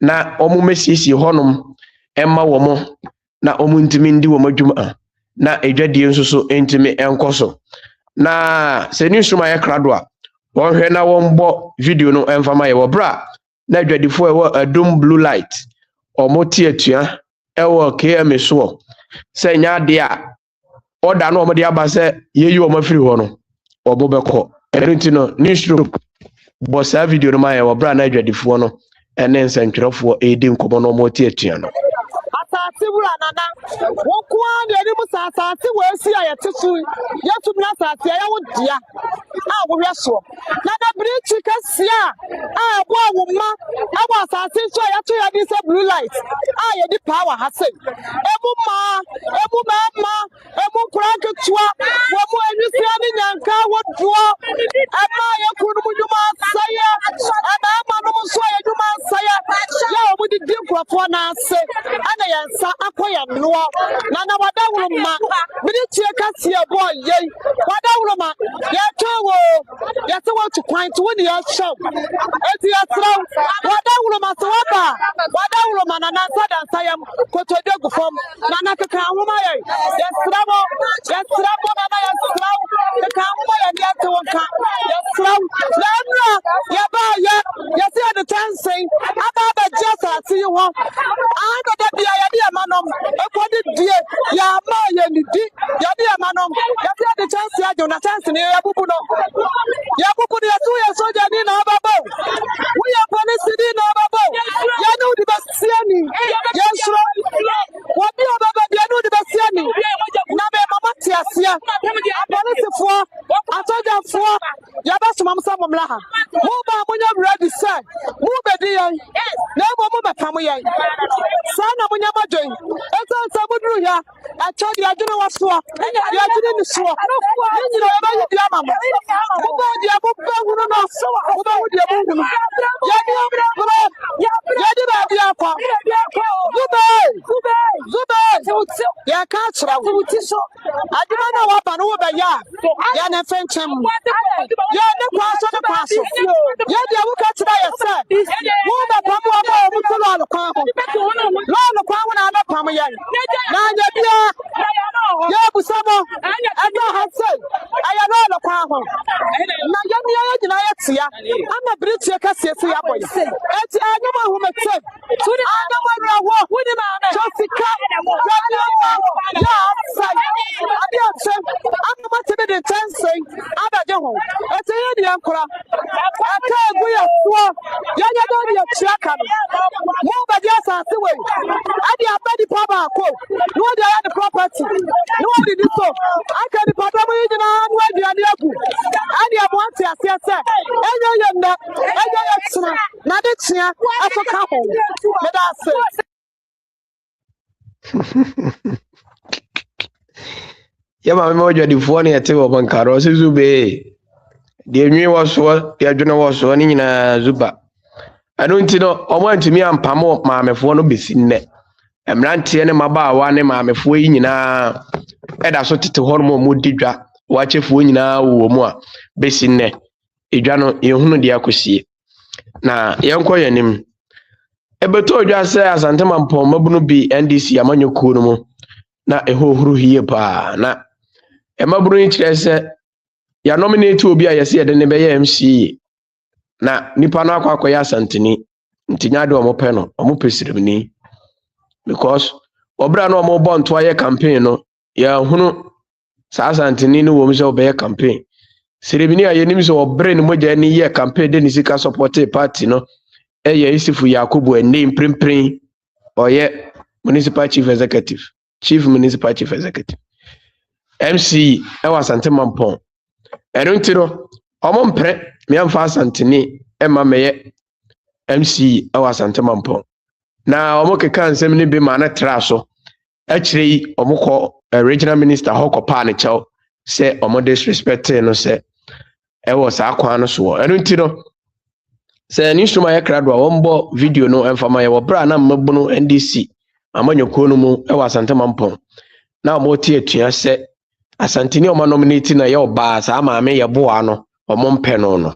na ɔmo mesiesie hɔnom ɛma wɔn na ɔmo ntumi ndi wɔn adwuma na edwadie nso so ntumi ɛnkɔ so na sɛ ni nsoma yɛ krado a wɔhwɛ na wɔmbɔ video no ɛmfama yɛ wɔ bra na adwadifoɔ ɛwɔ adum blue light ɔmo te atua ɛwɔ KMA so sɛ nya ade a ɔda no ɔmo de aba sɛ yeyi ɔmo afiri hɔ no ɔmo bɛkɔ ɛno nti no ni nsoro bɔ saa video no ma yɛ wɔ bra na adwadifoɔ no ɛne nsɛntwerɛfoɔ ɛdi nkɔmɔ no ɔmo te atua no asase wura nana wokoa de ani mu asase wo asi a yɛte so yɛtum na asase a yɛwo dia a wohwɛ so na da bridge kasia a bo awoma ɛwɔ asase so a yɛto yɛde sɛ blue light a yɛde power ha sɛ emu mama emu kura ketua wo mu anisia ne nyanka wodoɔ ɛma yɛkunu mu dwuma asaya ɛma no mu so yɛdwuma asaya yɛ wo de di nkurɔfoɔ na ase ana yɛnsa akɔyɛ noɔ na wadaworo ma mede tie kaseɛ bɔ yɛi wadaworo ma yɛtwa wo yɛsɛ woatu kwan to wo ne yɛhyɛw enti yɛserɛ wadaworo ma sɛ waba wadaworo ma nanansa dansa yɛm kotode gu fam nana keka nhoma yɛ yɛserɛ mo nana yɛserɛ keka nhoma yɛ ne yɛte wo nka yɛserɛ na mmerɛ yɛbaa yɛsɛ yɛde tansen aba abɛgye asase yi hɔ anada bia yɛde yɛmanom ɛkɔde die yɛama yɛnidi yɛde yɛmanom yɛsɛ yɛde kyɛnse agyew na kyɛnse ne yɛbubu no yɛsɛ woyɛ sogyani na ɔbɛbɔ woyɛ polisini na ɔbɛbɔ yɛne wode bɛsie ni yɛnsuro wɔbi a ɔbɛbɛ bia ne wode bɛsie ni na bɛma mate aseɛ apolisifoɔ asogyafoɔ yɛbɛsoma m sɛ mommra ha moba a monyɛ ready sɛ mobɛdi yɛn na mmom mobɛka mo yɛn saa na monya madwen ɛsiane sɛ moduru hɛ ɛkyɛ de adwene wɔ soɔ de adwene ne soɔ ne nyina yɛbɛyi di ama mo mobɛ deɛ mobɛhunu no mobɛhu deɛ mohunu yɛde baabi akɔ zube yɛka akyerɛ wo adwuma no a wɔaba no wobɛyɛ a yɛne mfɛnkyɛm yɛne kwaa so ne kwaa so yɛdeɛ woka kyerɛ yɛ sɛ wobɛpam wɔma ɔ mu to lɔɔlo kwan ho lɔɔlo kwan ho na abɛpam yɛn na anyɛ biaa yɛabusa mo ɛdɔ ha sɛ ɛyɛ lɔɔlo kwan ho na yɛnea yɛ nyinaa yɛtea ama beretie kɛseɛ sɛ yɛabɔ yɛ ɛnti anyɛ mo ahomatɛm anyɛ mo awerɛhoɔ kyɛ sika yɛ asɛe ade akyɛm ama matebe de nkyɛnsɛn abɛgye ho ɛnti yɛdeɛ nkora ɛka agu yɛ soɔ yɛnyɛ dɛ ne yɛkyia ka no mobɛgye asase wei ade aba nipa baako na wode ayɛ ne property na wode di so aka nipadɔm yi nyinaa ne waduane agu ade aboante aseɛ sɛ ɛnyɛ yɛ nnɛ ɛnyɛ yɛ kyena na de kyea ɛso ka ho meda ase yɛma me ɔdwadifoɔ ne yɛte wɔ bankaro ɔsɛ zubee deɛ nwi wɔ soɔ deɛ adwene wɔ soɔ ne nyinaa zuba ɛno nti no ɔmo antumi ampam maamefoɔ no bɛsi nnɛ mmeranteɛ ne mmabaawa ne maamefoɔ yi nyinaa ɛda so tete hɔ nom a ɔmɔdi dwa wakyɛfoɔ nyinaa wɔ mu a bɛsi nnɛ edwa no yɛhunu deɛ akɔsie na yɛnkɔ yɛn anim ɛbɛtɔ dwa sɛ asantema mpɔn mabunu bi NDC amanyɔkuo no mu na ɛhohoro hie paa na ɛmabunu yi kyerɛ sɛ yɛanominate obi a yɛsɛ yɛde ne bɛyɛ MCA na nipa no akɔ akɔyɛ asanteni nti nya de ɔmo pɛ no ɔmo pɛ siremni because ɔbra no ɔmo bɔ nto ayɛ campaign no yɛhunu saa asanteni no wɔm sɛ ɔbɛyɛ campaign siremni a yɛnim sɛ ɔbrɛ ne mogya ne yɛ campaign de ne sika support party no Isifu Yakubu and name Primprin or yet Municipal Chief Executive. Chief Municipal Chief Executive. MC Ewa Santemampon. I don't know. Omon pre me am fast Santini Emma Meye MC Ewa Santemampon. Now Omoke can send me be mana traso. Actually, Omoko regional minister Hoko Panicho say Omo disrespect no say Ewa Sakwana so. I don't know. Say an instrument ya kradwa wombo video no emfama ya wabra na mmabuno NDC amanyo kono mu Ewa Santemampon. Na mo tie tua se asantini o ma nominate na ye oba sa maame ye boa no o mo mpe no no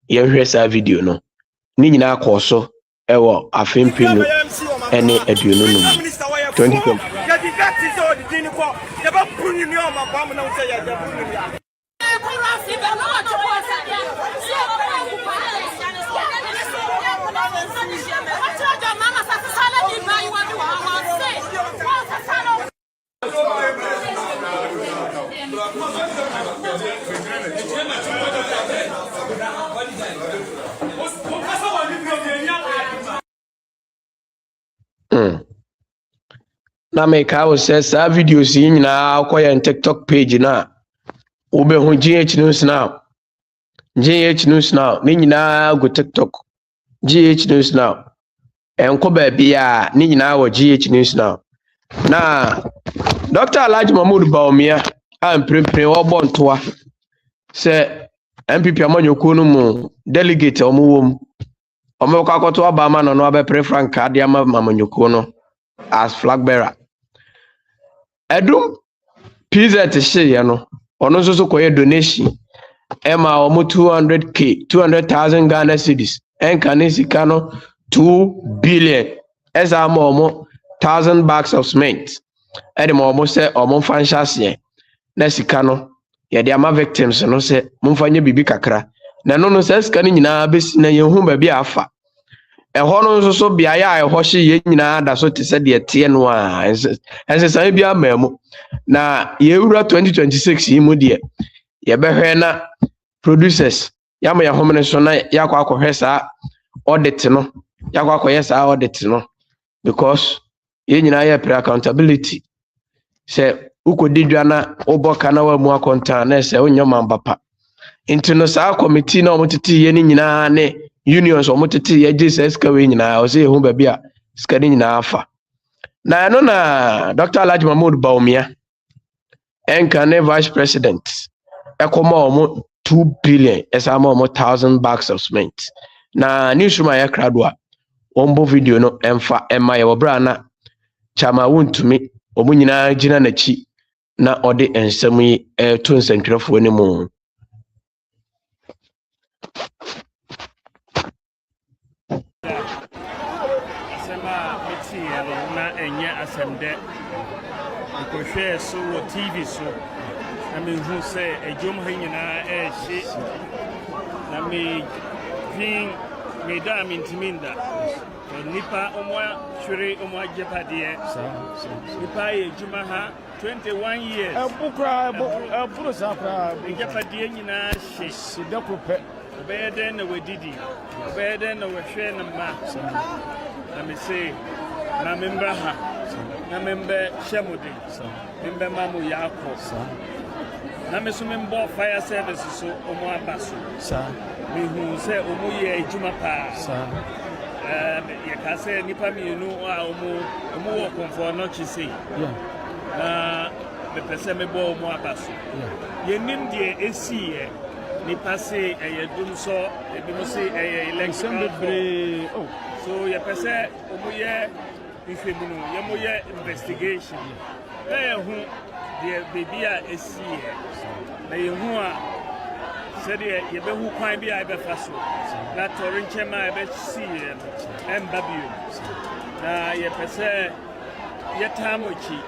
ye hwe sa video no ni nyina akọ ewo afempinu ene aduonu no 2020 na make I says videos in na akoya TikTok page na ube hu GH News now ni nyina go TikTok GH News now enko ba bia ni nyina wo GH News now na Dr. Alhaji Mahmood Bawumia am prepare obo ntoa se MPP amanyoko no mu delegate omuwom omo kwakoto abama no no abe pre frank ade amanyoko no as flag bearer edum PZ shey no ono so koye donation ema omo 200,000 Ghana cedis enka sika no 2 billion esa ma omo 1,000 bags of cement edem omo se omo fanshase na sika no ye de ama victims no se mumfanye bibi kakra na no se sika ni nyina besi na yehu ba bi afa eho no so bia ya eho hye ye nyina da so te se de tie no a ense san bi amamu na ye wura 2026 yi mu de ye behwe na producers yama ya homene so na yakwa akohwe sa audit no yakwa akoye sa audit no because ye nyina ye pre accountability se ukodidwa na oboka na wa mu akonta na se onyoma mbapa intino sa committee na omotiti ye ni nyina ne unions omotiti ye Jesus ka we nyina o se hu ba bia ska ni nyina afa na no na Dr. Alhaji Mahmood Bawumia enka ne vice president ekoma omo 2 billion esama omo 1,000 bags of cement na newsroom ya kradwa ombo video no emfa ema ye wobra na chama wontumi omo nyina gina na chi na ode ensem yi to nsentwerefo ne mu asema meti na enye asemde ko share so TV so na me hu se ejom ha nyina ehye na me fin me da mintiminda nipa omwa hwere omwa jepade nipa ejuma ha 21 years abukra aburo sapra jepade nyina hye sidakopɛ obeden na wedidi obeden na wehwe na ma na me say na member ha na member shemudi member mamu yako na me so member fire service so omo abaso me hu say omo ye ejuma pa ye ka say nipa mienu a omo wo konfo no chisi na me pese me bo omo abaso ye nim de esiye nipa say eyedum so ebi mo say election bebre so ye pese omo ye ifemuno ye mo ye investigation hu the baby a esiye na ye hu a said ye be hu kwan bi a be faso na torinche ma be siye embabio na ye pese ye tamochi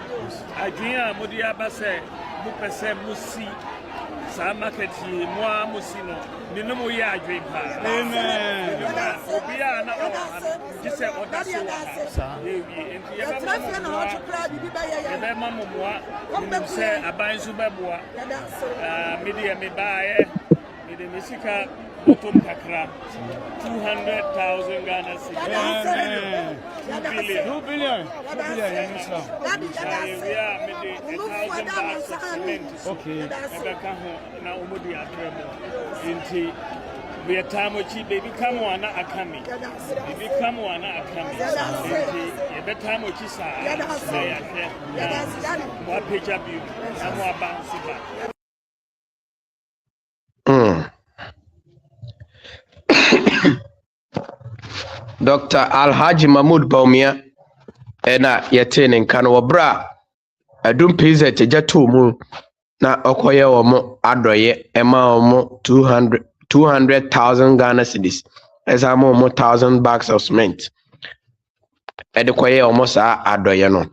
adwin a modi abase mu pese musi sa market yi moa musino ni no mo ya adwen pa amen obi a na o gise odaso sa ye enti ye be ma mo moa ni se aban su be boa media me baaye me the Mexica Motum Kakra 200,000 Ghana cedis. 2 billion. 2 billion. 2 billion. We are maybe 1,000 bags of cement. Okay. Now Umudi Atremo. Inti. We are Tamochi, baby, come on, Akami. Baby, come on, Akami. The Tamochi, more picture view, and more bouncy back. Dr. Alhaji Mahmoud Baumia ena yetene nkano wabra adum pizza tejato mu na okoye omo adoye ema omo 200,000 Ghana cedis esa omo 1,000 bags of cement edekoye omo sa adoye no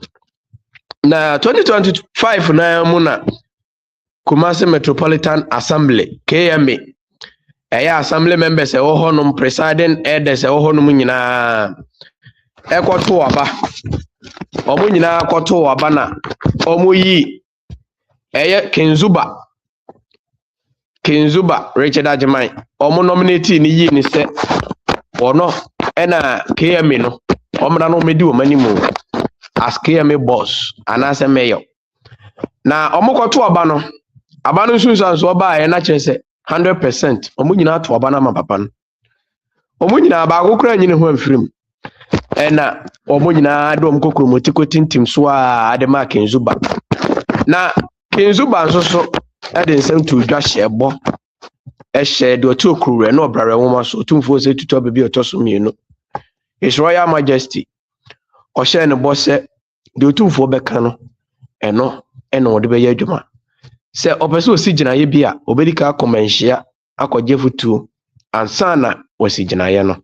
na 2025 na mu na Kumasi Metropolitan Assembly KMA assembly members ewo honum presiding elders ewo honum nyina ekoto aba omo nyina akoto aba na omo yi Kinzuba Richard Ajimai omo nominate ni yi ni se ono ena KMA no omra no medi o manimu as KMA boss anase mayor na omo koto aba no sunsan so ba na chese 100% omo nyina to aba na ma papa no omo nyina ba akokura nyine ho amfirim ena omo nyina do omkokoro motiko tintim so a ade ma Kinzuba na Kinzuba nso so ade nsem to dwa hyebo ehye de otu okuru na obrare nwoma so tumfo se tutu bebi otoso mienu His Royal Majesty ohye ne bose de otumfo beka no eno ode be ye adwuma se opese osiginaye bia obedika akomanhia akogye futu ansana wasiginaye no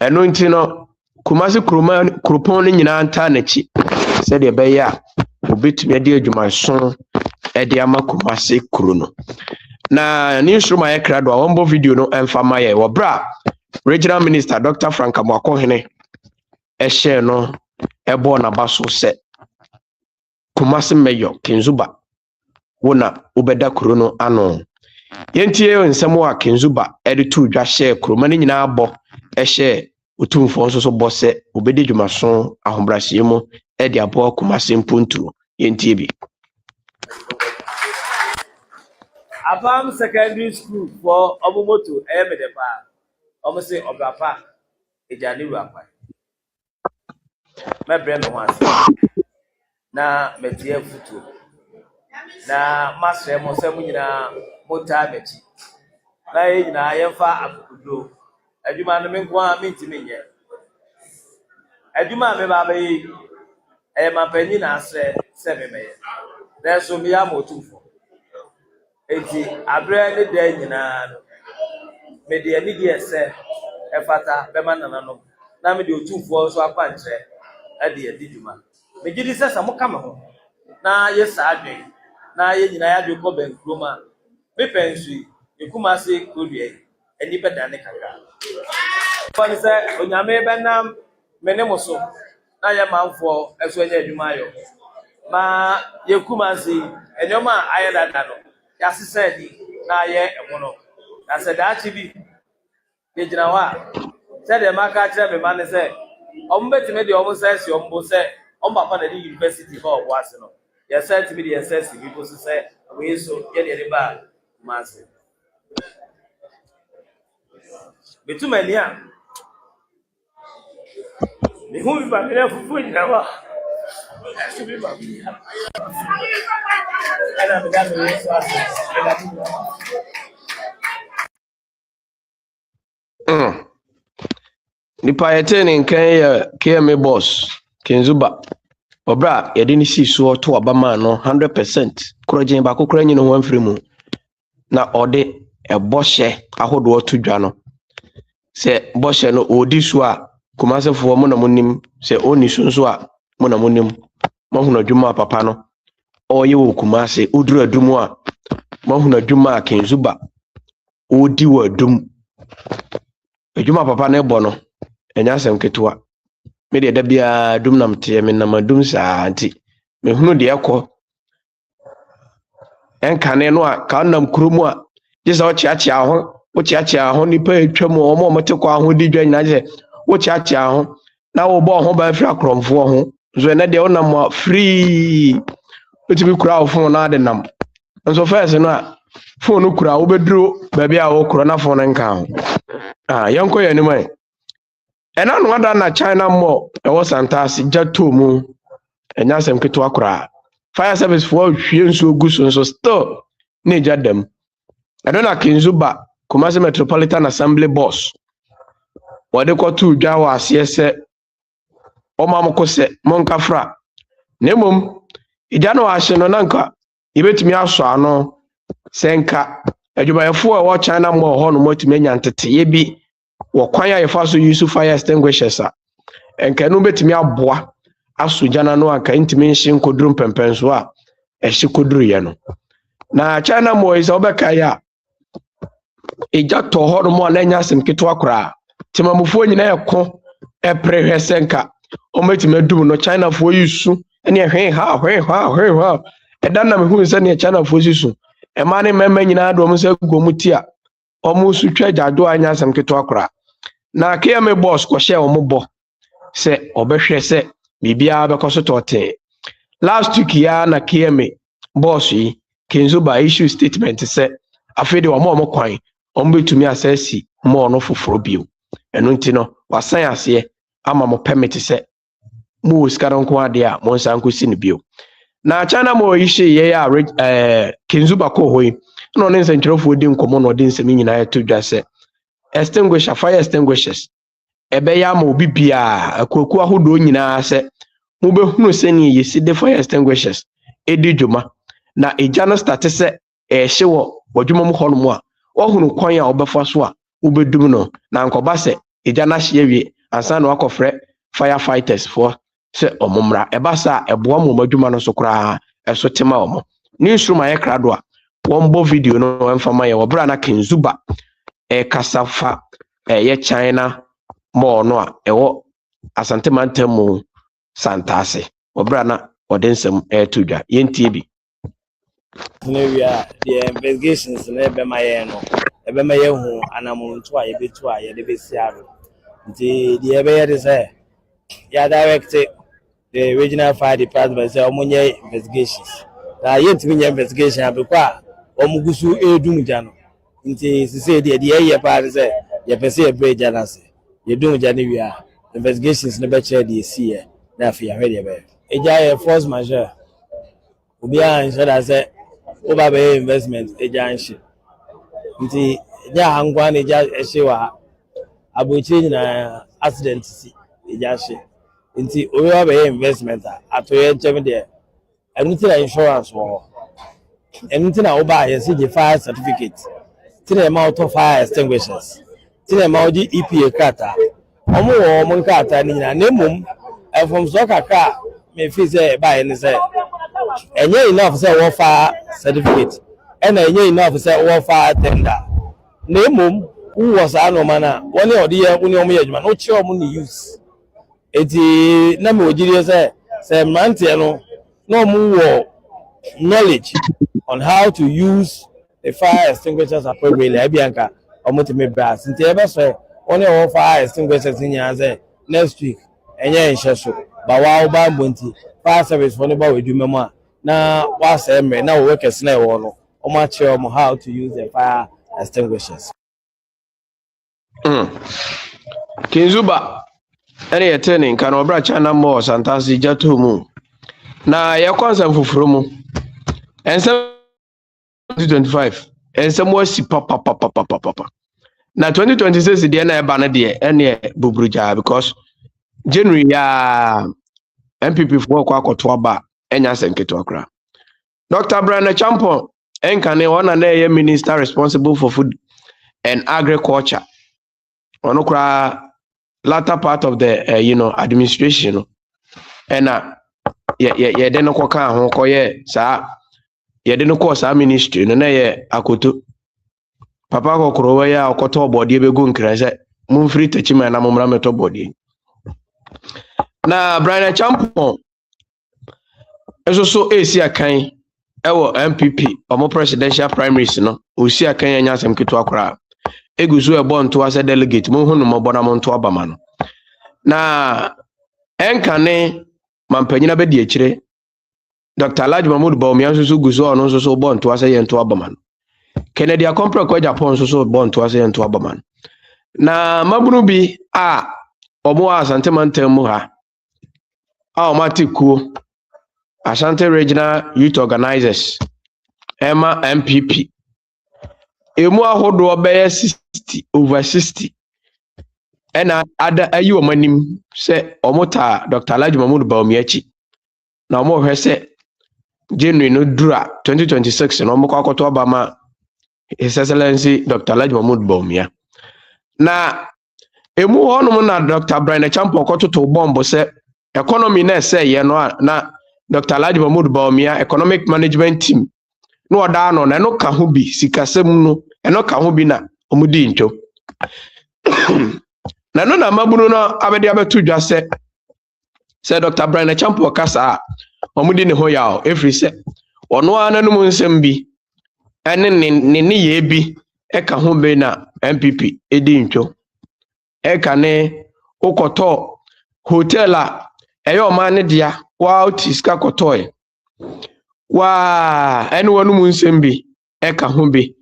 eno nti no Kumasi kurupon ni nyina anta nachi se de be ya obetumi ade adwuma so ede ama Kumasi kuru no na ni nshuruma ye krado awombo video no emfama ye wobra Regional Minister Dr. Frank Amwakohene ehye no ebo na baso se Kumasi Mayor Kinzuba wona ubeda kuro no ano yentie nsemo a Kinzuba editu dwa hye kuro mani nyina abo ehye otumfo nso so bose obedi dwumaso ahombrahye mu edi abo Kumasi mpuntu yentie bi Afam Secondary School for Obumoto Emedepa Omose Obrapa Ejani Rapa mebre me wansi na metie futu na masre mo se mu nyina mota mechi na ye nyina yemfa akudo adwuma no menkwa mentimi nye adwuma me baba yi mapani na asre se memeye na so mi ya motufo enti abre ne da nyina no me de ani die se efata be manana no na me de otufo so akwanche ade adiduma me gidi se sa mo kama ho na ye sa adwen na ye nyina ya de ko bankroma me pensu Kumasi kodue eni bedane kaka fani se onyame benam menemoso na ye manfo eso enya adwuma yo ma ye Kumasi enyoma ayedada no ya sese di na ye emono na se da chibi ye gina wa se de maka kire me mane se ombetime de omo se si ombo se omba pa na university ho obo ase no ye se timi de ye se si bi poso se we so ye de ba Kumasi betumania ni hu ba ne fufu nyina wa asibi ba ana me da me so ase nipa yetene nkan ya KMA boss Kinzuba obra yede ni siso to abama no 100% krojen ba kokora nyino ho amfirimu na ode eboshe ahodo to dwa no se boshe no odi so a Kumasi fo mo na monim se oni so nso a mo na monim mo hu na dwuma papa no oye wo Kumasi uduru adumu a mo hu na dwuma Kinzuba odi wo adum adwuma papa na ebo no enya sem ketewa me de da bia dum nam te me nam adum sa anti me hunu de ekọ enkane no a ka nam kurumu a just o chiachia ho wo chiachia ho nipa etwam o mo mo te kwa ho di dwa nyina je wo chiachia ho na wo bo ho ba fira kromfo ho so na de onam free otimi kura wo phone na de nam so first no a phone kura wo beduro ba bia wo kura na phone nka ho yanko ya ni mai ena no ada na China mall e wo santasi jato mu enya sem keto akura fire service for hwie nso guso nso still ne jadam adona kinzuba Kumasi Metropolitan Assembly boss wode kwato dwa wa ase se omamko se monkafra nemom ijano wa hye no nanka ibetumi aso ano senka adwumayefo a wo China mall ho no motumi anya ntete bi wo kwan ya yefa so use fire extinguishers a enka no betumi aboa aso jana no anka ntimi nhye koduru pempenso a ehye koduru ye no na China mall is obeka ya eja to ho no mo na nya asem keto akora timamufo nyina ekko eprehwe senka o metimi adum no China fo yusu ene hwe ha edan na me hu se ne China fo yusu e ma ne mema nyina do mo se gomuti a o mo su twa jado anya asem keto akora na kia me boss ko share o mo bo se obehwe se bibia be ko so tote last week ya na kia me boss yi Kenzuba issue statement se afede o mo kwan betumi asesi mo no foforo bio eno ntino wasan ase ama mo permit se mo skara nko ade a mo nsan ko si ne bio na China mo yishi ye ya Kenzuba ko hoyi no ne nsentrofo di nkomo no de nsemi nyina to dwa se fire extinguishers ebe ya ma obi bia akoku ahodo nyina se mo behunu se ne yesi de fire extinguishers edi dwuma na eja no start se ehye wo wadwuma mo hono mo a ohunu kwan ya obefa so a ubedum no na nkoba se eja na hye wie ansa na wakofre firefighters for se omomra ebasa eboa mo madwuma no so kra eso tema omo ni instruma ye krado a wombo video no emfama ye wobra na Kenzuba kasafa ye China mall no a ewo asante mantemu santase wobra na odensem tudwa yentie bi the investigations na ebe ma ye no ebe ma ye hu anamuntu a ye betu a ye de besiaro nti the ebe ye de say ya direct the regional fire department say omunye investigations na ye ntimi nye investigation abekwa omugusu edum jano nti sise de ye pa de say ye pese ye break jana se ye dum jana wi a investigations ne be che de si ye na afia hwe de be eja ye force majeure obi a nso da say over by investment agency nti ja hangwa ne ja ehyewa abochi na accident si agency nti over by investment atoye nchem de enuti na insurance wo enuti na oba ye si fire certificate tine ma auto fire extinguishers tine ma odi EPA kata omo wo mo kata ni na nemum from so kaka me fi say ba ni say enye enough say wo fire certificate and enye enough say wo fire tender nemum who was anomana woni odi ye woni omo yejuma no chi omo ni use eti na me ogiri say mante no no omo wo knowledge on how to use the fire extinguishers appropriately abianka omo te me brass nti ebe so woni wo fire extinguishers nya say next week enye nhyeso ba wa ba mbonti fire service for ba we du memo a na wa say me na wo workers na e wo no omo ache omo how to use the fire extinguishers Kenzuba ene yetene nka no bra China mall santasi jato mu na ye kwanza mfufuro mu ensem 2025 ensem wasi papa na 2026 de na eba na de ene bubruja because January ya MPP for kwa akoto aba enya senketo akra Dr. Brandon Champon enkane ona na ye minister responsible for food and agriculture ono kra latter part of the administration and ye de no kwaka ho koye sa ye de no ko sa ministry no na ye akoto papa kokoro we ya okoto obode be go nkranse mumfiri techima na mumra meto body na Brian Champon eso so esi akan ewo MPP omo presidential primaries no osi akanya nya asem keto akora egusu ebo nto ase delegate mo hunu mo bona mo nto abama no na enkane mampanyina be di akire Dr. Alhaji Mahmoud Bawumia nso gusu ono nso bo nto ase ye nto abama no Kennedy Akompre kwa Japan nso bo nto ase ye nto abama no na mabunu bi a omo asante mantem mu ha a omatiku Asante Regional Youth Organizers Emma MPP emu ahodo obeye 60 over 60 ena ada ayi omanim se omota Dr. Alhaji Mahmoud Bawumia chi na omo hwe se January no dura 2026 no omo kwakoto obama His Excellency Dr. Alhaji Mahmoud Bawumia na emu honum na Dr. Brian Champo kototo bombo se economy na se ye no na Dr. Alhaji Mahmoud Bawumia economic management team no oda no na no ka ho bi sikasem no eno ka ho bi na omudi nto na no na mabunu no abedi abetu dwa se Dr. Brian Champo kasa omudi ne ho yawo every se ono ananu mu nsem bi ene ne ye bi e ka ho be na MPP edi nto e ka ne okoto hotel a eyo ma ne dia wa otiska kotoe wa ene wonu mu nsem bi e ka ho be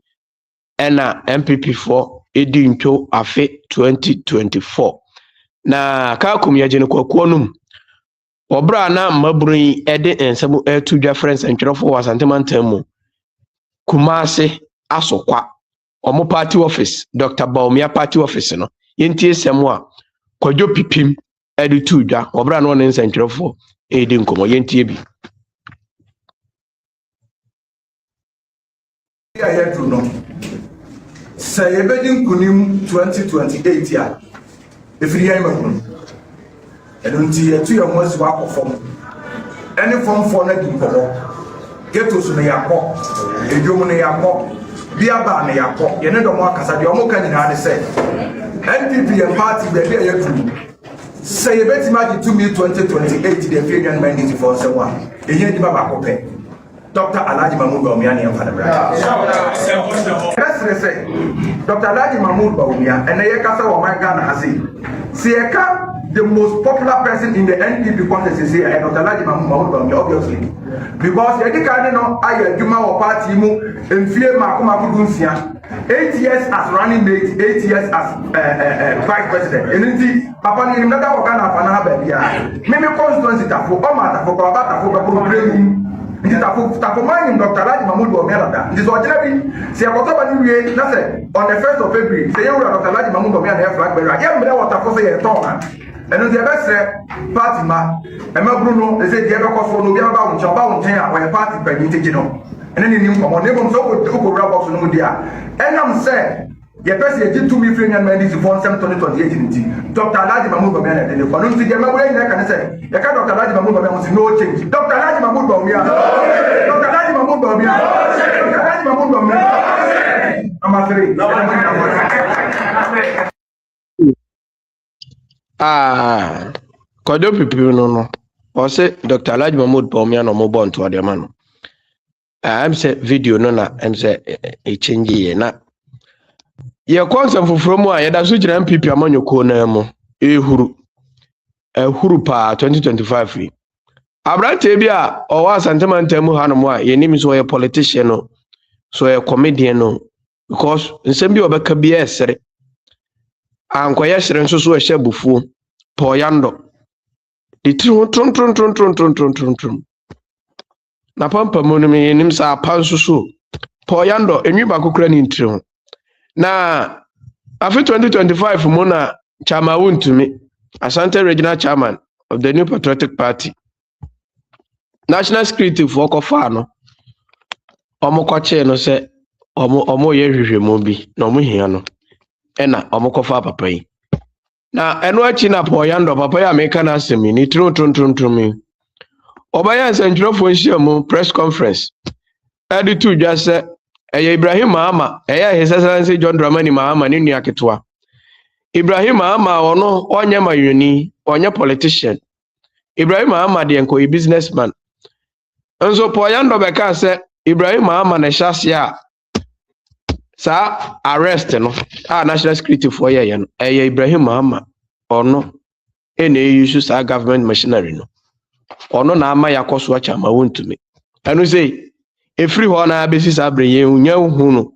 ena MPP for edi nto afe 2024 na ka kum ya jene kwakuo num obra na mabruin ede ensem etu dwa friends entwerefo wasantemantam Kumase asokwa omo party office Dr. Bawumia party office no yentie semu a kwadwo pipim ede tu dwa obra na won nsentwerefo edi nkomo yentie bi ya yetu no say ebedi nkunim 2028 a efiri ya makunu edunti yetu ya mosi wa kofom any form for na di nkomo geto so na yakọ edwom na yakọ biaba na yakọ ye ne do mo akasa de omo ka nyina de say NPP and party be be yetu say ebeti maji to me 2028 de fe nyan mandate for say wa ehe di baba ko pe Dr. Alhaji Mahmoud Bawumia ne amfa bra yes say Dr. Alhaji Mahmoud Bawumia ene ye kasa wo man Ghana ase see ye ka the most popular person in the NPP contest is here, Dr. Alhaji Mahmoud Bawumia, obviously. Because the Edikane no aye Juma or party mu enfie makuma kudunsia. 8 years as running mate, 8 years as vice president. Eniti papa ni nimda ko kana fa na ba bia. Mimi constituency tafo, o ma tafo ko ba tafo ko problem. Ndi tafo mani Dr. Alhaji Mahmoud Bawumia da. Ndi so jina bi se akoto ba ni wie na se on the 1st of February, say you Dr. Alhaji Mahmoud Bawumia na flag bearer. Ye mbre water for say ye ton. Eno de besre party ma emabru no eze de be koso no bia ba woncha ba wonchen a we party pani teji no ene ni nim komo ne bom so ko bra box no mu dia enam se ye pese ye jitu mi free nyan mandis for 2028 nti Dr. Alhaji Mahmoud Bawumia na de ko no nti de mabru yen ka ne se ye ka Dr. Alhaji Mahmoud Bawumia mo no change Dr. Alhaji Mahmoud Bawumia Dr. Alhaji Mahmoud Bawumia Dr. Alhaji Mahmoud Bawumia amatri kwadwo pipim no o se Dr. Alhaji Mahmoud Bawumia no mo bon to ade ma no am se video no na am se e change ye na ye konsem foforo mu a ye da so gira MPP amanyoko na mu ehuru pa 2025 abrante bi a o wa santemantam ha no mu a ye nim so ye politician no so ye comedian no because nsem bi obeka bi esere ankoye sere nso so ehye bufuo poyando itru tron na pampa monu me nim sa panso so poyando enwi ba kokura ni ntru na afi 2025 mo na chama wuntumi Asante Regional Chairman of the New Patriotic Party National Security for Kofa no omokwache no se omo ye hwehwemu bi na omo hia no ena omokofa papa yi na eno achi na poyando papa ya meka na asemi ni tron obaya nsentwerefo nhyiamu press conference editu dwa se eye Ibrahim Mahama eye His Excellency John Dramani Mahama ni nua ketwa Ibrahim Mahama ono onye mayuni onye politician Ibrahim Mahama de enko businessman enzo poyando beka se Ibrahim Mahama na shasia sa arrest no national security for ye no Ibrahim Mahama ono ene use sa government machinery no ono na ama yakoso acha ma wontumi anu sei efiri ho na abesi sa brenye unya hu no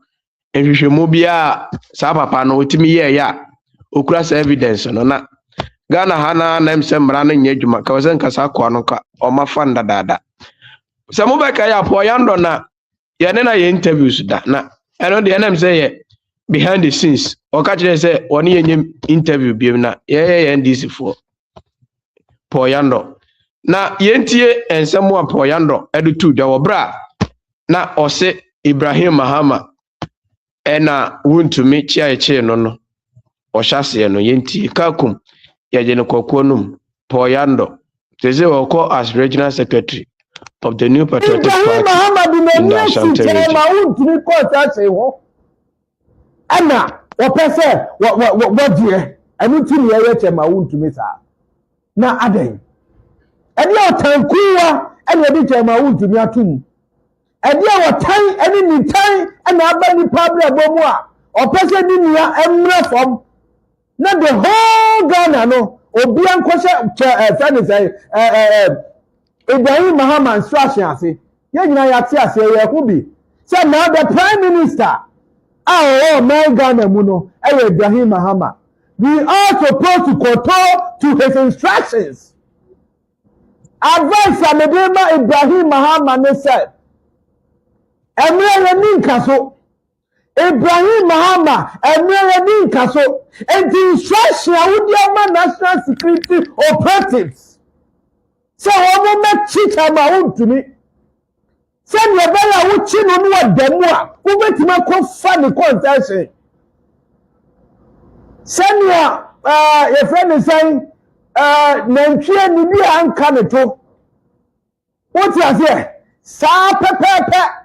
ehwehwemu bia sa papa no otimi ye ya okura sa evidence no na Ghana hana na mse mra na nya adwuma ka wasen kasa kwa no ka o mafa ndadada se mo be ka ya po yando na ye ne na ye interviews da na eno de na mse ye behind the scenes o ka kire se oni ye interview bi na ye NDC for po yando na yentie ensemo a po yando edu tu da wobra na ose Ibrahim Mahama ena wuntumi chia no o hyase no yentie kakum Yajene Kokonum, Poyando, Teze Oko as regional secretary of the New Patriotic Party in the Ashanti region. Anna, what person, what dear, I need to hear my own to me, sir. Now, Ade, and your time, Kua, and your bit my own to me, too. And your time, any time, and I buy the public bomoa, or person in your emra from. Not the whole Ghana, no. Obian Kosha, friend is Ibrahim Mahama instruction. Say, Yatia say, Yakubi. So now the Prime Minister, my Ghana Muno, Ibrahim Mahama. We are supposed to control to his instructions. Advice from Ibrahim Mahama said, Emre Ibrahim Mahama, Emre Kaso, and the instruction of national security operatives. So I will make cheat my own to me. Send your bella would chin on what demua, who make my funny contention. Send your friend is saying, Nankia Nibia and Kaneto. What you say? Sa pepe.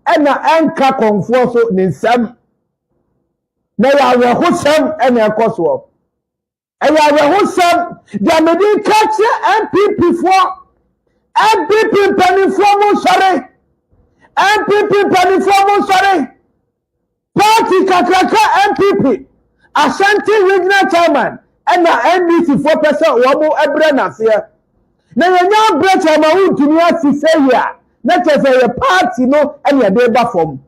Ena enka konfuoso ni nsem na ya wehosem ena ekoso ya wehosem dia medi kache MPP panifo mo sore MPP panifo mo sore party kakraka MPP Ashanti regional chairman ena NDC 4% wo mo ebre na se na yenya brecha ma wuntumi asise ya na tese ye party no and ye dey back from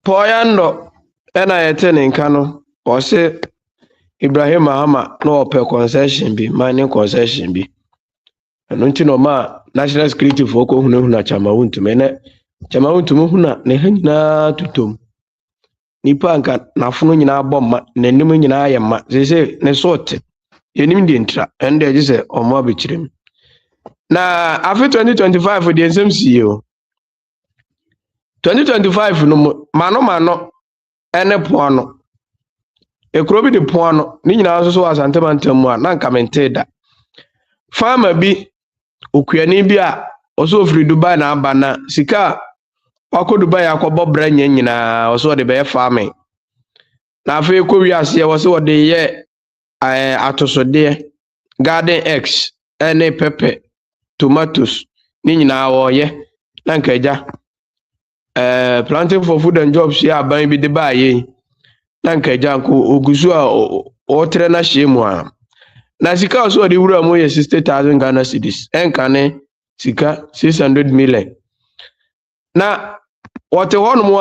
Poyando ena yete nka no o se Ibrahim Mahama no ope concession bi mining concession bi eno nti no ma national security for ko hunu na chama wuntumi ne chama wuntumi huna ne hanyina tutom nipa nka nafono nyina bomma nanim nyina ayema se ne sorte yenim di ntra ende je se omo abekirem na afi 2025 di ensem CEO 2025 no mano ene poano ekrobi di poano ni nyina so asante mantam a na nka menteda farmer bi okuani bi a oso ofri Dubai na aba na sika wako Dubai akobo branya nyina oso de be farming na afi ko wiase ye woso de ye atosode garden eggs ene pepper tomatoes ni nyina wo ye na nkaja planting for food and jobs ya ban bi de ba ye na nkaja ko ogusu a o tre na shemu a na sika so de wura mo ye 60,000 Ghana cedis enkane sika 600 million na wote hono mo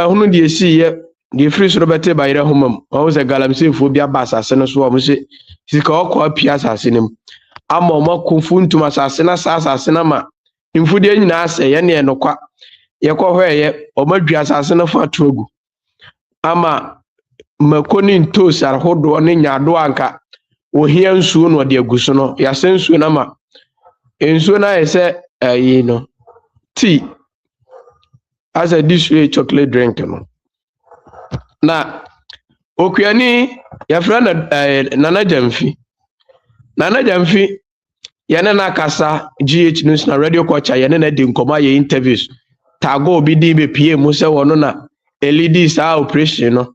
hunu de esi ye de free so bete ba yire homam o se galamse fo bia ba asase no so o mo se sika okwa pia asase nim ama o makunfu ntuma asase na asase na ma mfude nyina ase ye ne enokwa ye ko hweye o madua asase no fa togu ama makoni ntos arhodo ne nyado anka wo hia nsuo no de aguso no ya sensuo na ma ensuo na yese yi no tea as a dish chocolate drink no na okuani ya frana nana jamfi yana na kasa GH News na radio culture yana na di nkoma ye interviews tago obi di be PM se wono na elidi sa operation no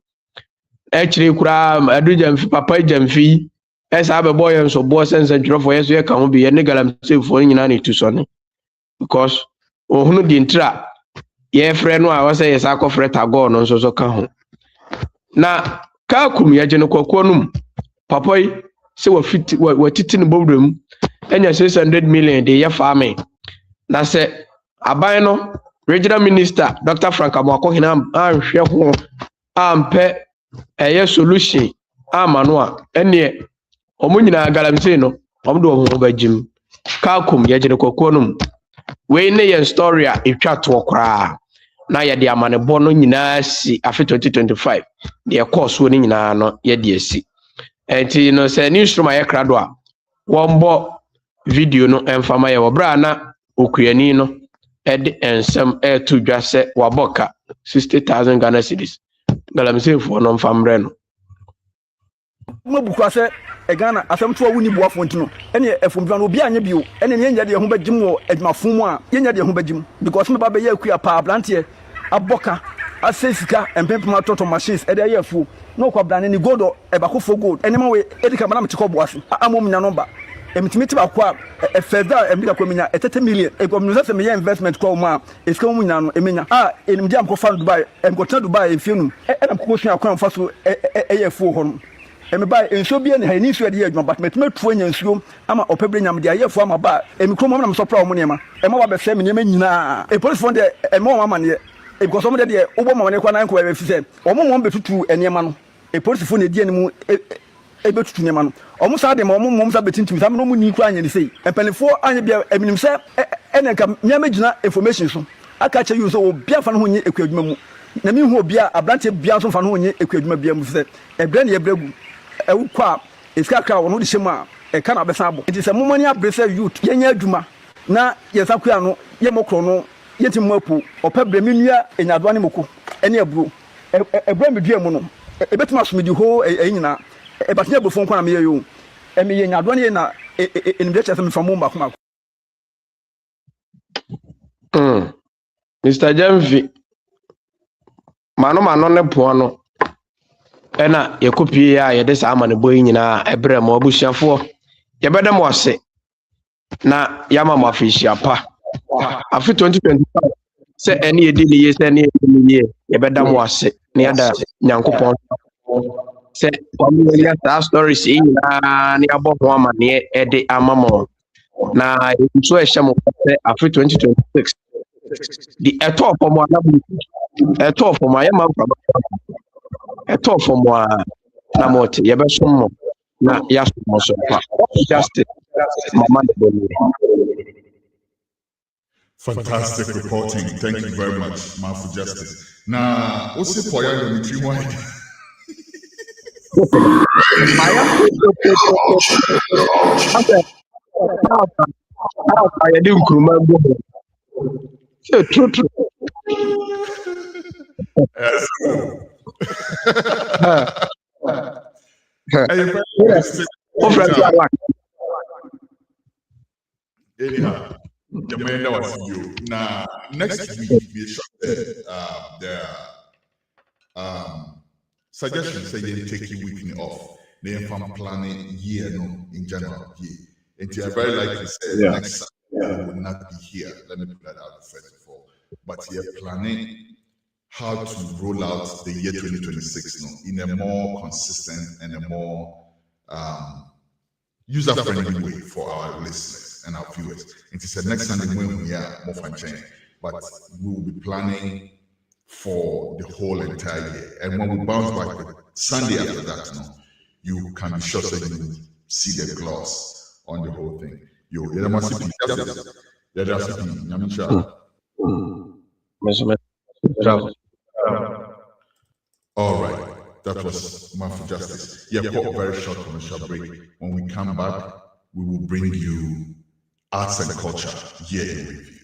actually kura adu jamfi papa jamfi esa be boy and so boy sense and drop for yes we can be any galam say for nyina ne tusone because ohunu di ntra ye frɛ no a wɔ sɛ yɛsa akɔ frɛ tagɔ no nso so ka ho na ka kum ye gye no kwakwo num papa yi sɛ watiti no bowdam enya 600 million de ye farming na sɛ aban no regional minister Dr. Frank Amwako hina anhwɛ ho ampɛ ɛyɛ solution ama no a ɛne ɔmo nyina galamsey no ɔmo de ɔmo bagim ka kum ye gye no kwakwo num we ne ye story a etwa to koraa na ye de amane bo no nyina si afi 2025 de course wo ni nyina no ye de asi enti no se ni instrument ye krado a wombo video no emfama ye wobra na okuani no e de ensem e to dwa se waboka 60,000 Ghana cedis galamsey fo no mfamre no mabukwa se e Ghana asem to woni buafo ntino ene efomdwa no obi anya bio ene ne yenya de ho bagim wo adwumafo mu a yenya de ho bagim because me baba ye akua pa plantie aboka asesika empempema toto machines e de ye afu no kwa brane ni gold e bakofo gold ene ma we edika bana metiko boase amom nya number emitimi ba kwa e further emika kwa menya 30 million e kwa mnusa se me investment kwa mu a esika mu nya no emenya enim dia mko fa Dubai emko Dubai enfienum e na mko sua kwa mfa so e ye afu ho no emi ba enso bia ne ha ni nsuo de ye adwuma but metumetuo nya nsuo ama opebre nyam de ayefo ama ba emikro mo na msopra o mo nema ema wa be fe me nema nyina e police fund de ema o mama ne e because mo de obo mama ne kwa nan ko e fi se o mo betutu enema no e police fund de animu e betutu nema no o mo sa de mo mo sa betintim sa no mo ni kwa anya ni sei empanifo anya bia eminim se enenka nyama gina information so aka che yu so obia fa no ho nye ekwadwuma mu na mi hu obia abrante bia so fa no ho nye ekwadwuma bia mu se ebre ne ebregu ewu kwa iska kra wono de shema e kana besa abo nti se momani abrese youth yenya adwuma na yesakua no ye mokro no yenti mapu opebre menua enyadwa ne moko ene aburo ebra medua mu no ebetuma so medi ho enyina ebatnya bofo nkwa na me yeyo eme ye nyadwa ne na enimde chese me famu mba kuma Mr. Jamfi mano ne poano ena yekopi ya yede sa amane boy nyina ebre ma obusuafo yebeda mo ase na yama mo afishia pa afi 2025 se eni edi ni ye se eni edi ye yebeda mo ase ne yada nyankopon se kwamu ya ta stories nyina ne abo ho amane ede amamo na so ehye mo se afi 2026 the etop mo alabu etop mo ayama eto for moi na mote ye be somo na ya somo so pa just mama boni. Fantastic reporting. Thank you very much, man, for justice. Now, what's the point of the tree wine? I didn't remember. So true. Yes. Anyhow, the man that was you. Now, next week, we shorted the suggestions say you take your week off. They from planning year in general. And you are very likely say next Saturday will not be here. Let me put that out first of all. But you're planning how to roll out the year 2026 in a more consistent and a more user-friendly way for our listeners and our viewers. And it's the next Sunday when we are more fun chain, but we will be planning for the whole entire year. And when we bounce back the Sunday after that, you can be sure that you see the gloss on the whole thing. All right, that was Man for Justice. Yeah, pop very short commercial break. When we come back, we will bring you arts and culture year in review.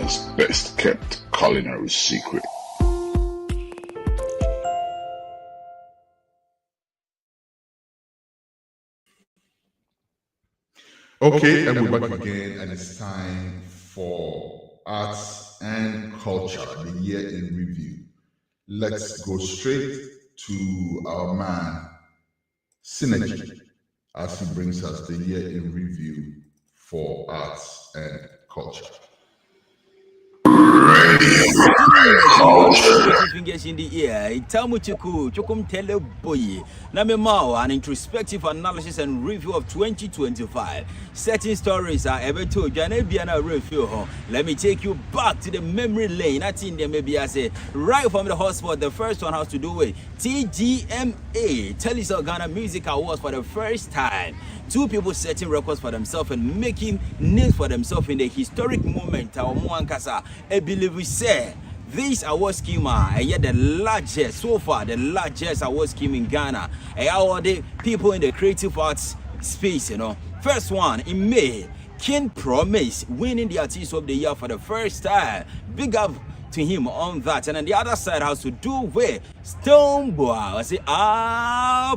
Ghana's best kept culinary secret. Okay, and we're back again, and it's time for Arts and Culture, the year in review. Let's go straight to our man, Synergy, as he brings us the year in review for Arts and Culture. Fingers in the air, Itamuchuku, Chukum Teleboye, Namemao, an introspective analysis and review of 2025. Certain stories are ever told, Janebiana review. Let me take you back to the memory lane. I think there maybe I say right from the hotspot. The first one has to do with TGMA, Telesur Ghana Music Awards, for the first time. Two people setting records for themselves and making names for themselves in the historic moment. I believe we say this award scheme and yet the largest, so far the largest award scheme in Ghana. And all the people in the creative arts space, you know. First one in May, King Promise winning the Artist of the Year for the first time. Big up to him on that. And then the other side has to do with Stone Boy. I say,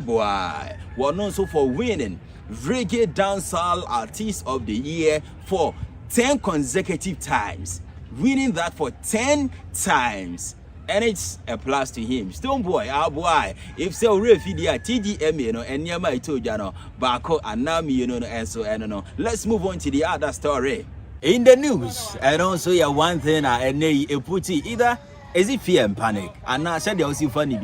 boy. Well known so for winning Reggae Dancehall Artist of the Year for 10 consecutive times. Winning that for 10 times. And it's a plus to him. Stone Boy, boy. If so, refidia TDM, you know, and Yama I told you, know, Bako and Nami, you know, and so, I don't know. Let's move on to the other story. In the news, and also, yeah, one thing, and they put it either. Is it fear and panic? And I said they also funny,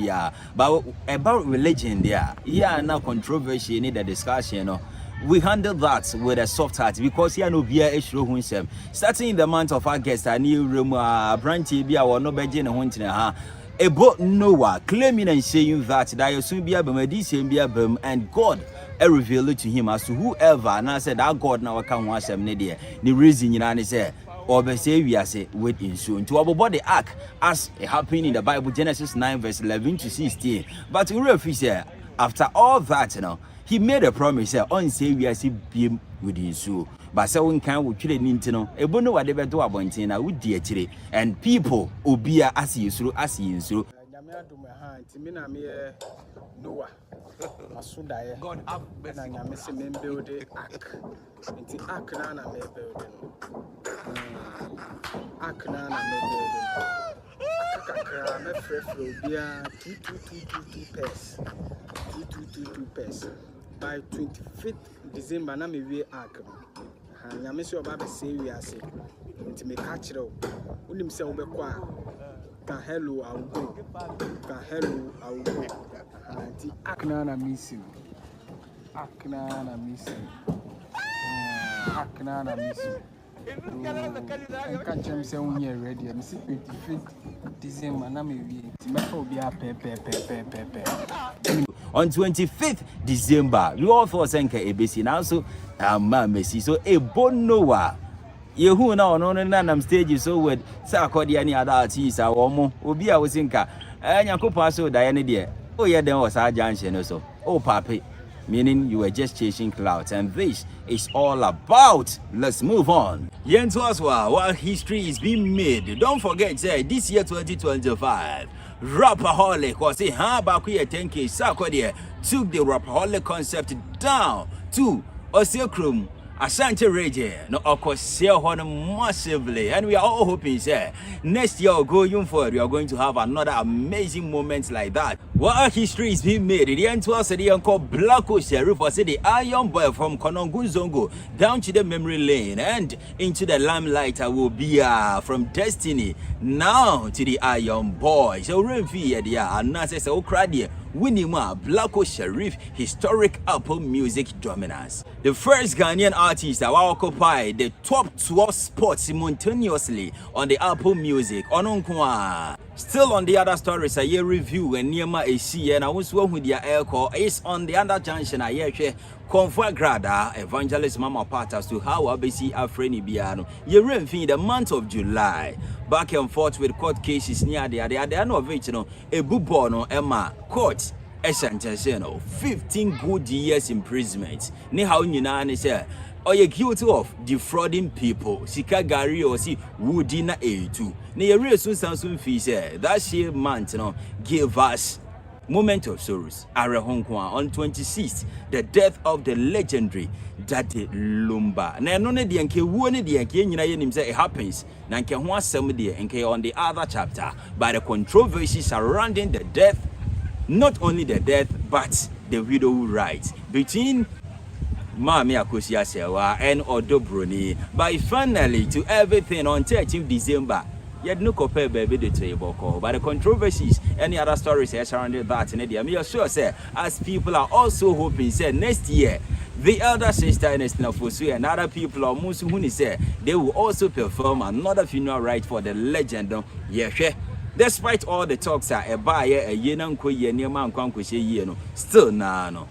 but about religion, there, yeah, now controversy, need a discussion, you know. We handle that with a soft heart because here no beer issue himself. Starting in the month of August, a new room, branch beer or no bedgin and hunting, about Noah claiming and saying that you soon be a bum and God revealed it to him as to whoever, and I said that God now can watch them, the reason you know, say. Or be say we are say with ensure to about the ark as it happened in the Bible, Genesis 9 verse 11 to 16. But we after all that, you know, he made a promise on say we are see beam with ensure. But so one can we kill Nintendo, a bono whatever do about would dear chili and people will be as you through as you through. Noah, Masuda, God have mercy. I'm missing build the ark. It's the ark now, I'm building. Ark now, I'm building. I'm a fresh road, yeah, 2 pairs. 2 pairs. By 25th December, I'm a way ark. And I'm sure about the same way I say. It's me catch it up. When him say, hello, I will go. Hello, I will go. The Aknana missing. Aknana missing. Aknana missing. I can't jump say when you're ready. I'm 25th December. I'm on 25th December, we all thought Senka ABC now so Messi so a Bonoa. You who now on stage so with Sarkodi any other artists or more will be our sinker. And Yakupa so Diana dear. Oh yeah, there was our junction also. Oh papi, meaning you were just chasing clouds, and this is all about. Let's move on. Yentwaswa, while history is being made, don't forget this year 2025. Rapaholic was a Bakuya 10K Sarkodi took the Rapaholic concept down to Oseokrum. Asante Reggae, no, of course, sell on massively, and we are all hoping, next year going forward, we are going to have another amazing moment like that. What history is being made, the end was the uncle Blacko Sheriff was the Iron Boy from Konongunzongo down to the memory lane and into the limelight. I will be from Destiny now to the Iron Boy. So, Renfi, and Nasa Okradia. Winima Blacko Sheriff historic Apple Music dominance. The first Ghanaian artist that will occupy the top 12 spots simultaneously on the Apple Music. Ononkwa. Still on the other stories, a year review and Niema AC and I was one with their air call is on the other junction. I hear Comfort Grada, Evangelist Mama Patas to how ABC Afreni Biano. Year in the month of July. Back and forth with court cases near the end of it, you know, a bubono Emma court. A sentence, 15 good years imprisonment. Ni how you know, or you're guilty of defrauding people. Sika Gary or see Woody na A2. Near real soon soon fee say that same month give us moment of sorrows. Arehonqua on 26th, the death of the legendary Daddy Lumba. Na no ne de nke wo ne de nke nyina ye nim say it happens. Na nke ho asem de nke on the other chapter by the controversy surrounding the death, not only the death but the widow rights between Mami Akosi Asewa and Odobroni. By finally to everything on 13th December. Yet no compare baby the table call. But the controversies, any other stories surrounding that in India. Me sure say as people are also hoping say next year the elder sister Ernestina Fosu and other people are Musuhuni say they will also perform another funeral rite for the legend. Yeah. Despite all the talks are a buyer, a yenan ko ye near man no still no.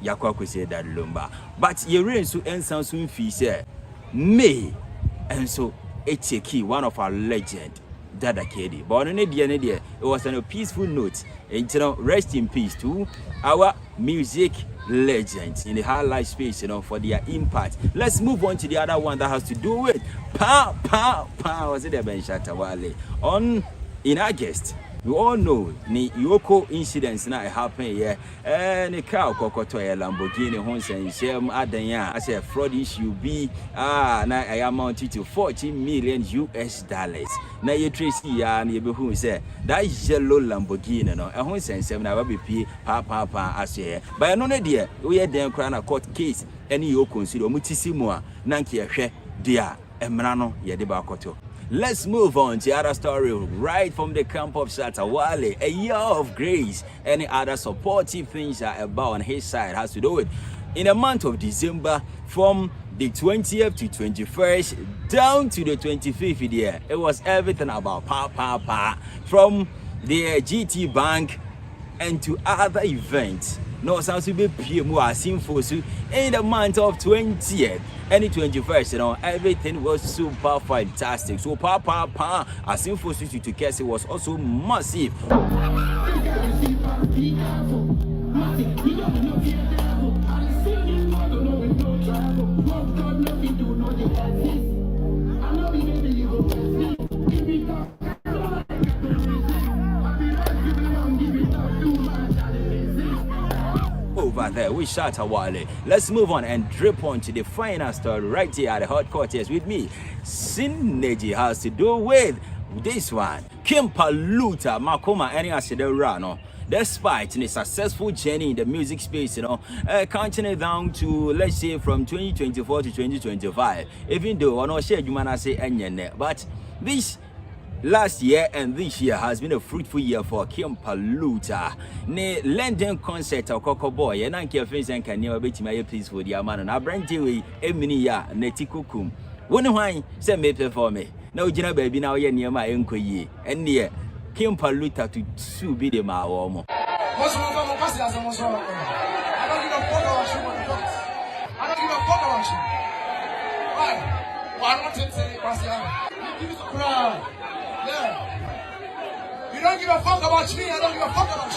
Yakwa say that Lumba. But ye rain so and soon fee say May and so it's a key, one of our legend, Dada Kedi. But on it was on a peaceful note. And rest in peace to our music legends in the high life space, for their impact. Let's move on to the other one that has to do with was it a Ben Shatawale on in August. You all know the Yoko incidents now happen here. And the car Kokoto Lamborghini Honsen Shem Adanya as a fraud issue be now I amounted to $40 million. Now you tracy and you who say that yellow Lamborghini no a Honsen Sem never be papa as here. But I know dear we had them crown a court case any Yoko consider mutisimo Nanki dear Emrano Yadibakoto. Let's move on to other story right from the camp of Shatawale. A year of grace. Any other supportive things are about on his side has to do with in the month of December from the 20th to 21st down to the 25th there. It was everything about from the GT Bank and to other events. No sounds to be more simple in the month of 20th and 21st, everything was super fantastic. So as simple to Cassie was also massive. Over there, we shot a while. Let's move on and drip on to the final story right here at the hot quarters with me. Synergy has to do with this one. Kim Paluta Makoma any Asidorano. Despite a successful journey in the music space, counting it down to let's say from 2024 to 2025. Even though I know share you say any, but this last year and this year has been a fruitful year for Kim Paluta. Ne London concert of Coco Boy and Anki Face and can never be my peaceful dear man and I brand you a mini ya netikukum. One wine send me for me. No Jina baby now ye near my uncle ye and near Kim Paluta to sue be the ma or You don't give a fuck about me, I don't give a fuck about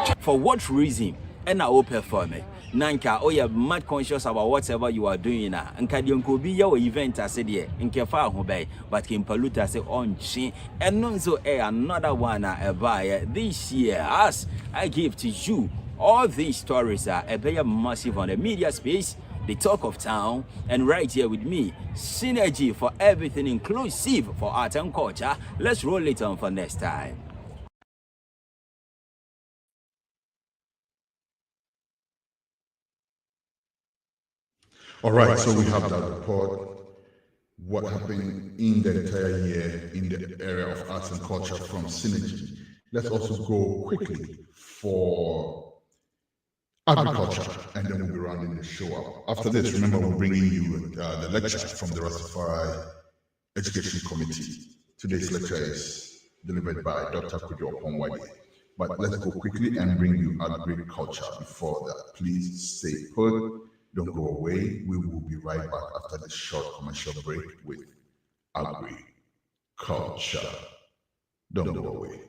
you. For what reason? And I will perform it. Nanka, oh, you're mad conscious about whatever you are doing now. And Kadion could be your event, I said, yeah, in Kefa Hobay, but Kim Paluta say on chin, and non so another one a buyer this year. As I give to you, all these stories are a very massive on the media space, the talk of town, and right here with me, Synergy for everything inclusive for art and culture. Let's roll it on for next time. All right, so we have that report. What happened in the entire year in the area of arts and culture from Synergy. Let's also go quickly for agriculture, and then we'll be rounding the show up. After this, remember we're bringing you the lecture from the Rastafari Education Committee. Today's lecture is delivered by Dr. Kujo Pongwadi. But let's go quickly and bring you agriculture before that. Please stay put. Don't go away. We will be right back after this short commercial break with agriculture. Don't go away.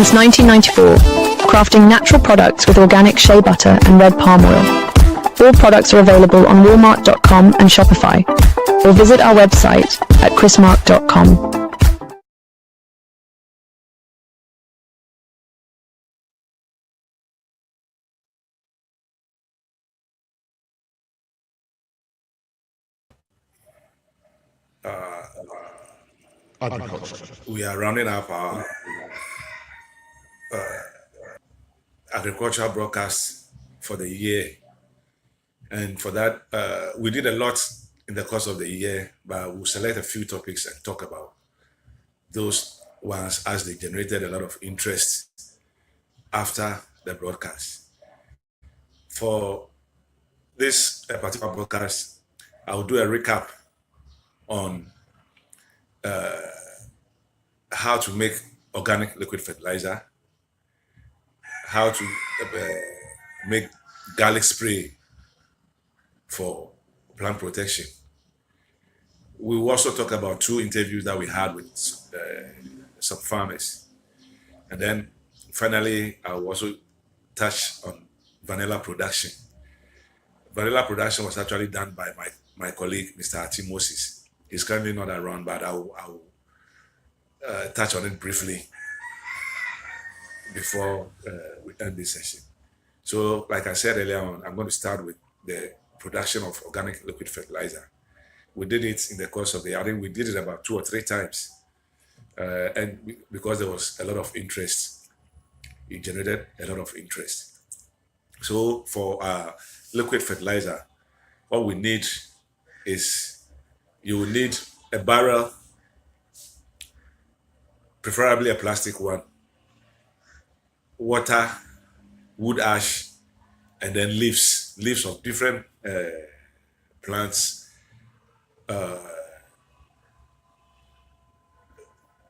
Since 1994, crafting natural products with organic shea butter and red palm oil. All products are available on walmart.com and Shopify, or visit our website at chrismark.com. Agriculture. We are rounding up our agricultural broadcast for the year. And for that, we did a lot in the course of the year, but we'll select a few topics and talk about those ones as they generated a lot of interest after the broadcast. For this particular broadcast, I'll do a recap on how to make organic liquid fertilizer, how to make garlic spray for plant protection. We will also talk about 2 interviews that we had with some farmers. And then finally, I will also touch on vanilla production. Vanilla production was actually done by my colleague, Mr. Ati Moses. He's currently not around, but I will touch on it briefly before we end this session. So, like I said earlier on, I'm going to start with the production of organic liquid fertilizer. We did it in the course of the year. I think we did it about 2 or 3 times. And because there was a lot of interest, it generated a lot of interest. So for liquid fertilizer, what we need is, you will need a barrel, preferably a plastic one, water, wood ash, and then leaves of different plants.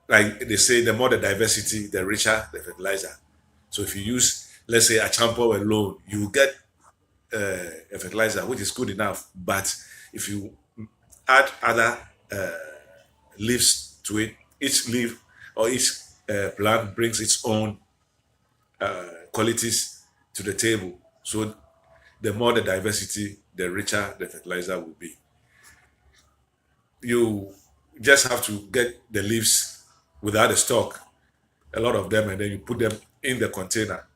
Like they say, the more the diversity, the richer the fertilizer. So if you use, let's say, a champo alone, you get a fertilizer which is good enough. But if you add other leaves to it, each leaf or each plant brings its own qualities to the table. So the more the diversity, the richer the fertilizer will be. You just have to get the leaves without a stalk, a lot of them, and then you put them in the container.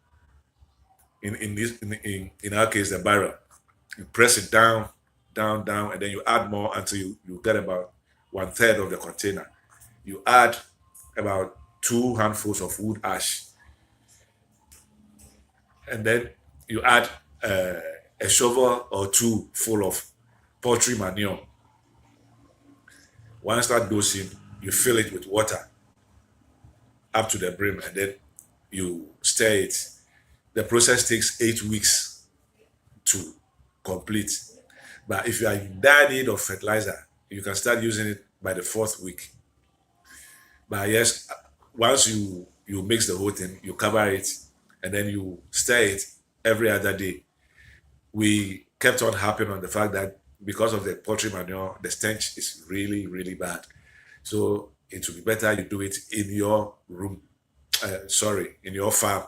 In our case, the barrel. You press it down, and then you add more until you get about 1/3 of the container. You add about 2 handfuls of wood ash, and then you add a shovel or 2 full of poultry manure. Once that goes in, you fill it with water up to the brim, and then you stir it. The process takes 8 weeks to complete. But if you are in dire need of fertilizer, you can start using it by the 4th week. But yes, once you mix the whole thing, you cover it, and then you stir it every other day. We kept on harping on the fact that because of the poultry manure, the stench is really, really bad. So it would be better you do it in your room, in your farm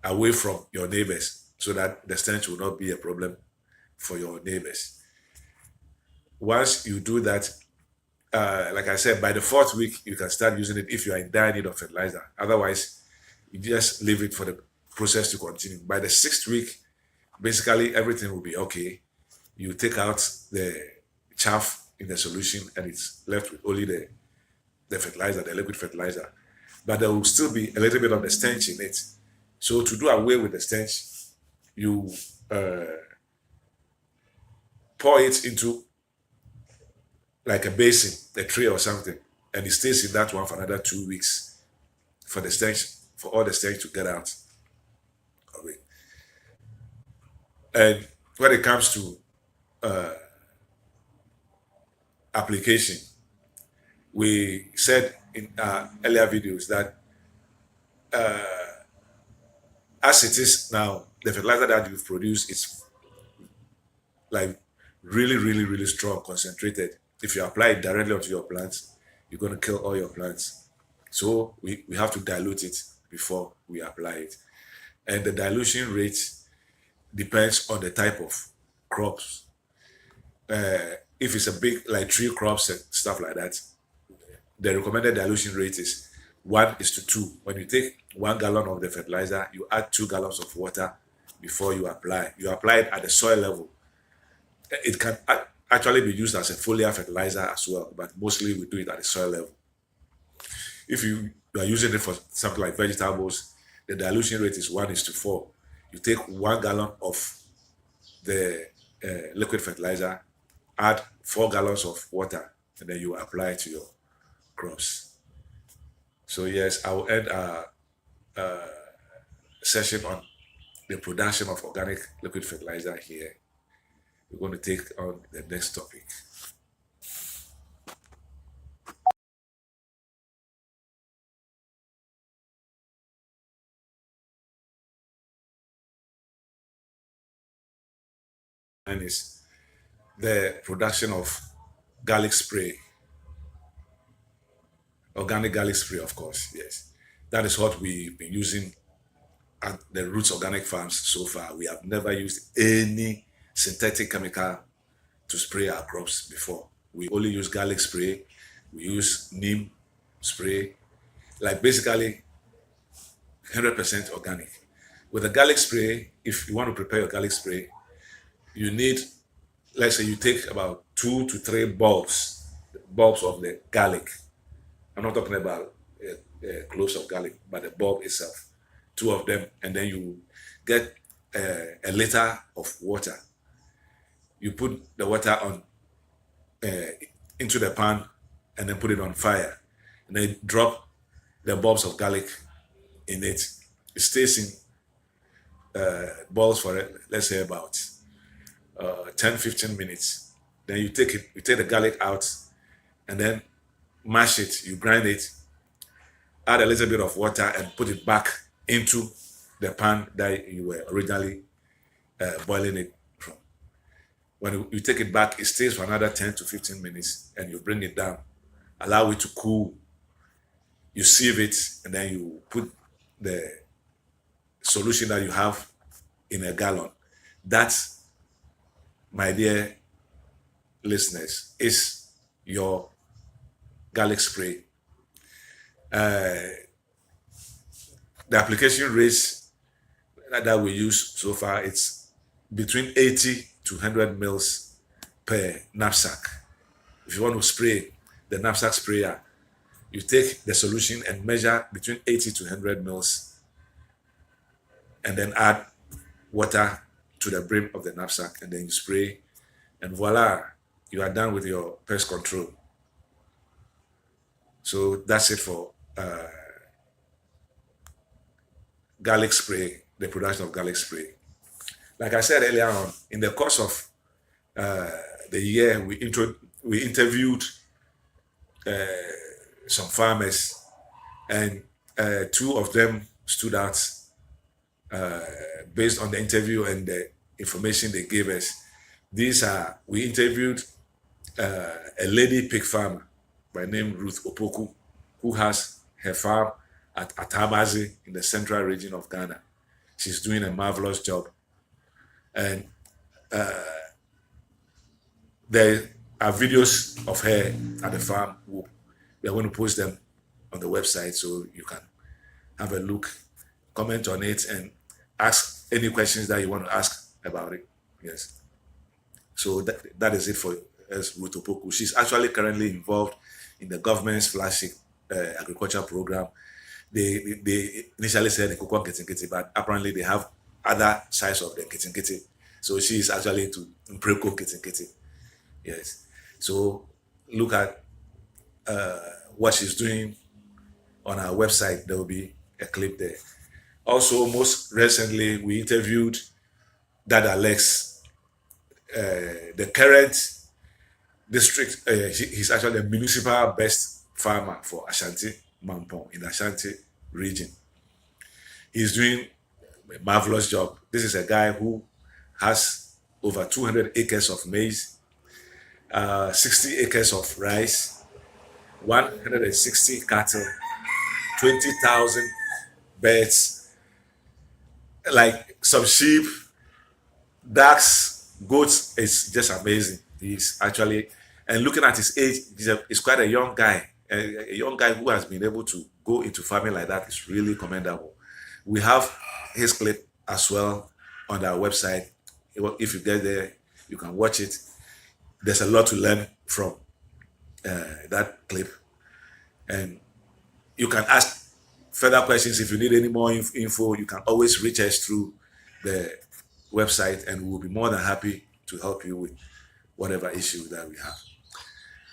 away from your neighbors, so that the stench will not be a problem for your neighbors. Once you do that, like I said, by the 4th week, you can start using it if you are in dire need of fertilizer. Otherwise, you just leave it for the process to continue. By the 6th week, basically everything will be okay. You take out the chaff in the solution, and it's left with only the fertilizer, the liquid fertilizer. But there will still be a little bit of the stench in it. So to do away with the stench, you pour it into like a basin, a tray or something, and it stays in that one for another 2 weeks for all the stench to get out of it. And when it comes to application, we said in earlier videos that as it is now, the fertilizer that you've produced is like really, really, really strong, concentrated. If you apply it directly onto your plants, you're going to kill all your plants. So we have to dilute it before we apply it. And the dilution rate depends on the type of crops. If it's a big, like tree crops and stuff like that, the recommended dilution rate is 1:2. When you take 1 gallon of the fertilizer, you add 2 gallons of water before you apply. You apply it at the soil level. It can actually be used as a foliar fertilizer as well, but mostly we do it at the soil level. If you are using it for something like vegetables, the dilution rate is 1:4. You take 1 gallon of the liquid fertilizer, add 4 gallons of water, and then you apply it to your crops. So yes, I will end our session on the production of organic liquid fertilizer here. We're going to take on the next topic. And is the production of garlic spray. Organic garlic spray, of course, yes. That is what we've been using at the Roots Organic Farms so far. We have never used any synthetic chemical to spray our crops before. We only use garlic spray, we use neem spray, like basically 100% organic. With the garlic spray, if you want to prepare your garlic spray, you need, let's say you take about 2 to 3 bulbs of the garlic. I'm not talking about cloves of garlic, but the bulb itself, 2 of them, and then you get a liter of water. You put the water on into the pan and then put it on fire, and then drop the bulbs of garlic in it. It stays in boils for let's say about 10-15 minutes. Then you take the garlic out and then mash it, you grind it, add a little bit of water and put it back into the pan that you were originally boiling it from. When you take it back, it stays for another 10 to 15 minutes and you bring it down, allow it to cool. You sieve it and then you put the solution that you have in a gallon. That, my dear listeners, is your garlic spray. The application rates that we use so far, it's between 80 to 100 mils per knapsack. If you want to spray the knapsack sprayer, you take the solution and measure between 80 to 100 mils and then add water to the brim of the knapsack and then you spray, and voila, you are done with your pest control. So that's it for garlic spray, the production of garlic spray. Like I said earlier on, in the course of the year, we interviewed some farmers, and 2 of them stood out based on the interview and the information they gave us. We interviewed a lady pig farmer by name Ruth Opoku, who has her farm at Atabazi in the central region of Ghana. She's doing a marvelous job. And there are videos of her at the farm. We are going to post them on the website so you can have a look, comment on it, and ask any questions that you want to ask about it. Yes. So that is it for Ruth Opoku. She's actually currently involved in the government's flagship agriculture program. They initially said the Kukwan Kitinkiti, but apparently they have other sides of the Kitinkiti. So she is actually into Mpreko Kitinkiti. Yes. So look at what she's doing on our website. There will be a clip there. Also, most recently, we interviewed Dada Lex, the current district. He's actually a municipal best farmer for Ashanti Mampong in the Ashanti region. He's doing a marvelous job. This is a guy who has over 200 acres of maize, 60 acres of rice, 160 cattle, 20,000 birds, like some sheep, ducks, goats. Is just amazing. He's actually, and looking at his age, he's quite a young guy. A young guy who has been able to go into farming like that is really commendable. We have his clip as well on our website. If you get there, you can watch it. There's a lot to learn from that clip. And you can ask further questions. If you need any more info, you can always reach us through the website, and we'll be more than happy to help you with whatever issue that we have.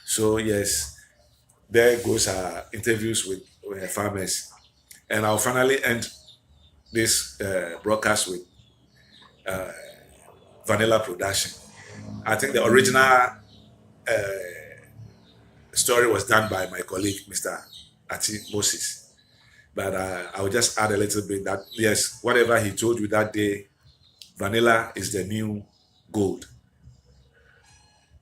So yes, there goes our interviews with farmers. And I'll finally end this broadcast with vanilla production. I think the original story was done by my colleague, Mr. Ati Moses. But I will just add a little bit that, yes, whatever he told you that day, vanilla is the new gold.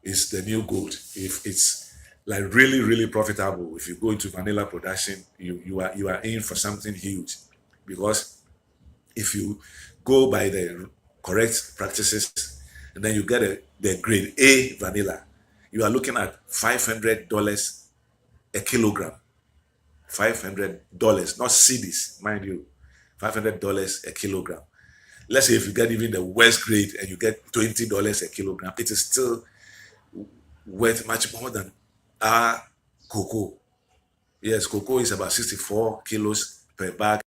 It's the new gold. If it's like really, really profitable, if you go into vanilla production, you are in for something huge. Because if you go by the correct practices and then you get the grade A vanilla, you are looking at $500 a kilogram. $500, not cedis, mind you. $500 a kilogram. Let's say if you get even the worst grade and you get $20 a kilogram, it is still worth much more than our cocoa. Yes, cocoa is about 64 kilos per bag.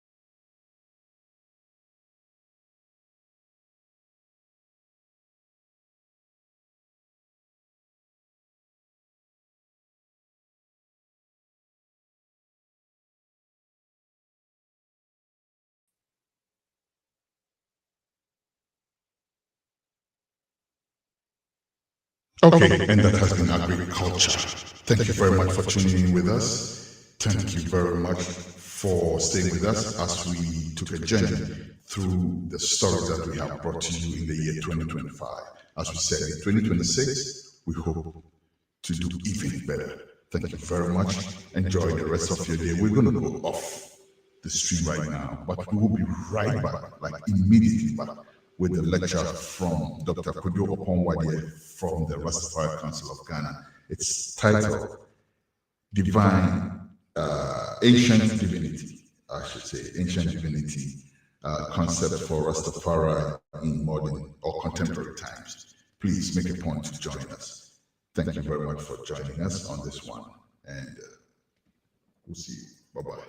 Okay, and that has been agriculture. Thank you very much for tuning in with us. Thank you very much for staying with us as we took a journey through the stories that we have brought to you in the year 2025. As we said, in 2026, we hope to do even better. Thank you very much. Enjoy the rest of your day. We're going to go off the stream right now, but we will be right back, like immediately back, with the lecture from Dr. Kojo Oponwadie from the Rastafari Council of Ghana. It's titled Ancient Divinity, I should say, Ancient Divinity, Concept for Rastafari in Modern or Contemporary Times. Please make a point to join us. Thank you very much for joining us on this one, and we'll see you. Bye-bye.